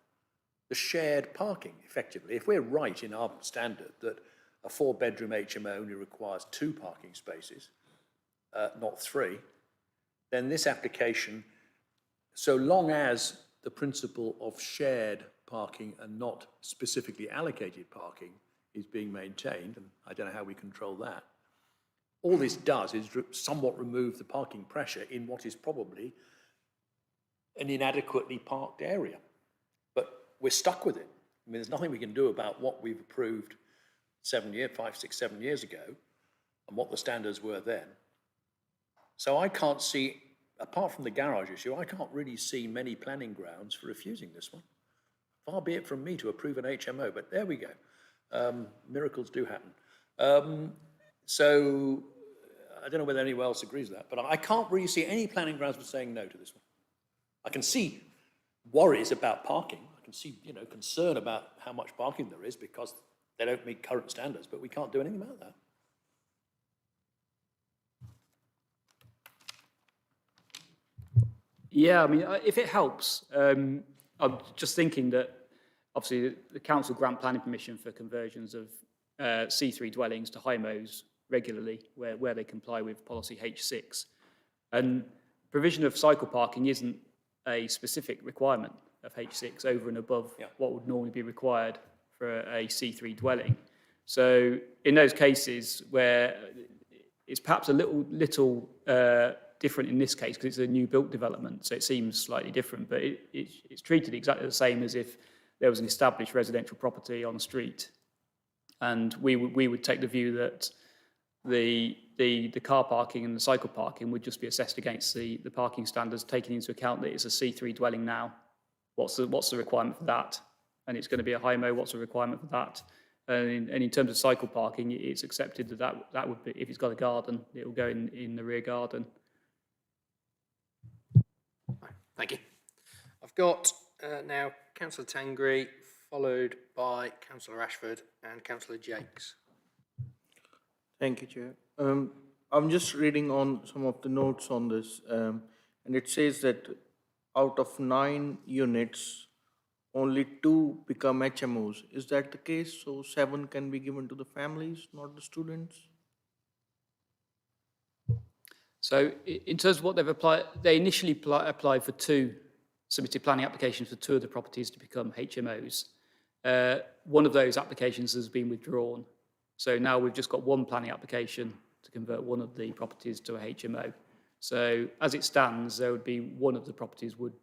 the shared parking, effectively. If we're right in our standard that a 4-bedroom HMO only requires 2 parking spaces, not 3, then this application, so long as the principle of shared parking and not specifically allocated parking is being maintained, and I don't know how we control that, all this does is somewhat remove the parking pressure in what is probably an inadequately parked area. But we're stuck with it. I mean, there's nothing we can do about what we've approved 5, 6, 7 years ago and what the standards were then. So I can't see, apart from the garage issue, I can't really see many planning grounds for refusing this one. Far be it from me to approve an HMO, but there we go. Miracles do happen. So I don't know whether anyone else agrees with that, but I can't really see any planning grounds for saying no to this one. I can see worries about parking. I can see, concern about how much parking there is because they don't meet current standards, but we can't do anything about that. Yeah, I mean, if it helps, I'm just thinking that obviously the council grant planning permission for conversions of C3 dwellings to HIMOs regularly where they comply with policy H6. And provision of cycle parking isn't a specific requirement of H6 over and above what would normally be required for a C3 dwelling. So in those cases where it's perhaps a little different in this case because it's a new built development, so it seems slightly different, but it's treated exactly the same as if there was an established residential property on the street. And we would take the view that the car parking and the cycle parking would just be assessed against the parking standards, taking into account that it's a C3 dwelling now. What's the requirement for that? And it's going to be a HIMO, what's the requirement for that? And in terms of cycle parking, it's accepted that would be, if it's got a garden, it will go in the rear garden. Thank you. I've got now Councillor Tangri, followed by Councillor Ashford and Councillor Jakes. Thank you, Chair. I'm just reading on some of the notes on this, and it says that out of 9 units, only 2 become HMOs. Is that the case? So 7 can be given to the families, not the students? So in terms of what they've applied, they initially applied for 2, submitted planning applications for 2 of the properties to become HMOs. One of those applications has been withdrawn. So now we've just got 1 planning application to convert one of the properties to a HMO. So as it stands, there would be one of the properties would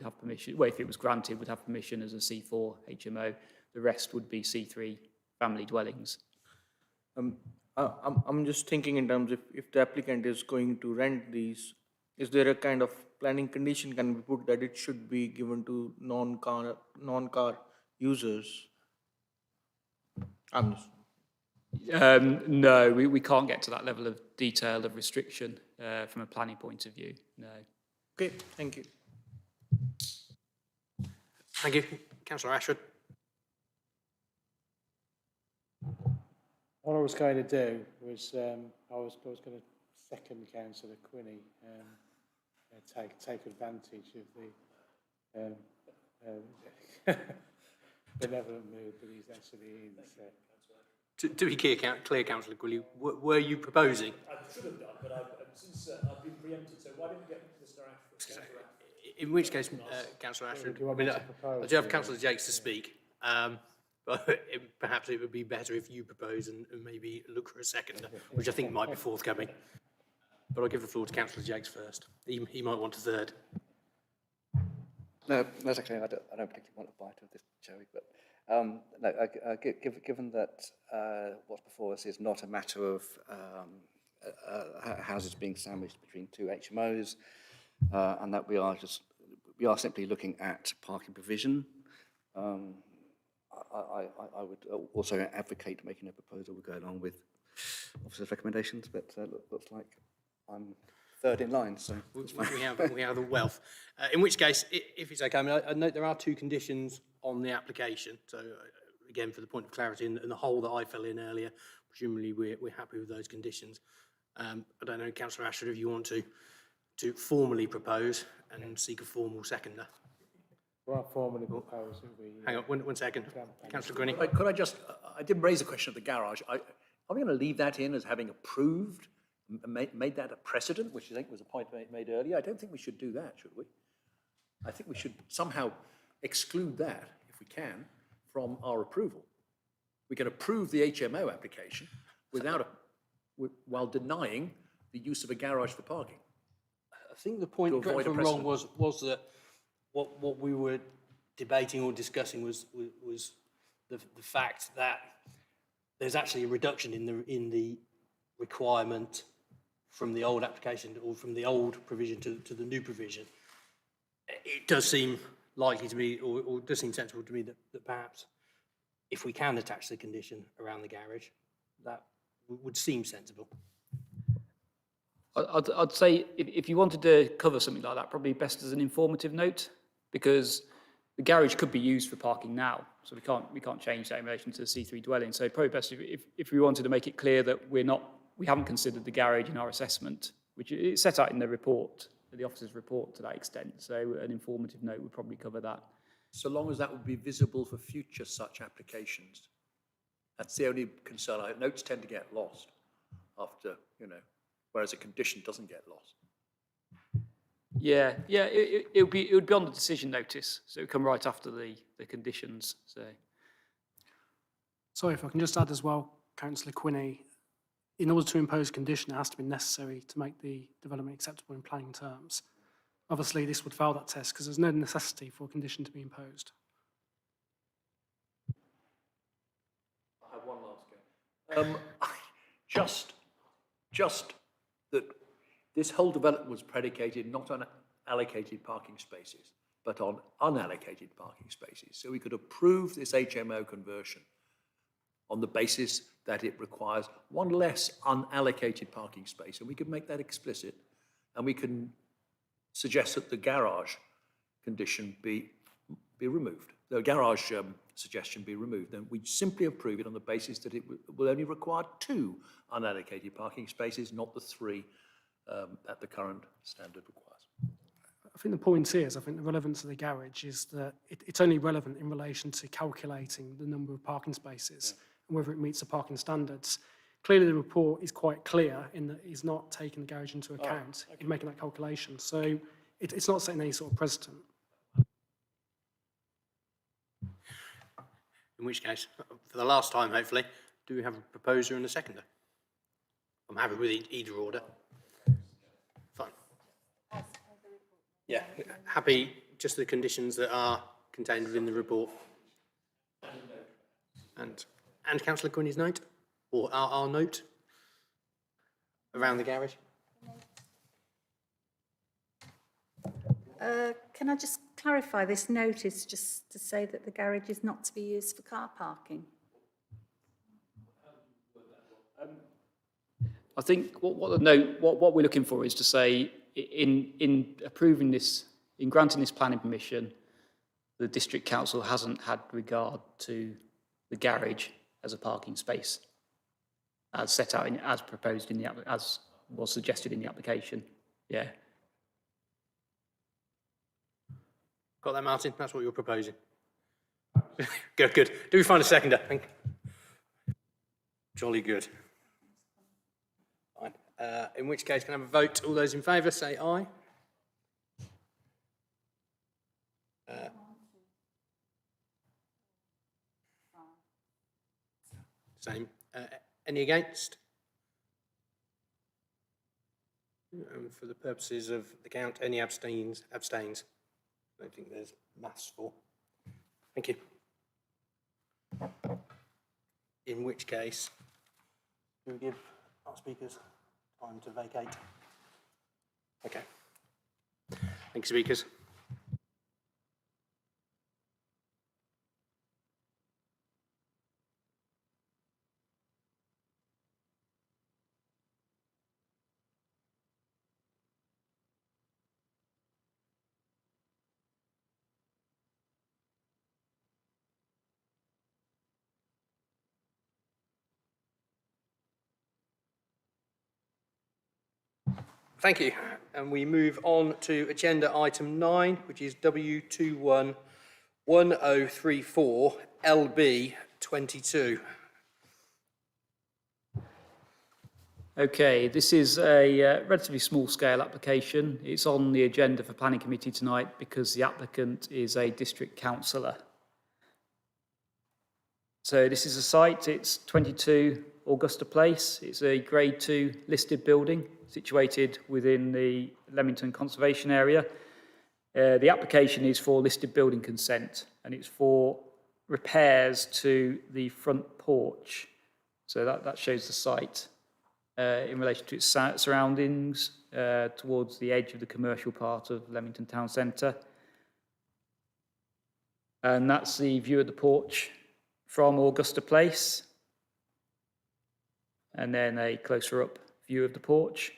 have permission, well, if it was granted, would have permission as a C4 HMO. The rest would be C3 family dwellings. I'm just thinking in terms of if the applicant is going to rent these, is there a kind of planning condition can be put that it should be given to non-car users? No, we can't get to that level of detail of restriction from a planning point of view, no. Okay, thank you. Thank you. Councillor Ashford. What I was going to do was I was going to second Councillor Quinney, take advantage of the benevolent mood that he's actually in. So. To be clear, Councillor Gwilly, were you proposing? I should have done, but since I've been preempted, so why didn't we get Mr. Ashford? In which case, Councillor Ashford, I do have Councillor Jakes to speak, but perhaps it would be better if you propose and maybe look for a seconder, which I think might be forthcoming. But I'll give the floor to Councillor Jakes first. He might want a third. No, that's okay. I don't particularly want a bite of this, Joey, but no, given that what's before us is not a matter of houses being sandwiched between two HMOs, and that we are simply looking at parking provision, I would also advocate making a proposal would go along with officers' recommendations, but looks like I'm third in line, so we have the wealth. In which case, if it's okay, I note there are two conditions on the application. So again, for the point of clarity, and the hole that I fell in earlier, presumably we're happy with those conditions. I don't know, Councillor Ashford, if you want to formally propose and seek a formal seconder. Well, formally propose. Hang on, one second. Councillor Grinny. Could I just, I did raise a question of the garage. Are we going to leave that in as having approved, made that a precedent, which I think was a point made earlier? I don't think we should do that, should we? I think we should somehow exclude that, if we can, from our approval. We can approve the HMO application while denying the use of a garage for parking. I think the point, correct me if I'm wrong, was that what we were debating or discussing was the fact that there's actually a reduction in the requirement from the old application or from the old provision to the new provision. It does seem likely to me, or does seem sensible to me that perhaps if we can attach the condition around the garage, that would seem sensible. I'd say if you wanted to cover something like that, probably best as an informative note, because the garage could be used for parking now, so we can't change that in relation to the C3 dwelling. So probably best if we wanted to make it clear that we haven't considered the garage in our assessment, which is set out in the report, the officer's report to that extent. So an informative note would probably cover that. So long as that would be visible for future such applications. That's the only concern. Notes tend to get lost after, whereas a condition doesn't get lost. Yeah, it would be on the decision notice, so it would come right after the conditions. So, sorry, if I can just add as well, Councillor Quinney, in order to impose a condition, it has to be necessary to make the development acceptable in planning terms. Obviously, this would fail that test because there's no necessity for a condition to be imposed. I have one last go. Just that this whole development was predicated not on allocated parking spaces, but on unallocated parking spaces. So we could approve this HMO conversion on the basis that it requires one less unallocated parking space, and we could make that explicit, and we can suggest that the garage condition be removed, the garage suggestion be removed. Then we simply approve it on the basis that it will only require 2 unallocated parking spaces, not the 3 that the current standard requires. I think the point is, I think the relevance of the garage is that it's only relevant in relation to calculating the number of parking spaces and whether it meets the parking standards. Clearly, the report is quite clear in that it's not taking the garage into account in making that calculation. So it's not setting any sort of precedent. In which case, for the last time, hopefully, do we have a proposer and a seconder? I'm happy with either order. Fine. Yeah, happy, just the conditions that are contained within the report. And Councillor Quinney's note, or our note, around the garage. Can I just clarify this notice just to say that the garage is not to be used for car parking? I think what we're looking for is to say in approving this, in granting this planning permission, the district council hasn't had regard to the garage as a parking space, as set out in, as proposed in the as was suggested in the application. Yeah. Got that, Martin? That's what you're proposing. Good, good. Do we find a seconder? Thank you. Jolly good. Fine. In which case, can I have a vote? All those in favour, say aye. Same. Any against? For the purposes of the count, any abstains? Abstains. I don't think there's maths for. Thank you. In which case, do we give our speakers time to vacate? Okay. Thank you, speakers. Thank you. And we move on to agenda item 9, which is W211034 LB 22. Okay, this is a relatively small-scale application. It's on the agenda for Planning Committee tonight because the applicant is a district councillor. So this is a site, it's 22 Augusta Place. It's a Grade 2 listed building situated within the Leamington Conservation Area. The application is for listed building consent and it's for repairs to the front porch. So that shows the site in relation to its surroundings towards the edge of the commercial part of Leamington Town Centre. And that's the view of the porch from Augusta Place. And then a closer up view of the porch.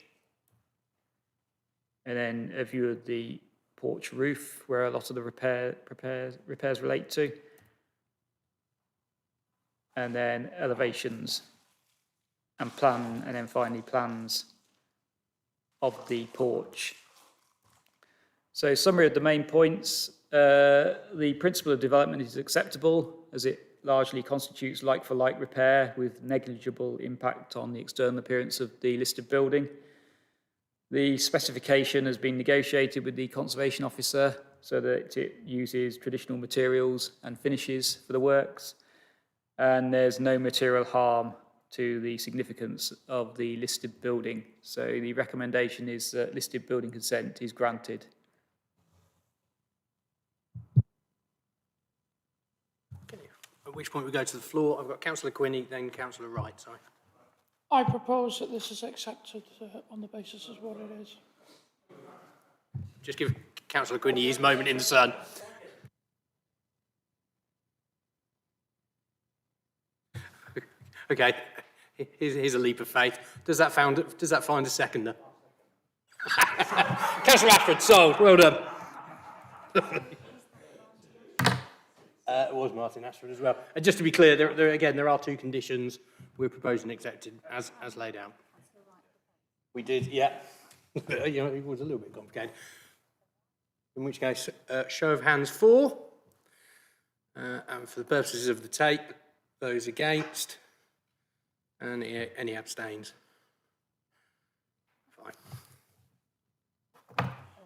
And then a view of the porch roof where a lot of the repairs relate to. And then elevations and then finally plans of the porch. So summary of the main points. The principle of development is acceptable as it largely constitutes like-for-like repair with negligible impact on the external appearance of the listed building. The specification has been negotiated with the Conservation Officer so that it uses traditional materials and finishes for the works, and there's no material harm to the significance of the listed building. So the recommendation is that listed building consent is granted. At which point we go to the floor. I've got Councillor Quinney, then Councillor Wright. Sorry. I propose that this is accepted on the basis of what it is. Just give Councillor Quinney his moment in the sun. Okay, here's a leap of faith. Does that find a seconder? Councillor Ashford, sold. Well done. It was Martin Ashford as well. And just to be clear, there are two conditions we're proposing accepted as laid out. We did, yeah. You know, it was a little bit complicated. In which case, show of hands for. And for the purposes of the tape, those against. And any abstains. Fine.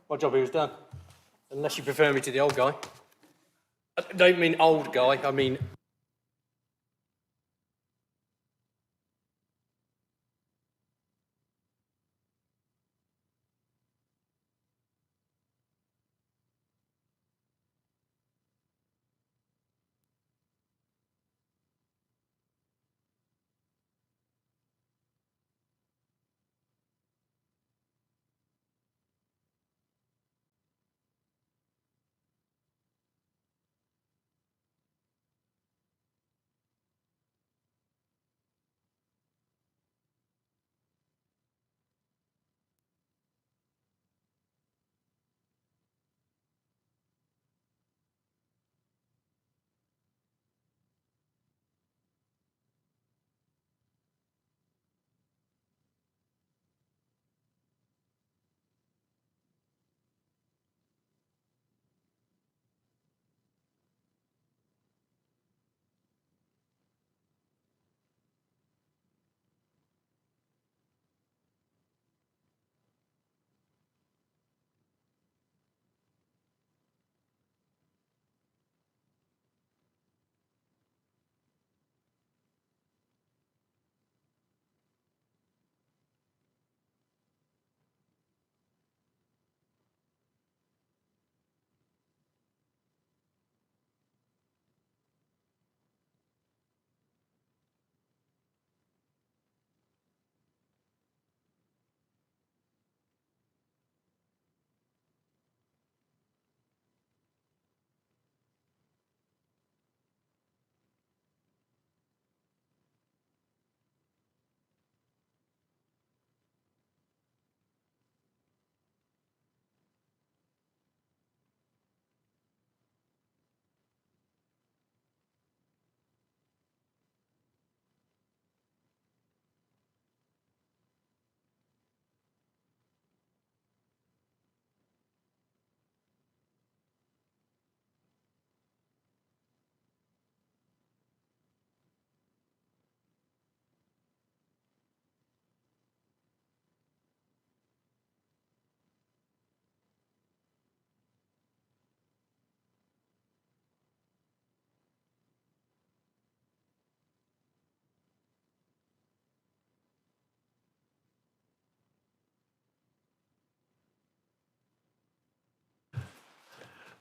My job here is done. Unless you prefer me to the old guy. I don't mean old guy, I mean...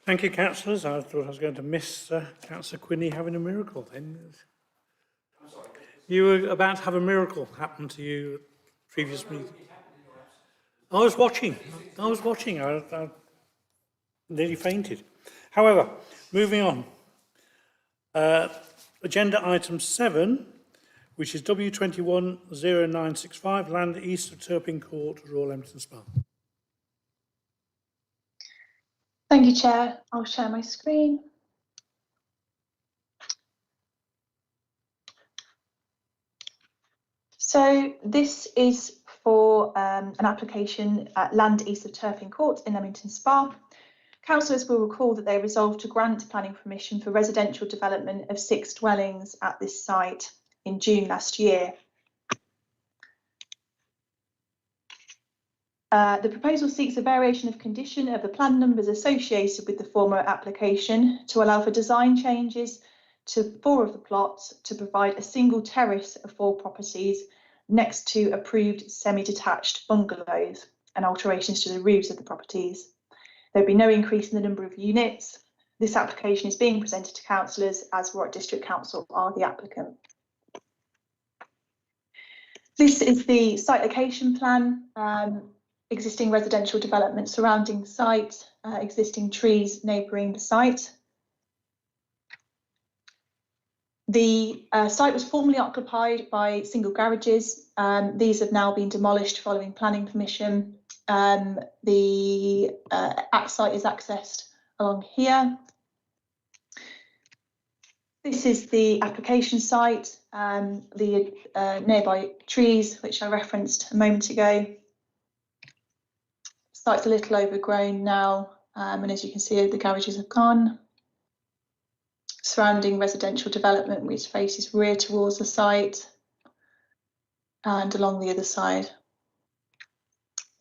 Thank you, councillors. I thought I was going to miss Councillor Quinney having a miracle then. You were about to have a miracle happen to you at previous meeting. I was watching. I nearly fainted. However, moving on. Agenda item 7, which is W210965, land east of Turpin Court, Royal Empton Spa. Thank you, Chair. I'll share my screen. So this is for an application at land east of Turpin Court in Leamington Spa. Councillors will recall that they resolved to grant planning permission for residential development of 6 dwellings at this site in June last year. The proposal seeks a variation of condition of the plan numbers associated with the former application to allow for design changes to 4 of the plots to provide a single terrace of 4 properties next to approved semi-detached bungalows and alterations to the roofs of the properties. There'll be no increase in the number of units. This application is being presented to councillors as Warwick District Council are the applicant. This is the site location plan. Existing residential development surrounding the site, existing trees neighbouring the site. The site was formerly occupied by single garages. These have now been demolished following planning permission. The site is accessed along here. This is the application site, the nearby trees, which I referenced a moment ago. Site's a little overgrown now, and as you can see, the garages have gone. Surrounding residential development, which faces rear towards the site and along the other side.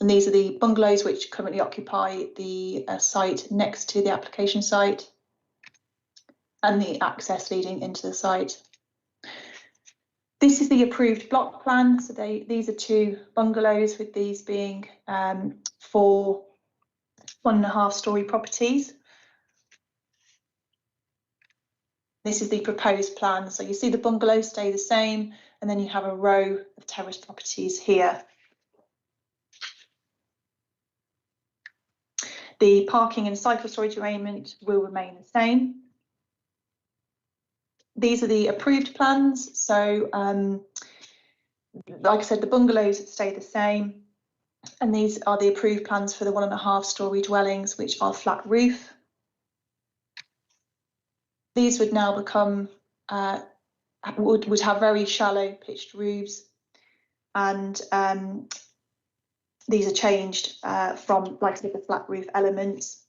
And these are the bungalows which currently occupy the site next to the application site and the access leading into the site. This is the approved block plan. So these are 2 bungalows, with these being 4 1.5-storey properties. This is the proposed plan. So you see the bungalows stay the same, and then you have a row of terrace properties here. The parking and cycle storage arrangement will remain the same. These are the approved plans. So, like I said, the bungalows stay the same. And these are the approved plans for the 1.5-storey dwellings, which are flat roof. These would now become, would have very shallow pitched roofs, and these are changed from, like I said, the flat roof elements.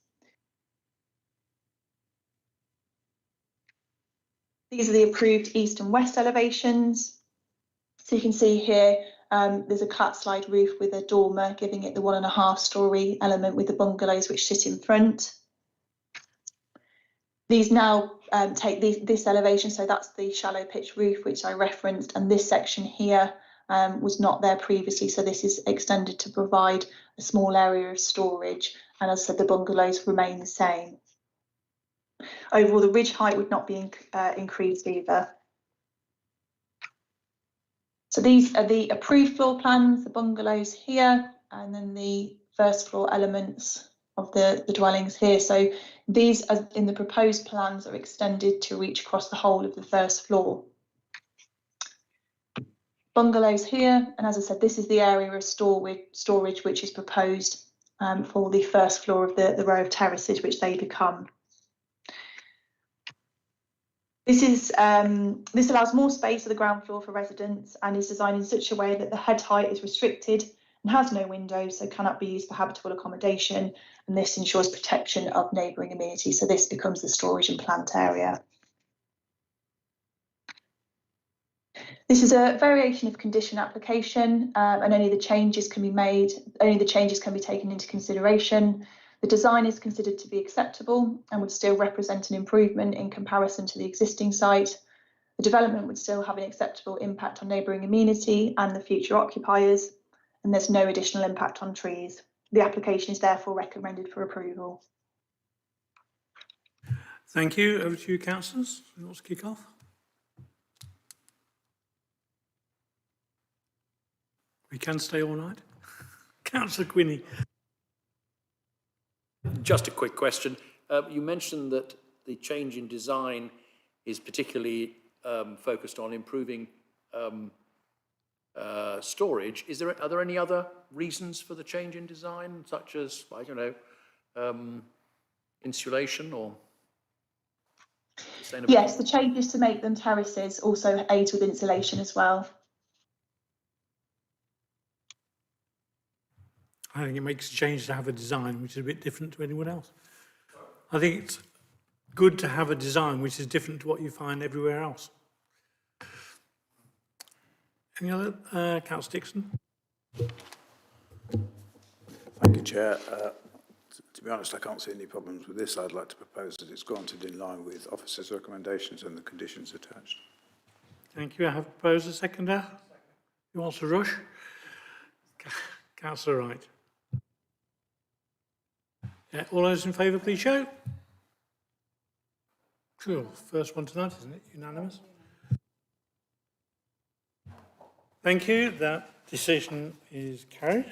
These are the approved east and west elevations. So you can see here, there's a cut slide roof with a dormer, giving it the 1.5-storey element with the bungalows which sit in front. These now take this elevation, so that's the shallow pitch roof which I referenced, and this section here was not there previously, so this is extended to provide a small area of storage, and as I said, the bungalows remain the same. Overall, the ridge height would not be increased either. So these are the approved floor plans, the bungalows here, and then the first floor elements of the dwellings here. So these, as in the proposed plans, are extended to reach across the whole of the first floor. Bungalows here, and as I said, this is the area of storage which is proposed for the first floor of the row of terraces which they become. This allows more space for the ground floor for residents and is designed in such a way that the head height is restricted and has no windows, so cannot be used for habitable accommodation, and this ensures protection of neighbouring amenities. So this becomes the storage and plant area. This is a variation of condition application, and only the changes can be taken into consideration. The design is considered to be acceptable and would still represent an improvement in comparison to the existing site. The development would still have an acceptable impact on neighbouring amenity and the future occupiers, and there's no additional impact on trees. The application is therefore recommended for approval. Thank you. Over to you, councillors. Who wants to kick off? We can stay all night. Councillor Quinney. Just a quick question. You mentioned that the change in design is particularly focused on improving storage. Are there any other reasons for the change in design, such as, I don't know, insulation or sustainability? Yes, the changes to make them terraces also aids with insulation as well. I think it makes a change to have a design which is a bit different to anyone else. I think it's good to have a design which is different to what you find everywhere else. Any other? Councillor Dixon. Thank you, Chair. To be honest, I can't see any problems with this. I'd like to propose that it's granted in line with officers' recommendations and the conditions attached. Thank you. I have proposed a seconder. Who wants to rush? Councillor Wright. Yeah, all those in favour, please show. Cool. First one tonight, isn't it? Unanimous. Thank you. That decision is carried.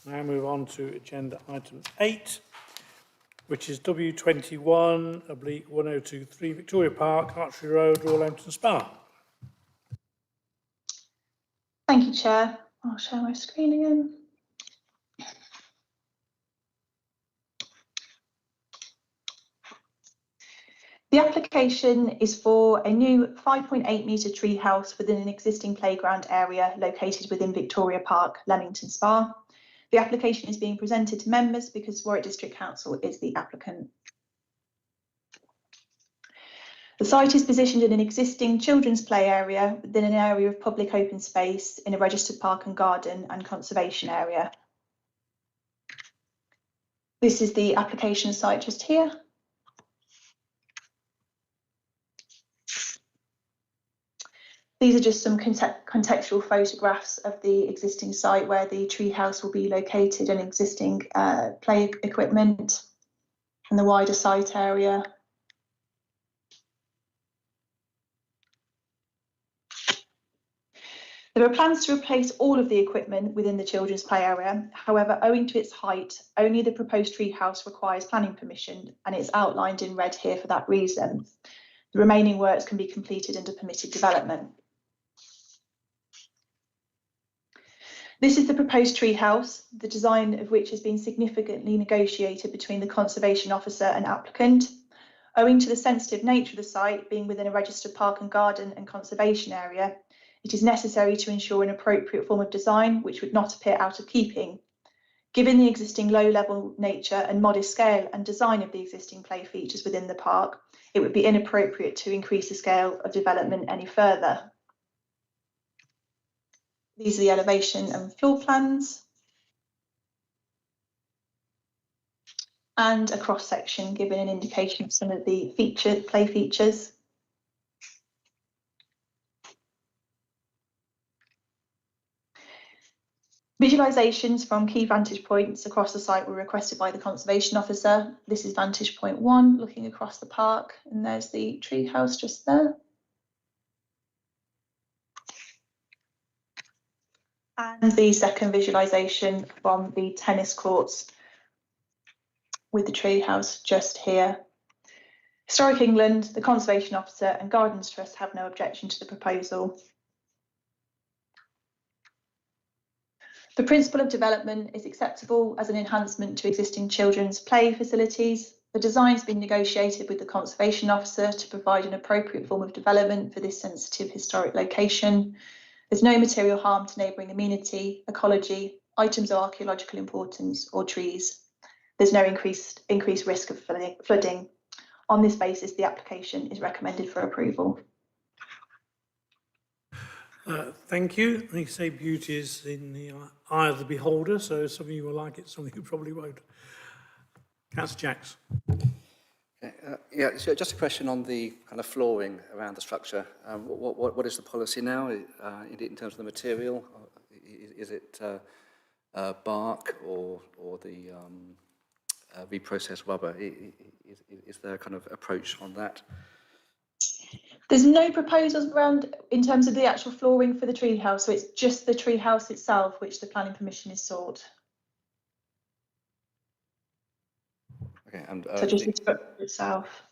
Now move on to agenda item 8, which is W21/1023 Victoria Park, Archery Road, Roehampton Spa. Thank you, Chair. I'll share my screen again. The application is for a new 5.8 metre tree house within an existing playground area located within Victoria Park, Leamington Spa. The application is being presented to members because Warwick District Council is the applicant. The site is positioned in an existing children's play area within an area of public open space in a registered park and garden and conservation area. This is the application site just here. These are just some contextual photographs of the existing site where the treehouse will be located and existing play equipment and the wider site area. There are plans to replace all of the equipment within the children's play area. However, owing to its height, only the proposed treehouse requires planning permission, and it's outlined in red here for that reason. The remaining works can be completed under permitted development. This is the proposed treehouse, the design of which has been significantly negotiated between the Conservation Officer and applicant. Owing to the sensitive nature of the site being within a registered park and garden and conservation area, it is necessary to ensure an appropriate form of design which would not appear out of keeping. Given the existing low-level nature and modest scale and design of the existing play features within the park, it would be inappropriate to increase the scale of development any further. These are the elevation and floor plans. And a cross-section giving an indication of some of the play features. Visualisations from key vantage points across the site were requested by the Conservation Officer. This is vantage point 1, looking across the park, and there's the treehouse just there. And the second visualisation from the tennis courts with the treehouse just here. Historic England, the Conservation Officer and Gardens Trust have no objection to the proposal. The principle of development is acceptable as an enhancement to existing children's play facilities. The design has been negotiated with the Conservation Officer to provide an appropriate form of development for this sensitive historic location. There's no material harm to neighbouring amenity, ecology, items of archaeological importance or trees. There's no increased risk of flooding. On this basis, the application is recommended for approval. Thank you. They say beauty is in the eye of the beholder, so some of you will like it, some of you probably won't. Councillor Jacks. Yeah, so just a question on the kind of flooring around the structure. What is the policy now in terms of the material? Is it bark or the reprocessed rubber. Is there a kind of approach on that? There's no proposals around in terms of the actual flooring for the treehouse, so it's just the treehouse itself which the planning permission is sought. Okay, and So just the structure itself.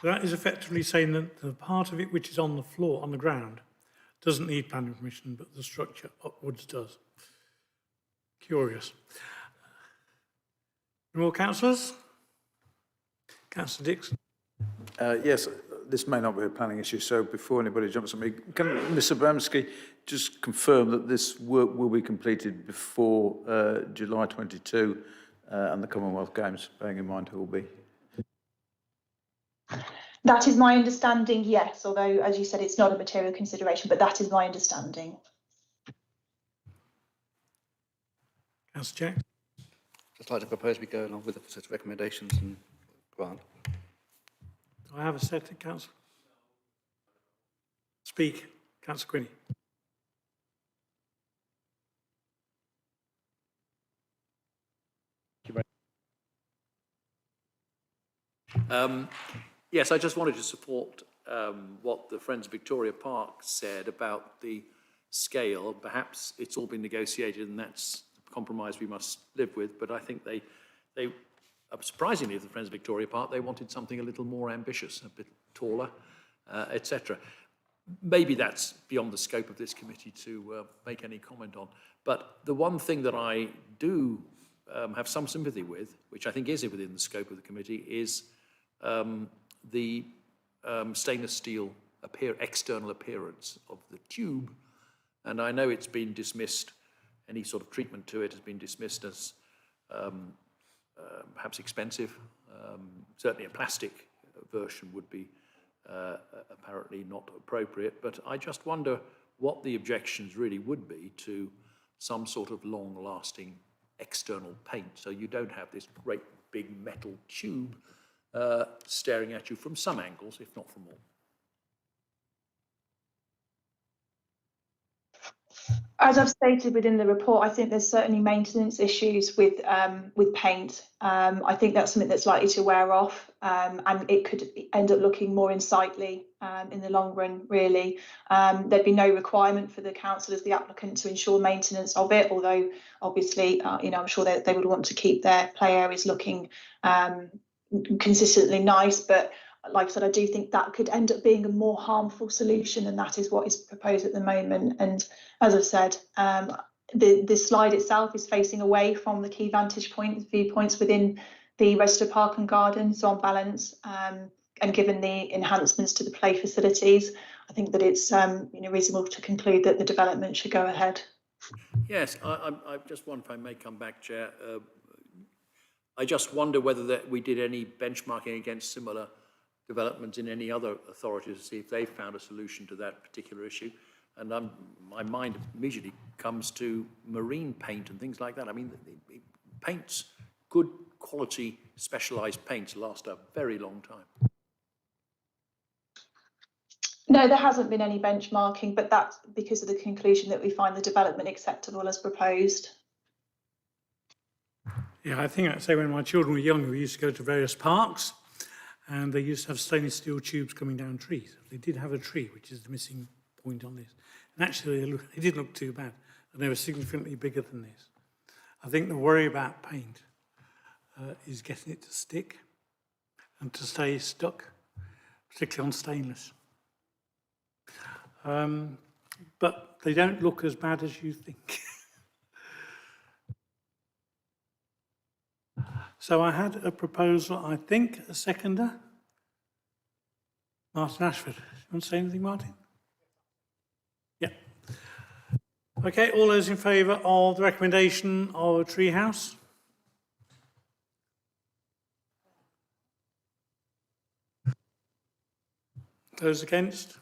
So that is effectively saying that the part of it which is on the floor, on the ground, doesn't need planning permission, but the structure upwards does. Curious. Any more councillors? Councillor Dixon. Yes, this may not be a planning issue, so before anybody jumps on me, can Mr. Bramsky just confirm that this work will be completed before July 22 and the Commonwealth Games, bearing in mind who will be? That is my understanding, yes, although, as you said, it's not a material consideration, but that is my understanding. Councillor Jack. Just like to propose we go along with the set of recommendations and grant. Do I have a second, Councillor? Speak, Councillor Quinney. Yes, I just wanted to support what the Friends of Victoria Park said about the scale. Perhaps it's all been negotiated and that's the compromise we must live with, but I think they surprisingly, the Friends of Victoria Park, they wanted something a little more ambitious, a bit taller, etc. Maybe that's beyond the scope of this committee to make any comment on. But the one thing that I do have some sympathy with, which I think is within the scope of the committee, is the stainless steel external appearance of the tube. And I know it's been dismissed, any sort of treatment to it has been dismissed as perhaps expensive. Certainly a plastic version would be apparently not appropriate, but I just wonder what the objections really would be to some sort of long-lasting external paint, so you don't have this great big metal tube staring at you from some angles, if not from all. As I've stated within the report, I think there's certainly maintenance issues with paint. I think that's something that's likely to wear off, and it could end up looking more unsightly in the long run, really. There'd be no requirement for the council as the applicant to ensure maintenance of it, although obviously, I'm sure they would want to keep their play areas looking consistently nice, but like I said, I do think that could end up being a more harmful solution, and that is what is proposed at the moment. And as I've said, the slide itself is facing away from the key viewpoints within the registered park and garden. So on balance, and given the enhancements to the play facilities, I think that it's reasonable to conclude that the development should go ahead. Yes, I just wonder if I may come back, Chair. I just wonder whether we did any benchmarking against similar developments in any other authorities to see if they found a solution to that particular issue. And my mind immediately comes to marine paint and things like that. I mean, paints, good quality specialised paints last a very long time. No, there hasn't been any benchmarking, but that's because of the conclusion that we find the development acceptable as proposed. Yeah, I think I'd say when my children were younger, we used to go to various parks and they used to have stainless steel tubes coming down trees. They did have a tree, which is the missing point on this. And actually, they didn't look too bad, and they were significantly bigger than this. I think the worry about paint is getting it to stick and to stay stuck, particularly on stainless. But they don't look as bad as you think. So I had a proposal, I think, a seconder. Martin Ashford. You want to say anything, Martin? Yeah. Okay, all those in favour of the recommendation of a tree house? Those against?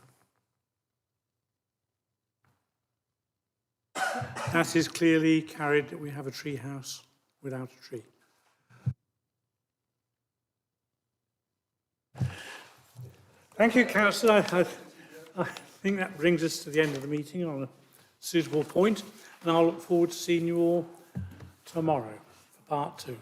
That is clearly carried that we have a tree house without a tree. Thank you, Councillor. I think that brings us to the end of the meeting on a suitable point, and I'll look forward to seeing you all tomorrow. part 2.